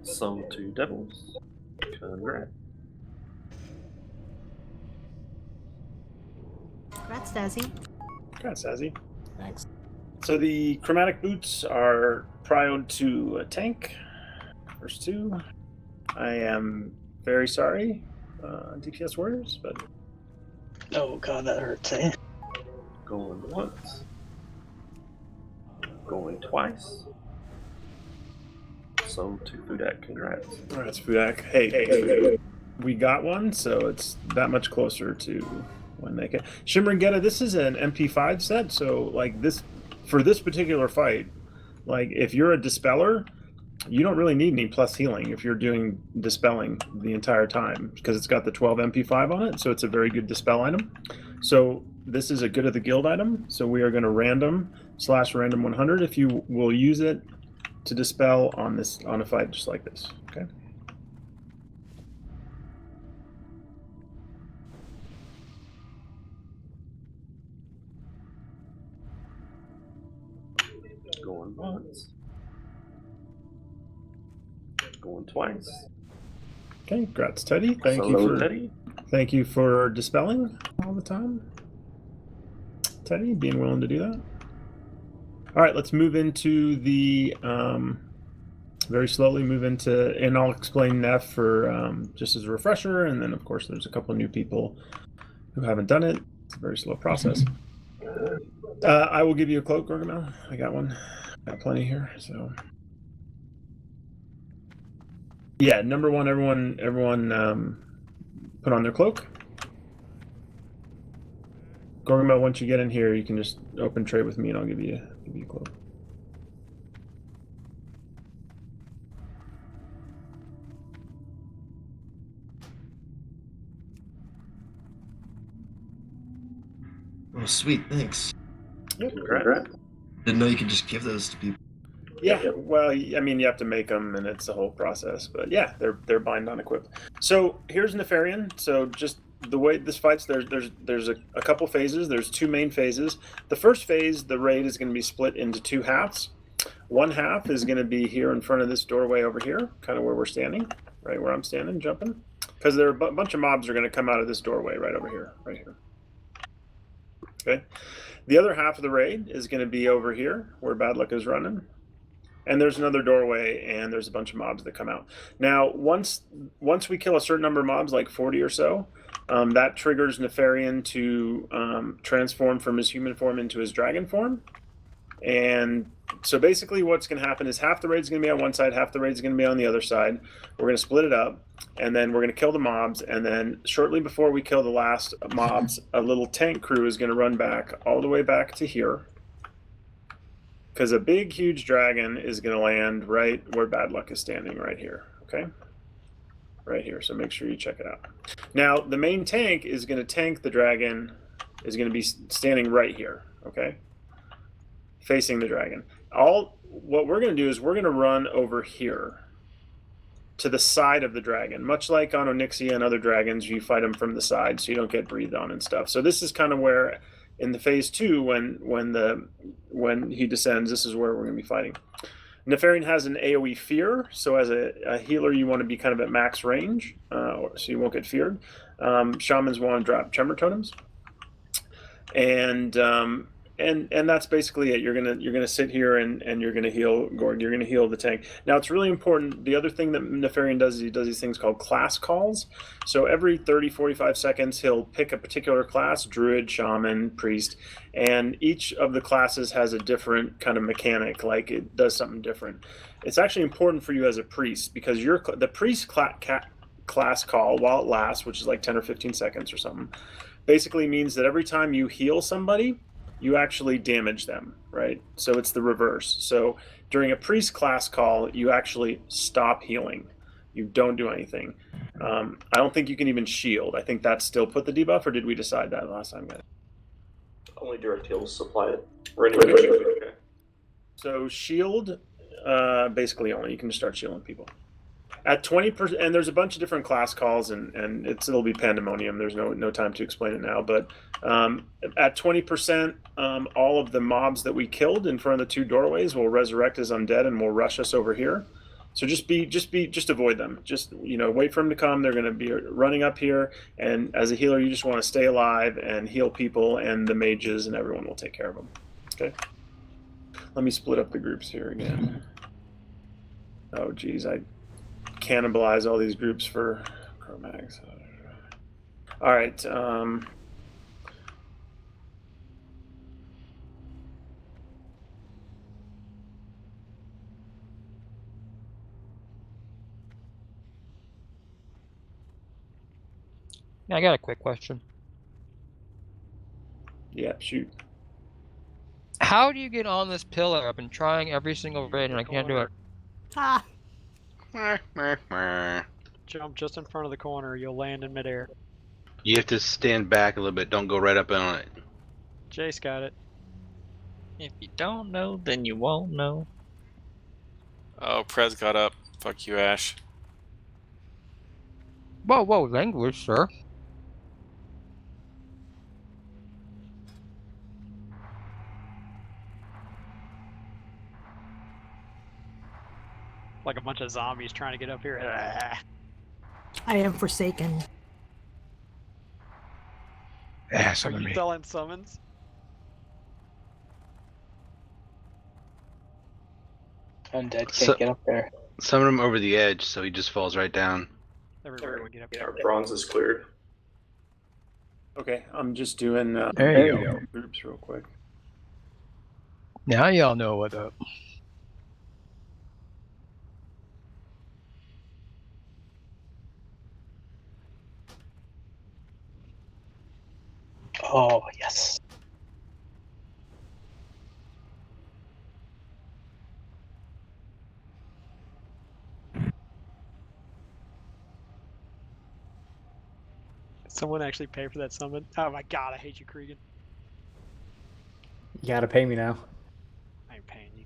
So 2 devils. Congrats. Congrats, Dazzy. Congrats, Azzy. Thanks. So the chromatic boots are prioed to a tank. First 2. I am very sorry, DPS warriors, but Oh god, that hurts, eh? Going once. Going twice. So 2 Fudak, congrats. Congrats, Fudak. Hey, we got one, so it's that much closer to when they can. Shimmer and Geta, this is an MP5 set, so like this, for this particular fight, like if you're a dispeller, you don't really need any plus healing if you're doing dispelling the entire time, because it's got the 12 MP5 on it, so it's a very good dispel item. So this is a good of the guild item, so we are going to random/random 100 if you will use it to dispel on a fight just like this. Okay. Going once. Going twice. Okay, congrats, Teddy. Thank you for dispelling all the time. Teddy, being willing to do that. All right, let's move into the very slowly move into, and I'll explain Neff for just as a refresher, and then of course there's a couple new people who haven't done it. It's a very slow process. I will give you a cloak, Gorgamel. I got one. Got plenty here. So yeah, number 1, everyone put on their cloak. Gorgamel, once you get in here, you can just open trade with me, and I'll give you a cloak. Oh, sweet, thanks. Yep, congrats. Didn't know you could just give those to people. Yeah, well, I mean, you have to make them, and it's a whole process. But yeah, they're bind on equipped. So here's Nefarian. So just the way this fights, there's a couple phases. There's 2 main phases. The first phase, the raid is going to be split into 2 halves. One half is going to be here in front of this doorway over here, kind of where we're standing, right where I'm standing, jumping, because there are a bunch of mobs are going to come out of this doorway right over here, right here. Okay. The other half of the raid is going to be over here where Bad Luck is running. And there's another doorway, and there's a bunch of mobs that come out. Now, once we kill a certain number of mobs, like 40 or so, that triggers Nefarian to transform from his human form into his dragon form. And so basically what's going to happen is half the raid's going to be on one side, half the raid's going to be on the other side. We're going to split it up, and then we're going to kill the mobs, and then shortly before we kill the last mobs, a little tank crew is going to run back all the way back to here. Because a big, huge dragon is going to land right where Bad Luck is standing, right here, okay? Right here, so make sure you check it out. Now, the main tank is going to tank the dragon, is going to be standing right here, okay? Facing the dragon. What we're going to do is we're going to run over here to the side of the dragon. Much like on Onyxia and other dragons, you fight them from the side so you don't get breathed on and stuff. So this is kind of where, in the phase 2, when he descends, this is where we're going to be fighting. Nefarian has an AoE fear, so as a healer, you want to be kind of at max range, so you won't get feared. Shamans want to drop tremor totems, and that's basically it. You're gonna sit here and you're gonna heal Gord. You're gonna heal the tank. Now it's really important. The other thing that Nefarian does is he does these things called class calls. So every 30-45 seconds he'll pick a particular class: druid, shaman, priest, and each of the classes has a different kind of mechanic. Like it does something different. It's actually important for you as a priest because the priest class call, while it lasts, which is like 10 or 15 seconds or something, basically means that every time you heal somebody, you actually damage them, right? So it's the reverse. So during a priest class call, you actually stop healing. You don't do anything. I don't think you can even shield. I think that's still put the debuff, or did we decide that last time, guys? Only direct heals supply it. Okay. So shield, basically only. You can just start shielding people. At 20%, and there's a bunch of different class calls, and it'll be pandemonium. There's no time to explain it now, but at 20%, all of the mobs that we killed in front of the 2 doorways will resurrect as undead and will rush us over here. So just avoid them. Just wait for them to come. They're going to be running up here, and as a healer, you just want to stay alive and heal people, and the mages and everyone will take care of them. Okay. Let me split up the groups here again. Oh, geez, I cannibalize all these groups for Chromax. All right. I got a quick question. Yeah, shoot. How do you get on this pillar? I've been trying every single raid and I can't do it. Ah. Jump just in front of the corner. You'll land in midair. You have to stand back a little bit. Don't go right up on it. Jace got it. If you don't know, then you won't know. Oh, Prez got up. Fuck you, Ash. Whoa, language, sir. Like a bunch of zombies trying to get up here. I am forsaken. Are you selling summons? Undead can't get up there. Summon him over the edge so he just falls right down. Everybody will get up there. Our bronze is cleared. Okay, I'm just doing There you go. groups real quick. Now y'all know what up. Oh, yes. Someone actually pay for that summon? Oh my god, I hate you, Cregan. You gotta pay me now. I ain't paying you.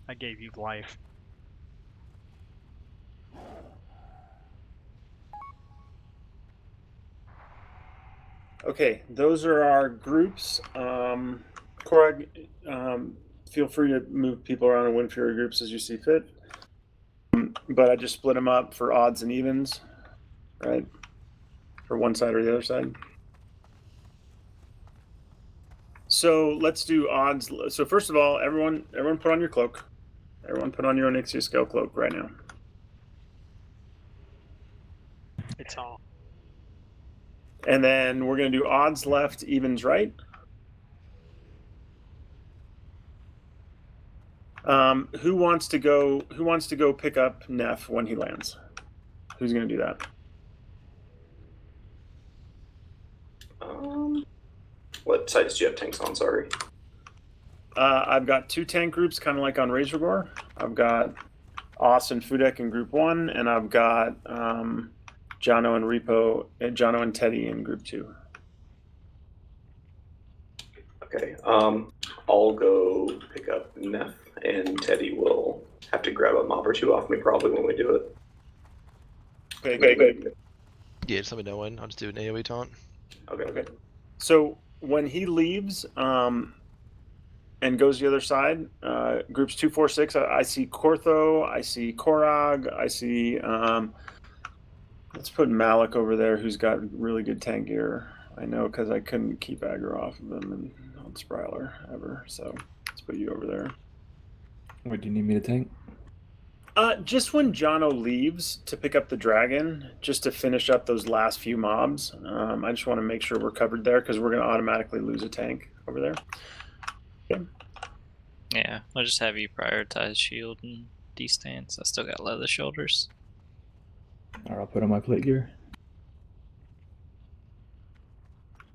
I gave you life. Okay, those are our groups. Korag, feel free to move people around in Wind Fury groups as you see fit. But I just split them up for odds and evens, right? For one side or the other side. So let's do odds. So first of all, everyone put on your cloak. Everyone put on your Onyxia Scale cloak right now. It's all. And then we're going to do odds left, evens right. Who wants to go pick up Neff when he lands? Who's going to do that? What sides do you have tanks on? Sorry. I've got 2 tank groups, kind of like on Razorgore. I've got Oss and Fudek in group 1, and I've got Jono and Repo, Jono and Teddy in group 2. Okay. I'll go pick up Neff, and Teddy will have to grab a mob or 2 off me probably when we do it. Okay, good. Yeah, just let me know when. I'll just do an AoE taunt. Okay. So when he leaves and goes the other side, groups 2, 4, 6, I see Kortho, I see Korag, I see. Let's put Malik over there, who's got really good tank gear. I know because I couldn't keep aggro off of him and on Spryler ever. So let's put you over there. What do you need me to tank? Just when Jono leaves to pick up the dragon, just to finish up those last few mobs. I just want to make sure we're covered there because we're going to automatically lose a tank over there. Okay. Yeah, I'll just have you prioritize shield and D-stance. I still got leather shoulders. Or I'll put on my plate gear.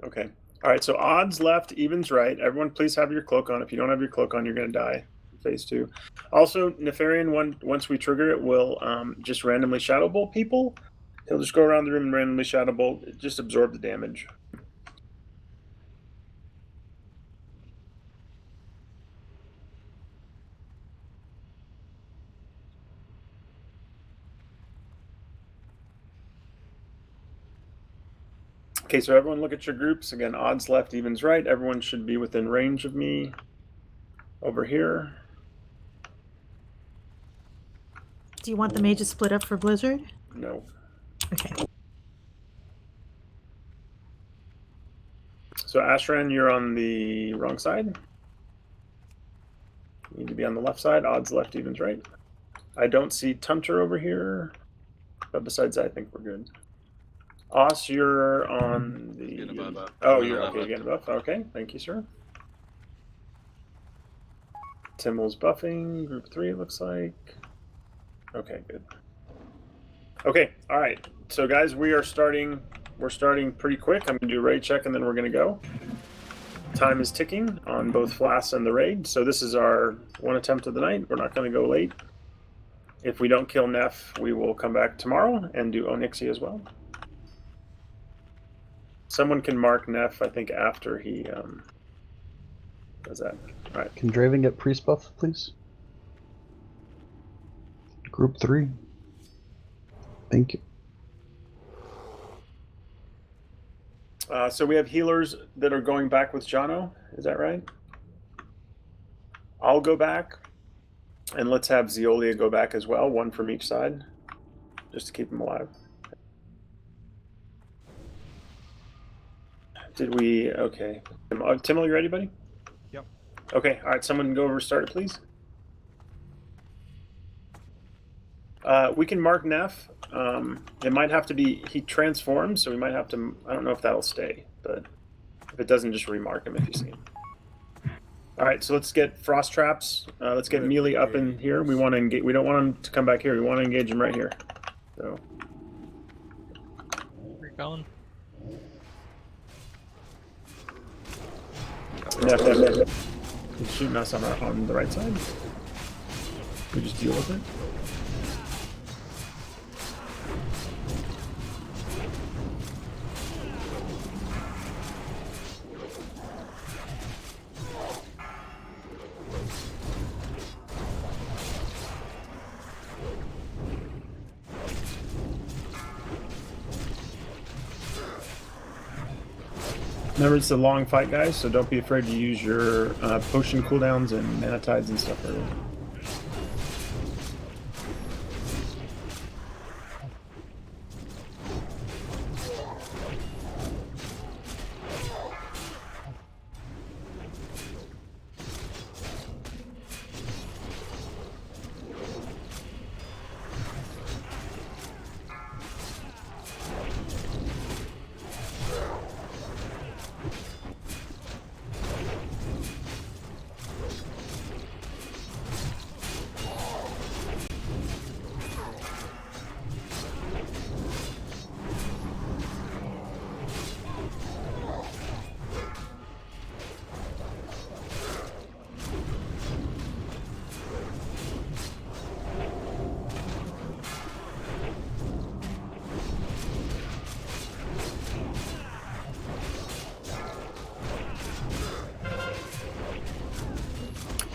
Okay. All right, so odds left, evens right. Everyone please have your cloak on. If you don't have your cloak on, you're going to die. Phase 2. Also, Nefarian, once we trigger it, will just randomly Shadow Bolt people. He'll just go around the room and randomly Shadow Bolt. Just absorb the damage. Okay, so everyone look at your groups. Again, odds left, evens right. Everyone should be within range of me over here. Do you want the mages split up for Blizzard? No. Okay. So Ashran, you're on the wrong side. You need to be on the left side. Odds left, evens right. I don't see Tunter over here. But besides that, I think we're good. Os, you're on the... Oh, you're okay, again buff. Okay, thank you, sir. Timmel's buffing. Group 3, it looks like. Okay, good. Okay, all right. So, guys, we're starting pretty quick. I'm going to do a raid check, and then we're going to go. Time is ticking on both Flass and the raid. So this is our one attempt of the night. We're not going to go late. If we don't kill Neff, we will come back tomorrow and do Onyxie as well. Someone can mark Neff, I think, after he does that. All right. Can Draven get priest buff, please? Group 3. Thank you. So we have healers that are going back with Jono. Is that right? I'll go back. And let's have Zeolia go back as well, one from each side, just to keep him alive. Did we? Okay. Timmel, you ready, buddy? Yep. Okay. All right. Someone go over start, please. We can mark Neff. It might have to be he transforms, so we might have to. I don't know if that'll stay, but if it doesn't, just remark him if you see him. All right, so let's get frost traps. Let's get Mealy up in here. We want to engage. We don't want him to come back here. We want to engage him right here. So. We're going. Yeah. He's shooting us on the right side. We just deal with it. Remember, it's a long fight, guys, so don't be afraid to use your potion cooldowns and mana tides and stuff early.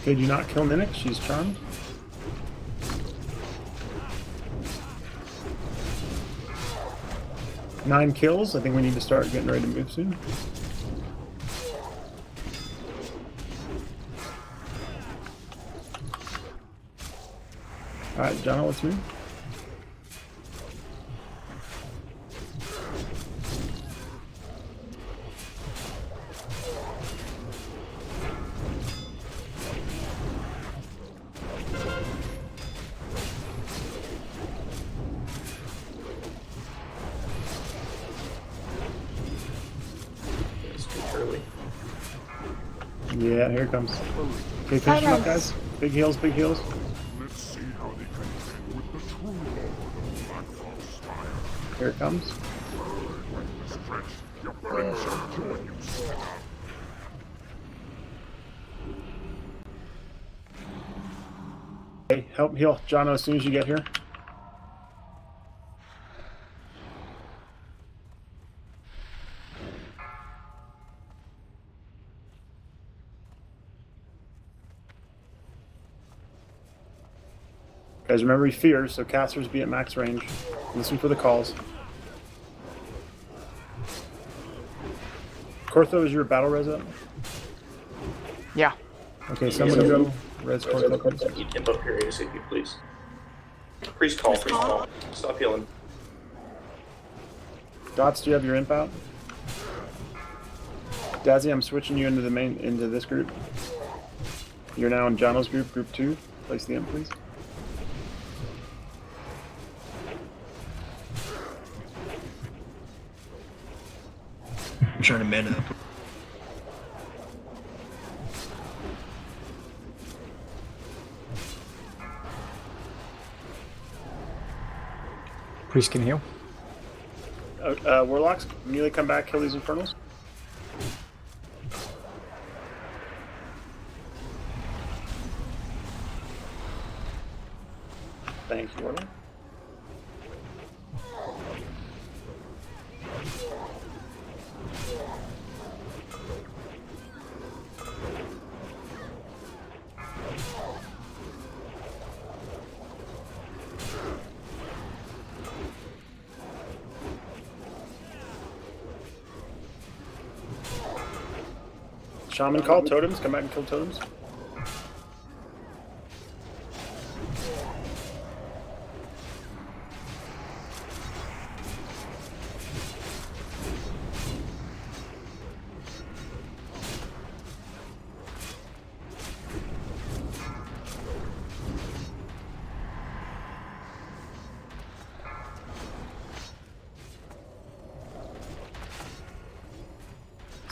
Okay, do not kill Ninnik, she's charmed. Nine kills, I think we need to start getting ready to move soon. Alright, John, let's move. Yeah, here it comes. Okay, finish him up, guys. Big heals, big heals. Let's see how they contend with the true Lord of Blackfall's Spire. Here it comes. Stretch, your friends shall join you soon. Okay, help heal Jono as soon as you get here. Guys, remember he fears, so casters be at max range. Listen for the calls. Cortho, is your battle res up? Yeah. Okay, someone go res Cortho, please. Keep imp up here ASAP, please. Priest call, priest call. Stop healing. Dots, do you have your imp out? Dazzy, I'm switching you into this group. You're now in Jono's group, group 2. Place the imp, please. I'm trying to mana up. Priest can heal. Warlocks, immediately come back, kill these Infernals. Thank you, Warlock. Shaman call totems, come back and kill totems.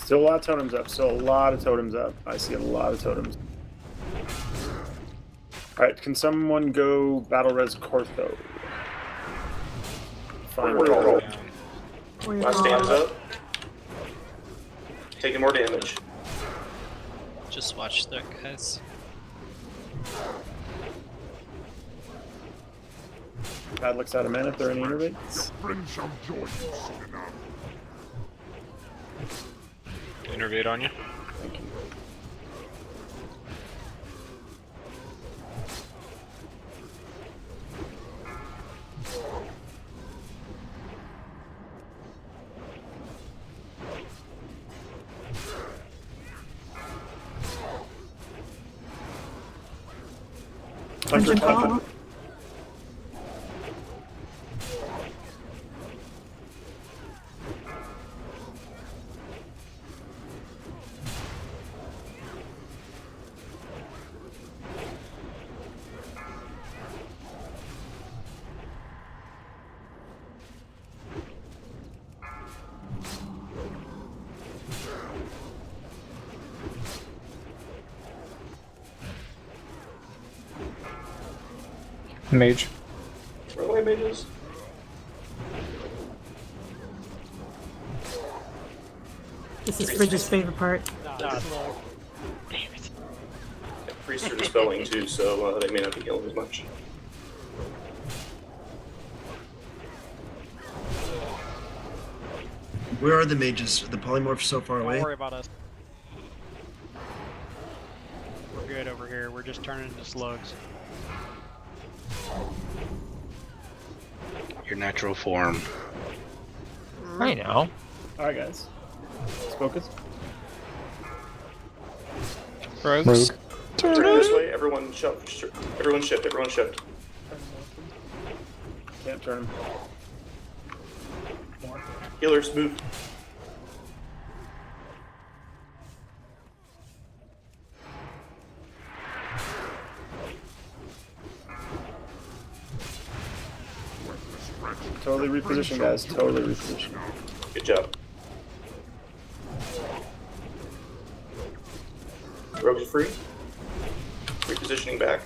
Still a lot of totems up. Still a lot of totems up. I see a lot of totems. Alright, can someone go battle res Cortho? Fine. Last stand is up. Taking more damage. Just watch there, guys. God looks out of mana if there are any innervates. Friend shall join you soon enough. Innervate on you. Thank you. Punch call. Mage. Run away, mages. This is Fridge's favorite part. Priests are dispelling too, so they may not be healing as much. Where are the mages? Are the polymorphs so far away? Don't worry about us. We're good over here. We're just turning into slugs. Your natural form. I know. Alright, guys. Let's focus. Rogues. Turn this way. Everyone shift. Everyone shift. Everyone shift. Can't turn him. Healers, move. Totally reposition, guys. Totally reposition. Good job. Rogues free. Repositioning back.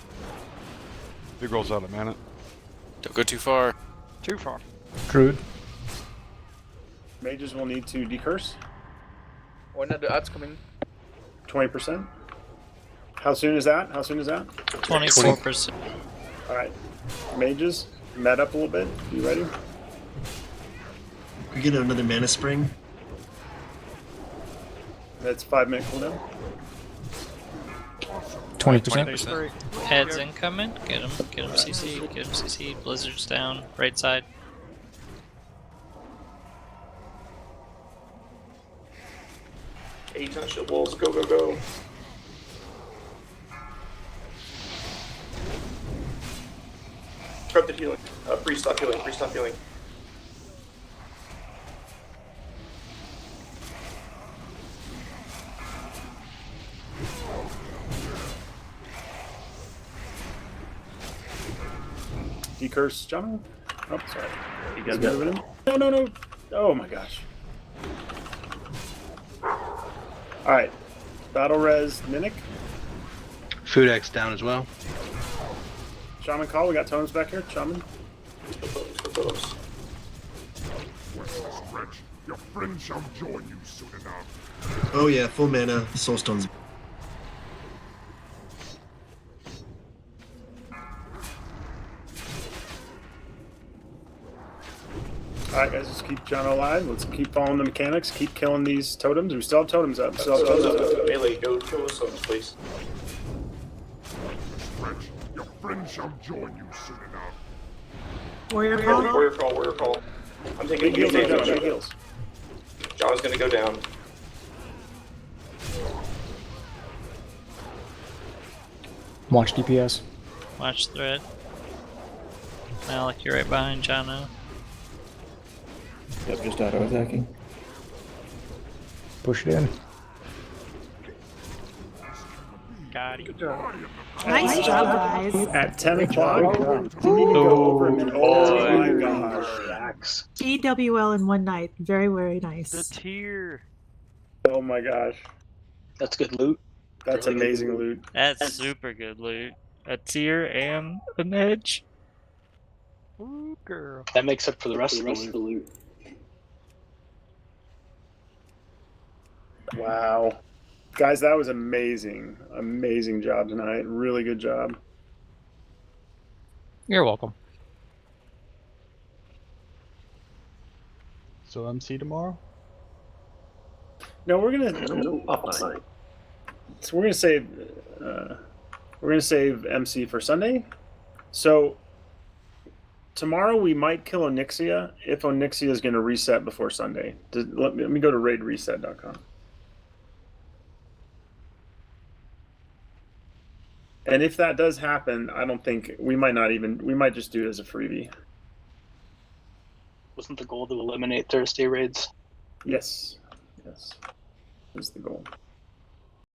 Big rolls out of mana. Don't go too far. Too far. Crude. Mages will need to decurse. When are the ads coming? 20%. How soon is that? How soon is that? 24%. Alright. Mages, met up a little bit. You ready? We get another mana spring. That's 5-minute cooldown. 20%. Heads incoming. Get him CC. Get him CC. Blizzard's down. Right side. 8-ton shield walls. Go, go, go. Corrupted healing. Priest, stop healing. Priest, stop healing. Decurse, John? Oh, sorry. You Is got it over him? No, no, no. Oh my gosh. Alright. Battle res Mimic. Food X down as well. Shaman call. We got totems back here. Shaman. Stretch. Your friend shall join you soon enough. Oh yeah, full mana, soulstones. Alright, guys, just keep John alive. Let's keep following the mechanics. Keep killing these totems. We still have totems up. Melee, go kill us totems, please. Stretch. Your friend shall join you soon enough. Warrior call. Warrior call, warrior call. I'm taking Big heals, damage. John, big heals. John's gonna go down. Watch DPS. Watch threat. Malik, you're right behind Jono. Yep, just auto attacking. Push it in. Got it. Nice job, guys. At 10 o'clock? Didn't even go over a minute. Oh my gosh. GWL in one night. Very, very nice. The tier. Oh my gosh. That's good loot. That's Really good amazing loot. That's super good loot. A tier and an edge. Ooh, girl. That makes up for the rest of the loot. Wow. Guys, that was amazing. Amazing job tonight. Really good job. You're welcome. So MC tomorrow? No, we're gonna. So we're gonna save. We're gonna save MC for Sunday. So tomorrow we might kill Onyxia if Onyxia is gonna reset before Sunday. Let me go to raidreset.com. And if that does happen, I don't think we might just do it as a freebie. Wasn't the goal to eliminate Thursday raids? Yes. Yes. That's the goal.